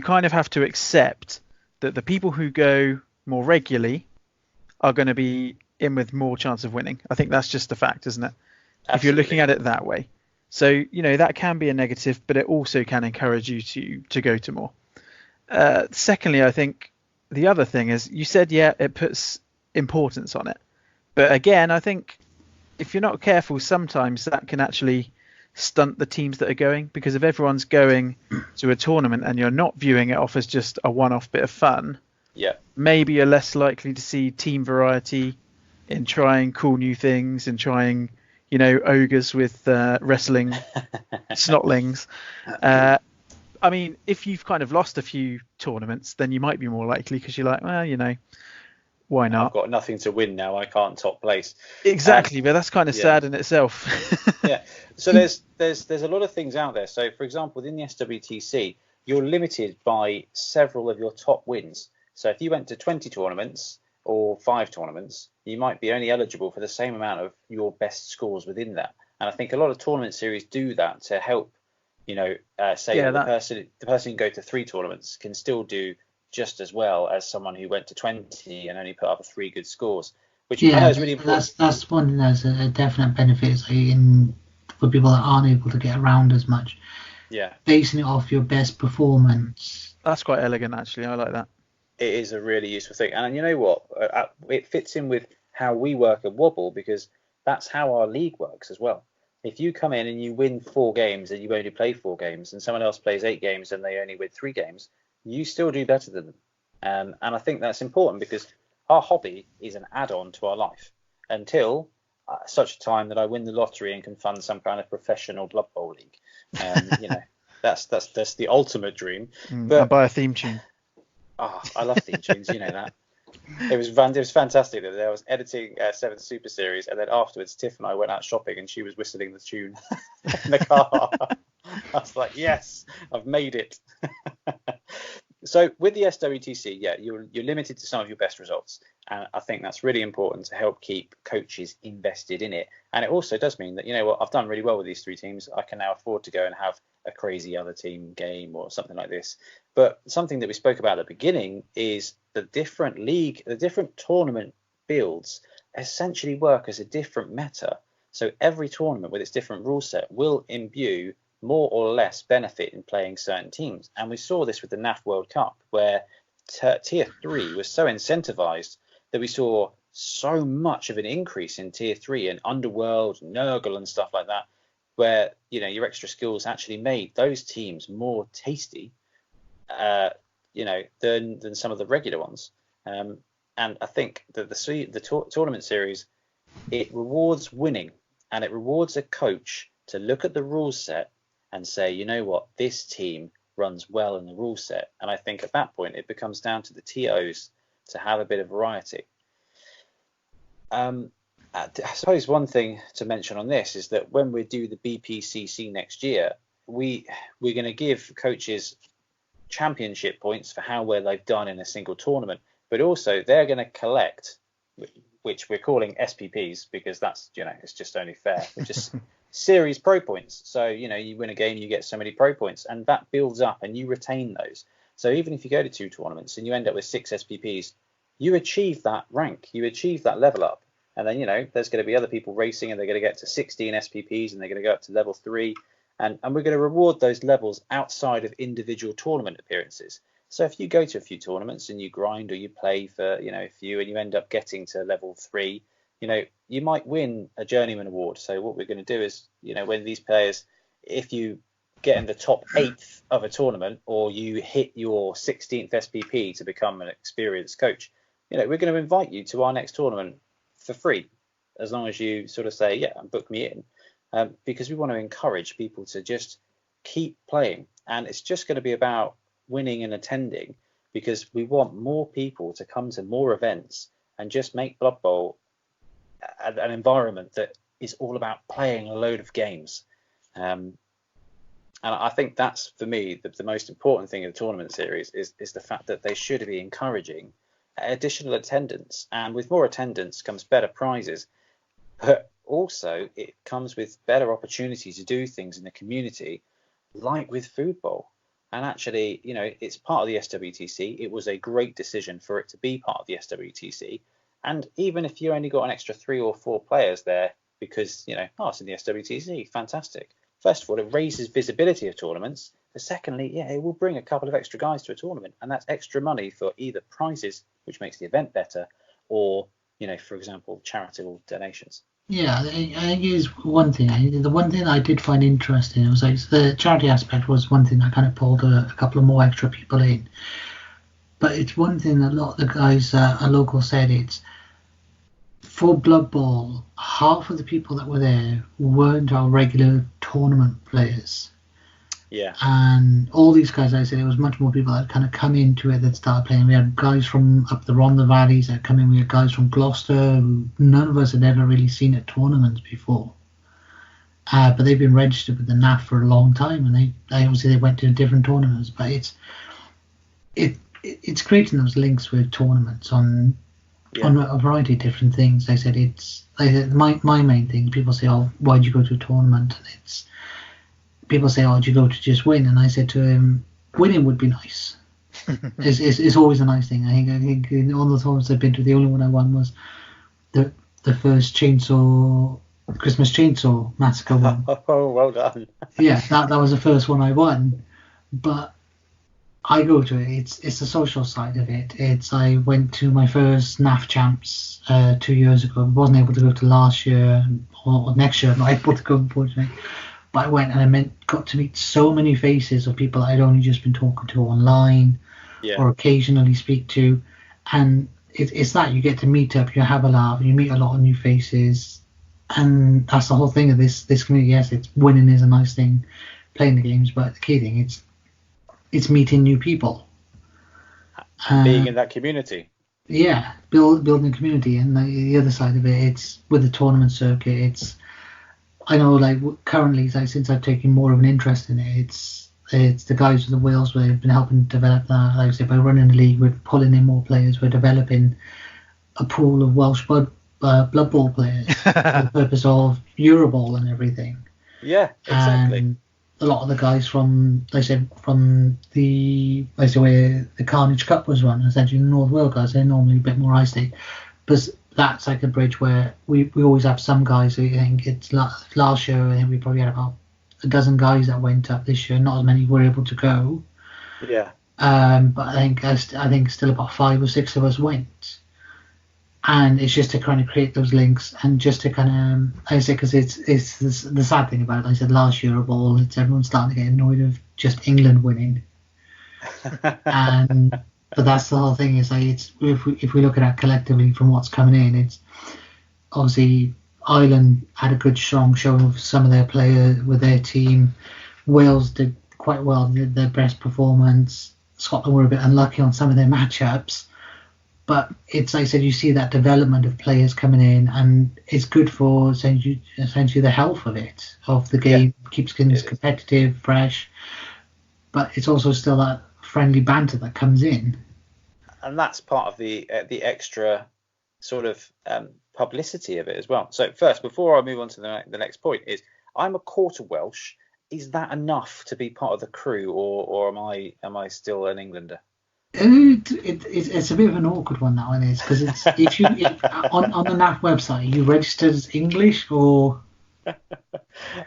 kind of have to accept that the people who go more regularly are going to be in with more chance of winning. I think that's just a fact, isn't it? Absolutely. If you're looking at it that way. So, that can be a negative, but it also can encourage you to go to more. Secondly, I think the other thing is, you said, it puts importance on it. But again, I think if you're not careful, sometimes that can actually stunt the teams that are going, because if everyone's going to a tournament and you're not viewing it off as just a one-off bit of fun, maybe you're less likely to see team variety in trying cool new things and trying, ogres with wrestling snotlings. I mean, if you've kind of lost a few tournaments, then you might be more likely, because you're like, well, why not? I've got nothing to win now. I can't top place. Exactly, but that's kind of sad in itself. Yeah. So there's a lot of things out there. So, for example, within the SWTC, you're limited by several of your top wins. So if you went to 20 tournaments or 5 tournaments, you might be only eligible for the same amount of your best scores within that. And I think a lot of tournament series do that to help, the person who can go to 3 tournaments can still do just as well as someone who went to 20 and only put up 3 good scores, which I know is really important. That's one thing that's a definite benefit for people that aren't able to get around as much. Yeah. Basing it off your best performance. That's quite elegant, actually. I like that. It is a really useful thing. And you know what? It fits in with how we work at Wobble, because that's how our league works as well. If you come in and you win 4 games and you only play 4 games, and someone else plays 8 games and they only win 3 games, you still do better than them. And I think that's important, because our hobby is an add-on to our life until such a time that I win the lottery and can fund some kind of professional Blood Bowl league. That's the ultimate dream. But I'll buy a theme tune. Oh, I love theme tunes, that. It was fantastic that I was editing 7th Super Series, and then afterwards Tiff and I went out shopping and she was whistling the tune in the car. I was like, yes, I've made it. So with the SWTC, you're limited to some of your best results. And I think that's really important to help keep coaches invested in it. And it also does mean that, I've done really well with these 3 teams. I can now afford to go and have a crazy other team game or something like this. But something that we spoke about at the beginning is the different tournament builds essentially work as a different meta. So every tournament with its different rule set will imbue more or less benefit in playing certain teams. And we saw this with the NAF World Cup, where Tier 3 was so incentivized that we saw so much of an increase in Tier 3 and Underworld, Nurgle and stuff like that, where, your extra skills actually made those teams more tasty, than some of the regular ones. And I think that the tournament series, it rewards winning, and it rewards a coach to look at the rule set and say, you know what, this team runs well in the rule set. And I think at that point it becomes down to the TOs to have a bit of variety. I suppose one thing to mention on this is that when we do the BPCC next year, we're going to give coaches championship points for how well they've done in a single tournament, but also they're going to collect, which we're calling SPPs, because that's, it's just only fair, which is series pro points. So, you win a game, you get so many pro points, and that builds up and you retain those. So even if you go to 2 tournaments and you end up with 6 SPPs, you achieve that rank, you achieve that level up. And then, there's going to be other people racing and they're going to get to 16 SPPs and they're going to go up to level 3. And we're going to reward those levels outside of individual tournament appearances. So if you go to a few tournaments and you grind or you play for, a few, and you end up getting to level 3, you might win a journeyman award. So what we're going to do is, when these players, if you get in the top 8th of a tournament, or you hit your 16th SPP to become an experienced coach, we're going to invite you to our next tournament for free. as long as you sort of say, yeah, book me in, because we want to encourage people to just keep playing. And it's just going to be about winning and attending, because we want more people to come to more events and just make Blood Bowl an environment that is all about playing a load of games. And I think that's, for me, the most important thing in the tournament series is the fact that they should be encouraging additional attendance. And with more attendance comes better prizes. But also, it comes with better opportunities to do things in the community, like with Foodbowl. And actually, you know, it's part of the SWTC. It was a great decision for it to be part of the SWTC. And even if you only got an extra 3 or 4 players there because, you know, oh, it's in the SWTC, fantastic. First of all, it raises visibility of tournaments. But secondly, yeah, it will bring a couple of extra guys to a tournament. And that's extra money for either prizes, which makes the event better, or, you know, for example, charitable donations. Yeah, I think it is one thing. The one thing I did find interesting was like the charity aspect was one thing that kind of pulled a couple of more extra people in. But it's one thing that a lot of the guys at local said, it's for Blood Bowl, half of the people that were there weren't our regular tournament players. Yeah. And all these guys, like I said, it was much more people that kind of come into it that started playing. We had guys from up the Rhondda Valleys that come in. We had guys from Gloucester who none of us had ever really seen at tournaments before. But they've been registered with the NAF for a long time, and they obviously they went to different tournaments. But it's creating those links with tournaments on a variety of different things. They said my main thing. People say, "Oh, why'd you go to a tournament?" And people say, "Oh, do you go to just win?" And I said to him, "Winning would be nice. It's always a nice thing." I think in all the tournaments I've been to, the only one I won was the first Christmas Chainsaw Massacre one. Oh, well done. Yeah, that was the first one I won. But I go to it. It's the social side of it. I went to my first NAF Champs 2 years ago. I wasn't able to go to last year or next year. I'm not able to go, unfortunately. But I went and I got to meet so many faces of people that I'd only just been talking to online or occasionally speak to. And it's that you get to meet up, you have a laugh, you meet a lot of new faces. And that's the whole thing of this community. Yes, it's winning is a nice thing, playing the games, but the key thing it's meeting new people. Being in that community. Yeah, building a community. And the other side of it, it's with the tournament circuit, I know, like currently, since I've taken more of an interest in it, it's the guys with the Wales where have been helping develop that. Like I said, by running the league, we're pulling in more players. We're developing a pool of Welsh Blood Bowl players for the purpose of Eurobowl and everything. Yeah, exactly. And a lot of the guys from where the Carnage Cup was run, essentially the North Wales guys, they're normally a bit more high stake, but that's like a bridge where we always have some guys who think it's last year. I think we probably had about a dozen guys that went up. This year, not as many were able to go. Yeah. But I think still about 5 or 6 of us went. And it's just to kind of create those links and just to kind of, I say, because it's the sad thing about it. Like I said last year of all, it's everyone's starting to get annoyed of just England winning. But that's the whole thing. Is like if we look at it collectively from what's coming in, it's obviously Ireland had a good strong show of some of their players with their team. Wales did quite well, did their best performance. Scotland were a bit unlucky on some of their matchups. But it's, like I said, you see that development of players coming in, and it's good for essentially the health of it, of the game. Yeah. Keeps things competitive, fresh, but it's also still that friendly banter that comes in. And that's part of the extra sort of publicity of it as well. So first, before I move on to the next point, is I'm a quarter Welsh. Is that enough to be part of the crew, or am I still an Englander? It's a bit of an awkward one, that one is, because it's on the NAF website you registered as English or.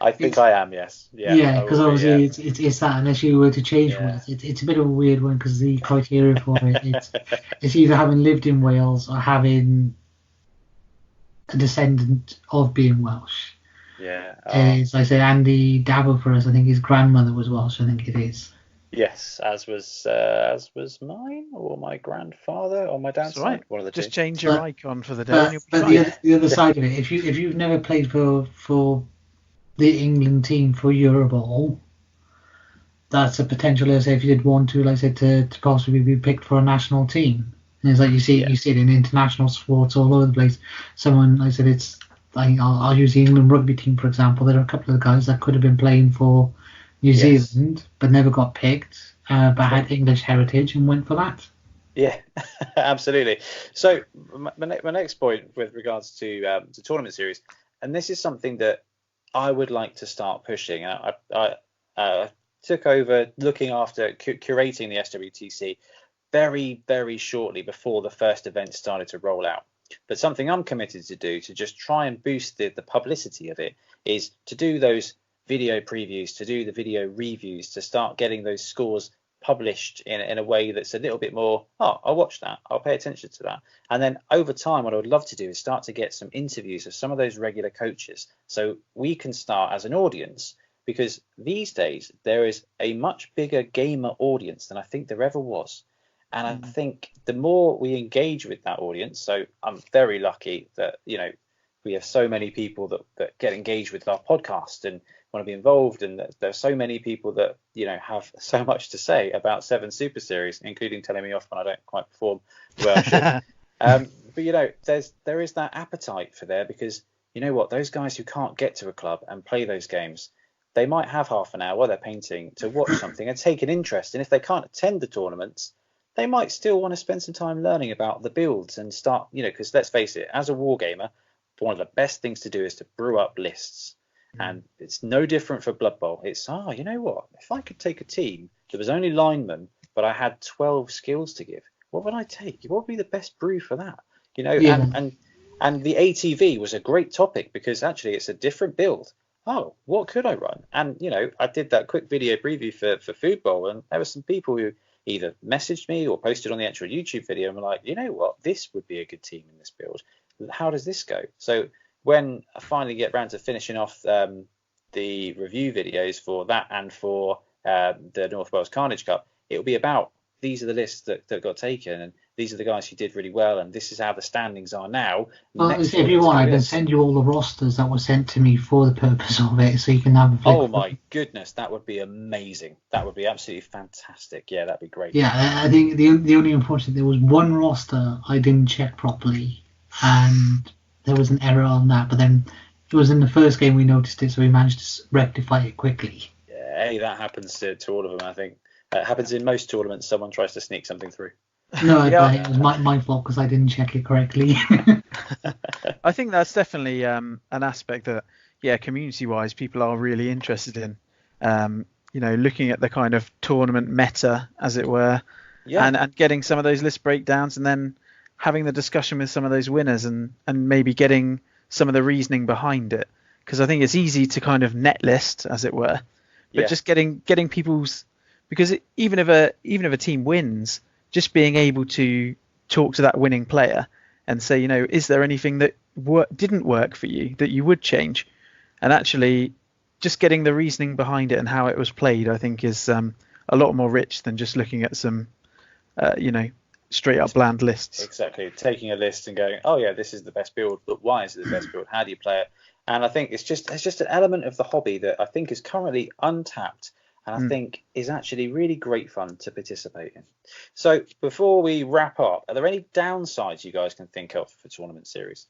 I think I am, yes. Yeah, because obviously it's that unless you were to change one, it's a bit of a weird one because the criteria for it it's either having lived in Wales or having a descendant of being Welsh. Yeah. As I say, Andy Dabble for us, I think his grandmother was Welsh. I think it is. Yes, as was mine or my grandfather on my That's dad's all right. side, one of the Just two. change your But icon for the day and but you'll be but fine. the other Yeah. side of it, if you've never played for the England team for Eurobowl, that's a potential. Let's say if you did want to, like I said, to possibly be picked for a national team. And it's like Yeah. you see it in international sports all over the place. Someone, like I said, it's like I'll use the England rugby team for example. There are a couple of guys that could have been playing for New Yes. Zealand but never got picked, but True. had English heritage and went for that. Yeah, absolutely. So my next point with regards to tournament series, and this is something that I would like to start pushing. I took over looking after curating the SWTC very shortly before the first event started to roll out. But something I'm committed to do to just try and boost the publicity of it is to do those video previews, to do the video reviews, to start getting those scores published in a way that's a little bit more, oh, I'll watch that, I'll pay attention to that. And then over time, what I would love to do is start to get some interviews of some of those regular coaches so we can start as an audience, because these days there is a much bigger gamer audience than I think there ever was. And I Mm. think the more we engage with that audience, so I'm very lucky that, we have so many people that get engaged with our podcast and want to be involved, and that there are so many people that, have so much to say about Seven Super Series, including telling me off when I don't quite perform the way I should. But there is that appetite for there, because you know what, those guys who can't get to a club and play those games, they might have half an hour while they're painting to watch something and take an interest. And if they can't attend the tournaments, they might still want to spend some time learning about the builds and start, because let's face it, as a wargamer, one of the best things to do is to brew up lists. And it's no different for Blood Bowl. It's, you know what? If I could take a team that was only linemen, but I had 12 skills to give, what would I take? What would be the best brew for that? Yeah. And the ATV was a great topic because actually it's a different build. Oh, what could I run? And I did that quick video preview for Foodbowl, and there were some people who either messaged me or posted on the actual YouTube video and were like, you know what, this would be a good team in this build. How does this go? So when I finally get round to finishing off the review videos for that and for the North Wales Carnage Cup, it'll be about, these are the lists that got taken, and these are the guys who did really well, and this is how the standings are now. Well, Next if you tournament's want, going I to be can this. send you all the rosters that were sent to me for the purpose of it, so you can have a flick. Oh my goodness, that would be amazing. That would be absolutely fantastic. Yeah, that'd be great. Yeah, I think the only unfortunate, there was one roster I didn't check properly, and there was an error on that. But then it was in the first game we noticed it, so we managed to rectify it quickly. Yeah, hey, that happens to all of them, I think. It happens in most tournaments. Someone tries to sneak something through. No, Yeah, it was my fault because I didn't check it correctly. I think that's definitely an aspect that, yeah, community-wise, people are really interested in. Looking at the kind of tournament meta, as it were, Yeah. and getting some of those list breakdowns, and then having the discussion with some of those winners, and maybe getting some of the reasoning behind it. Because I think it's easy to kind of net list, as it were, but Yeah. just getting people's, because even if a team wins, just being able to talk to that winning player and say, is there anything that didn't work for you that you would change? And actually just getting the reasoning behind it and how it was played, I think is a lot more rich than just looking at some, straight up bland lists. Exactly. Taking a list and going, oh yeah, this is the best build, but why is it the best build? How do you play it? And I think it's just an element of the hobby that I think is currently untapped, and I think is actually really great fun to participate in. So before we wrap up, are there any downsides you guys can think of for tournament series?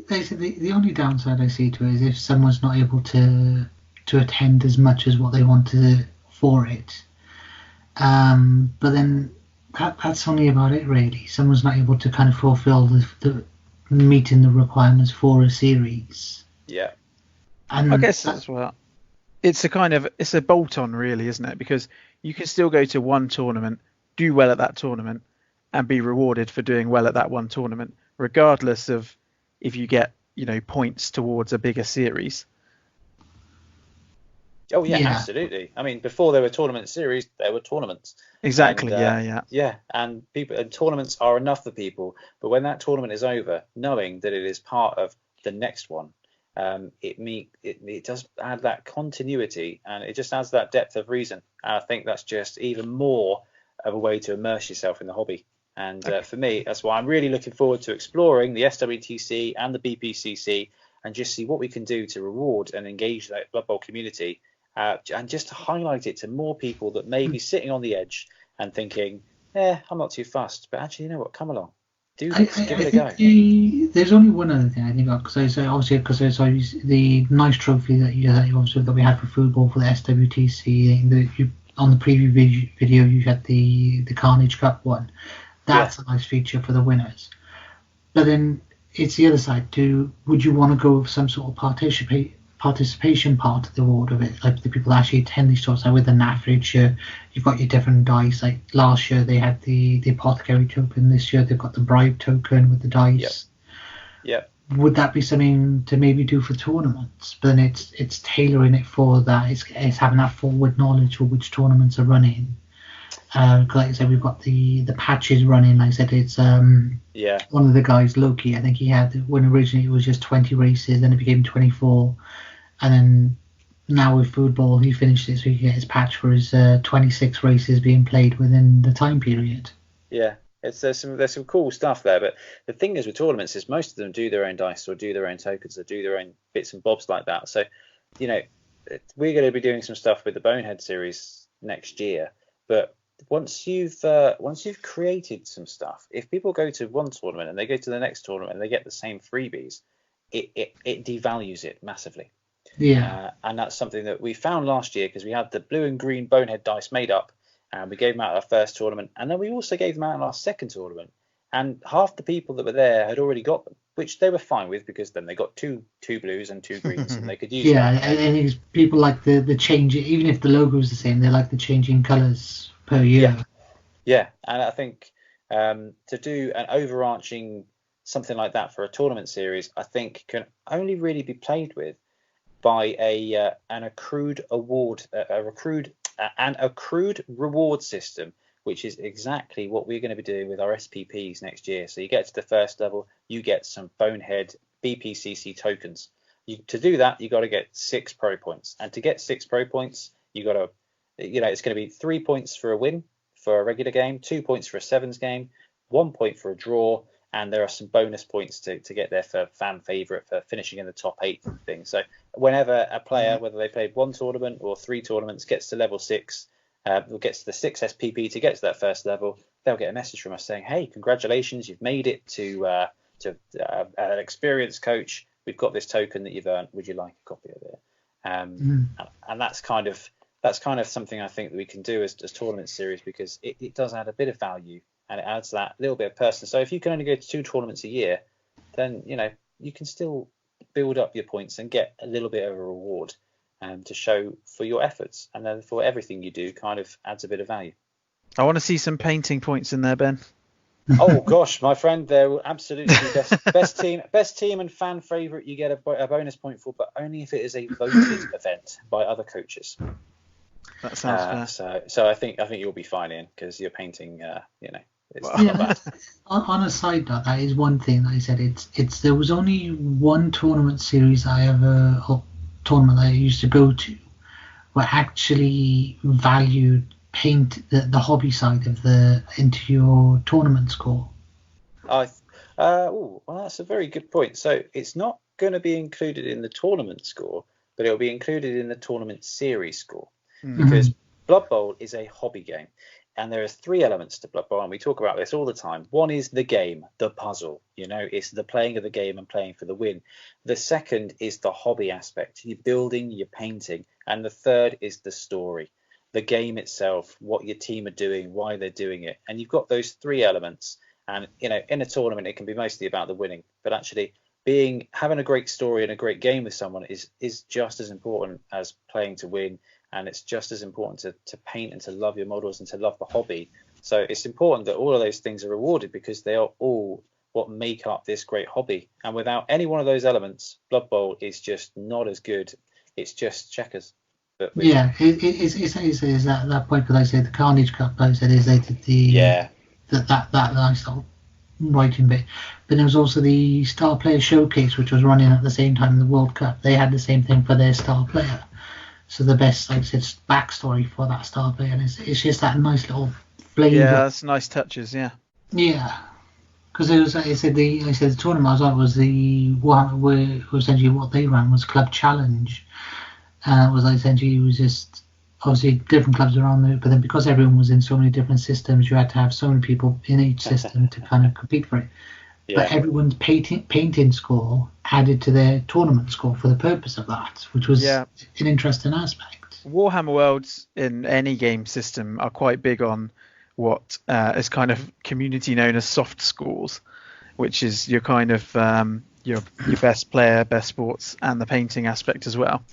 Basically, the only downside I see to it is if someone's not able to attend as much as what they wanted for it. But then that's only about it, really. Someone's not able to kind of fulfill the meeting the requirements for a series. Yeah. And I guess as well, it's a bolt on, really, isn't it? Because you can still go to one tournament, do well at that tournament, and be rewarded for doing well at that one tournament, regardless of if you get, points towards a bigger series. Oh yeah, Yeah. absolutely. I mean, before there were tournament series, there were tournaments. Exactly. And, yeah. And tournaments are enough for people. But when that tournament is over, knowing that it is part of the next one, it does add that continuity, and it just adds that depth of reason. And I think that's just even more of a way to immerse yourself in the hobby. And for me, that's why I'm really looking forward to exploring the SWTC and the BPCC and just see what we can do to reward and engage that Blood Bowl community, and just to highlight it to more people that may be sitting on the edge and thinking, I'm not too fussed, but actually, you know what, come along. Do this, give it a go. There's only one other thing I think, because the nice trophy that we had for Foodbowl for the SWTC, on the preview video you had the Carnage Cup one. That's a nice feature for the winners. But then it's the other side too. Would you want to go with some sort of participation part of the award of it, like the people that actually attend these talks? Like with the NAF each year, you've got your different dice. Like last year they had the apothecary token. This year they've got the bribe token with the dice. Yep. Would that be something to maybe do for tournaments? But then it's tailoring it for that. It's having that forward knowledge for which tournaments are running. Like I said, we've got the patches running. Like I said, it's one of the guys, Loki. I think he had, when originally it was just 20 races, then it became 24, and then now with Foodbowl he finished it so he can get his patch for his 26 races being played within the time period. Yeah, there's some cool stuff there. But the thing is with tournaments is most of them do their own dice or do their own tokens or do their own bits and bobs like that. So we're going to be doing some stuff with the Bonehead series next year, but once you've created some stuff, if people go to one tournament and they go to the next tournament and they get the same freebies, it devalues it massively. And that's something that we found last year, because we had the blue and green Bonehead dice made up, and we gave them out at our first tournament, and then we also gave them out in our second tournament, and half the people that were there had already got them, which they were fine with, because then they got two blues and two greens and they could use them. And it's people like the change, even if the logo is the same, they like the changing colours per year. And I think to do an overarching something like that for a tournament series, I think can only really be played with by an accrued reward system, which is exactly what we're going to be doing with our SPPs next year. So you get to the first level, you get some Bonehead BPCC tokens. To do that, you got to get 6 pro points, and to get 6 pro points, you got to, it's going to be 3 points for a win for a regular game, 2 points for a sevens game, 1 point for a draw, and there are some bonus points to get there for fan favourite for finishing in the top 8 thing. So whenever a player, whether they played 1 tournament or 3 tournaments, gets to level 6, gets to the 6 SPP to get to that first level, they'll get a message from us saying, hey, congratulations, you've made it to an experienced coach. We've got this token that you've earned. Would you like a copy of it? And that's kind of something I think that we can do as tournament series, because it does add a bit of value, and it adds that little bit of person. So if you can only go to 2 tournaments a year, then you can still build up your points and get a little bit of a reward to show for your efforts, and then for everything you do kind of adds a bit of value. I want to see some painting points in there, Ben. Oh gosh, my friend, there will absolutely be best team and fan favourite. You get a bonus point for, but only if it is a voted event by other coaches. That sounds fair. So I think you'll be fine, Ian, because you're painting. It's not bad. On a side note, that is one thing that I said. It's there was only one tournament series tournament I used to go to where actually valued the hobby side of into your tournament score. Well, that's a very good point. So it's not going to be included in the tournament score, but it'll be included in the tournament series score, because Blood Bowl is a hobby game, and there are 3 elements to Blood Bowl, and we talk about this all the time. One is the game, the puzzle. It's the playing of the game and playing for the win. The second is the hobby aspect. You're building, you're painting, and the third is the story. The game itself, what your team are doing, why they're doing it. And you've got those 3 elements. And, in a tournament, it can be mostly about the winning. But actually, having a great story and a great game with someone is just as important as playing to win. And it's just as important to paint and to love your models and to love the hobby. So it's important that all of those things are rewarded, because they are all what make up this great hobby. And without any one of those elements, Blood Bowl is just not as good. It's just checkers. It's that point that I said the Carnage Cup. I said is they did that nice little writing bit. But there was also the Star Player Showcase, which was running at the same time in the World Cup. They had the same thing for their star player. So the best, like I said, backstory for that star player. And it's just that nice little flavour. Yeah, that's nice touches, yeah. Yeah. Because it was, I said the tournament I was at was the Warhannam, where essentially what they ran was Club Challenge. It was like essentially, it was just obviously different clubs around there, but then because everyone was in so many different systems, you had to have so many people in each system to kind of compete for it. Yeah. But everyone's painting score added to their tournament score for the purpose of that, which was an interesting aspect. Warhammer Worlds in any game system are quite big on what is kind of community known as soft scores, which is your kind of your best player, best sports, and the painting aspect as well.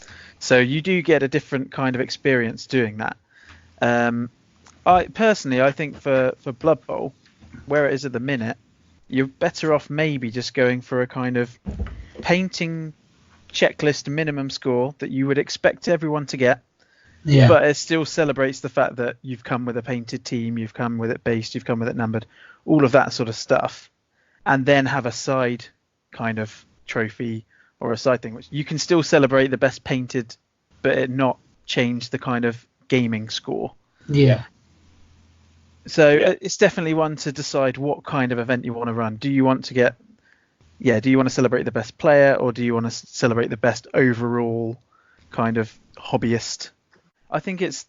So you do get a different kind of experience doing that. I think for Blood Bowl, where it is at the minute, you're better off maybe just going for a kind of painting checklist minimum score that you would expect everyone to get. Yeah. But it still celebrates the fact that you've come with a painted team, you've come with it based, you've come with it numbered, all of that sort of stuff. And then have a side kind of trophy or a side thing, which you can still celebrate the best painted, but it not change the kind of gaming score. Yeah. So it's definitely one to decide what kind of event you want to run. Do you want to do you want to celebrate the best player, or do you want to celebrate the best overall kind of hobbyist? I think it's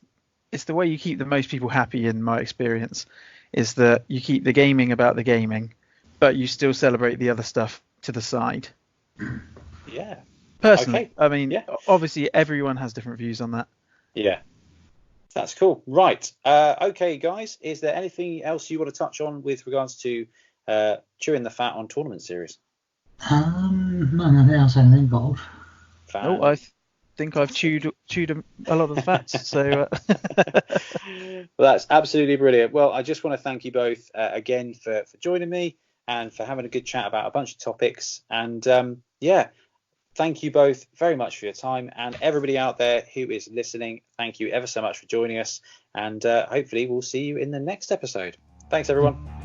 the way you keep the most people happy, in my experience, is that you keep the gaming about the gaming, but you still celebrate the other stuff to the side. Yeah. Personally, okay. I mean, obviously everyone has different views on that. Yeah. That's cool. Right. Okay, guys, is there anything else you want to touch on with regards to chewing the fat on tournament series? Nothing else I can think of. I think I've chewed a lot of the fats. So well, that's absolutely brilliant. Well, I just want to thank you both again for joining me and for having a good chat about a bunch of topics. And thank you both very much for your time, and everybody out there who is listening, thank you ever so much for joining us, and hopefully we'll see you in the next episode. Thanks, everyone.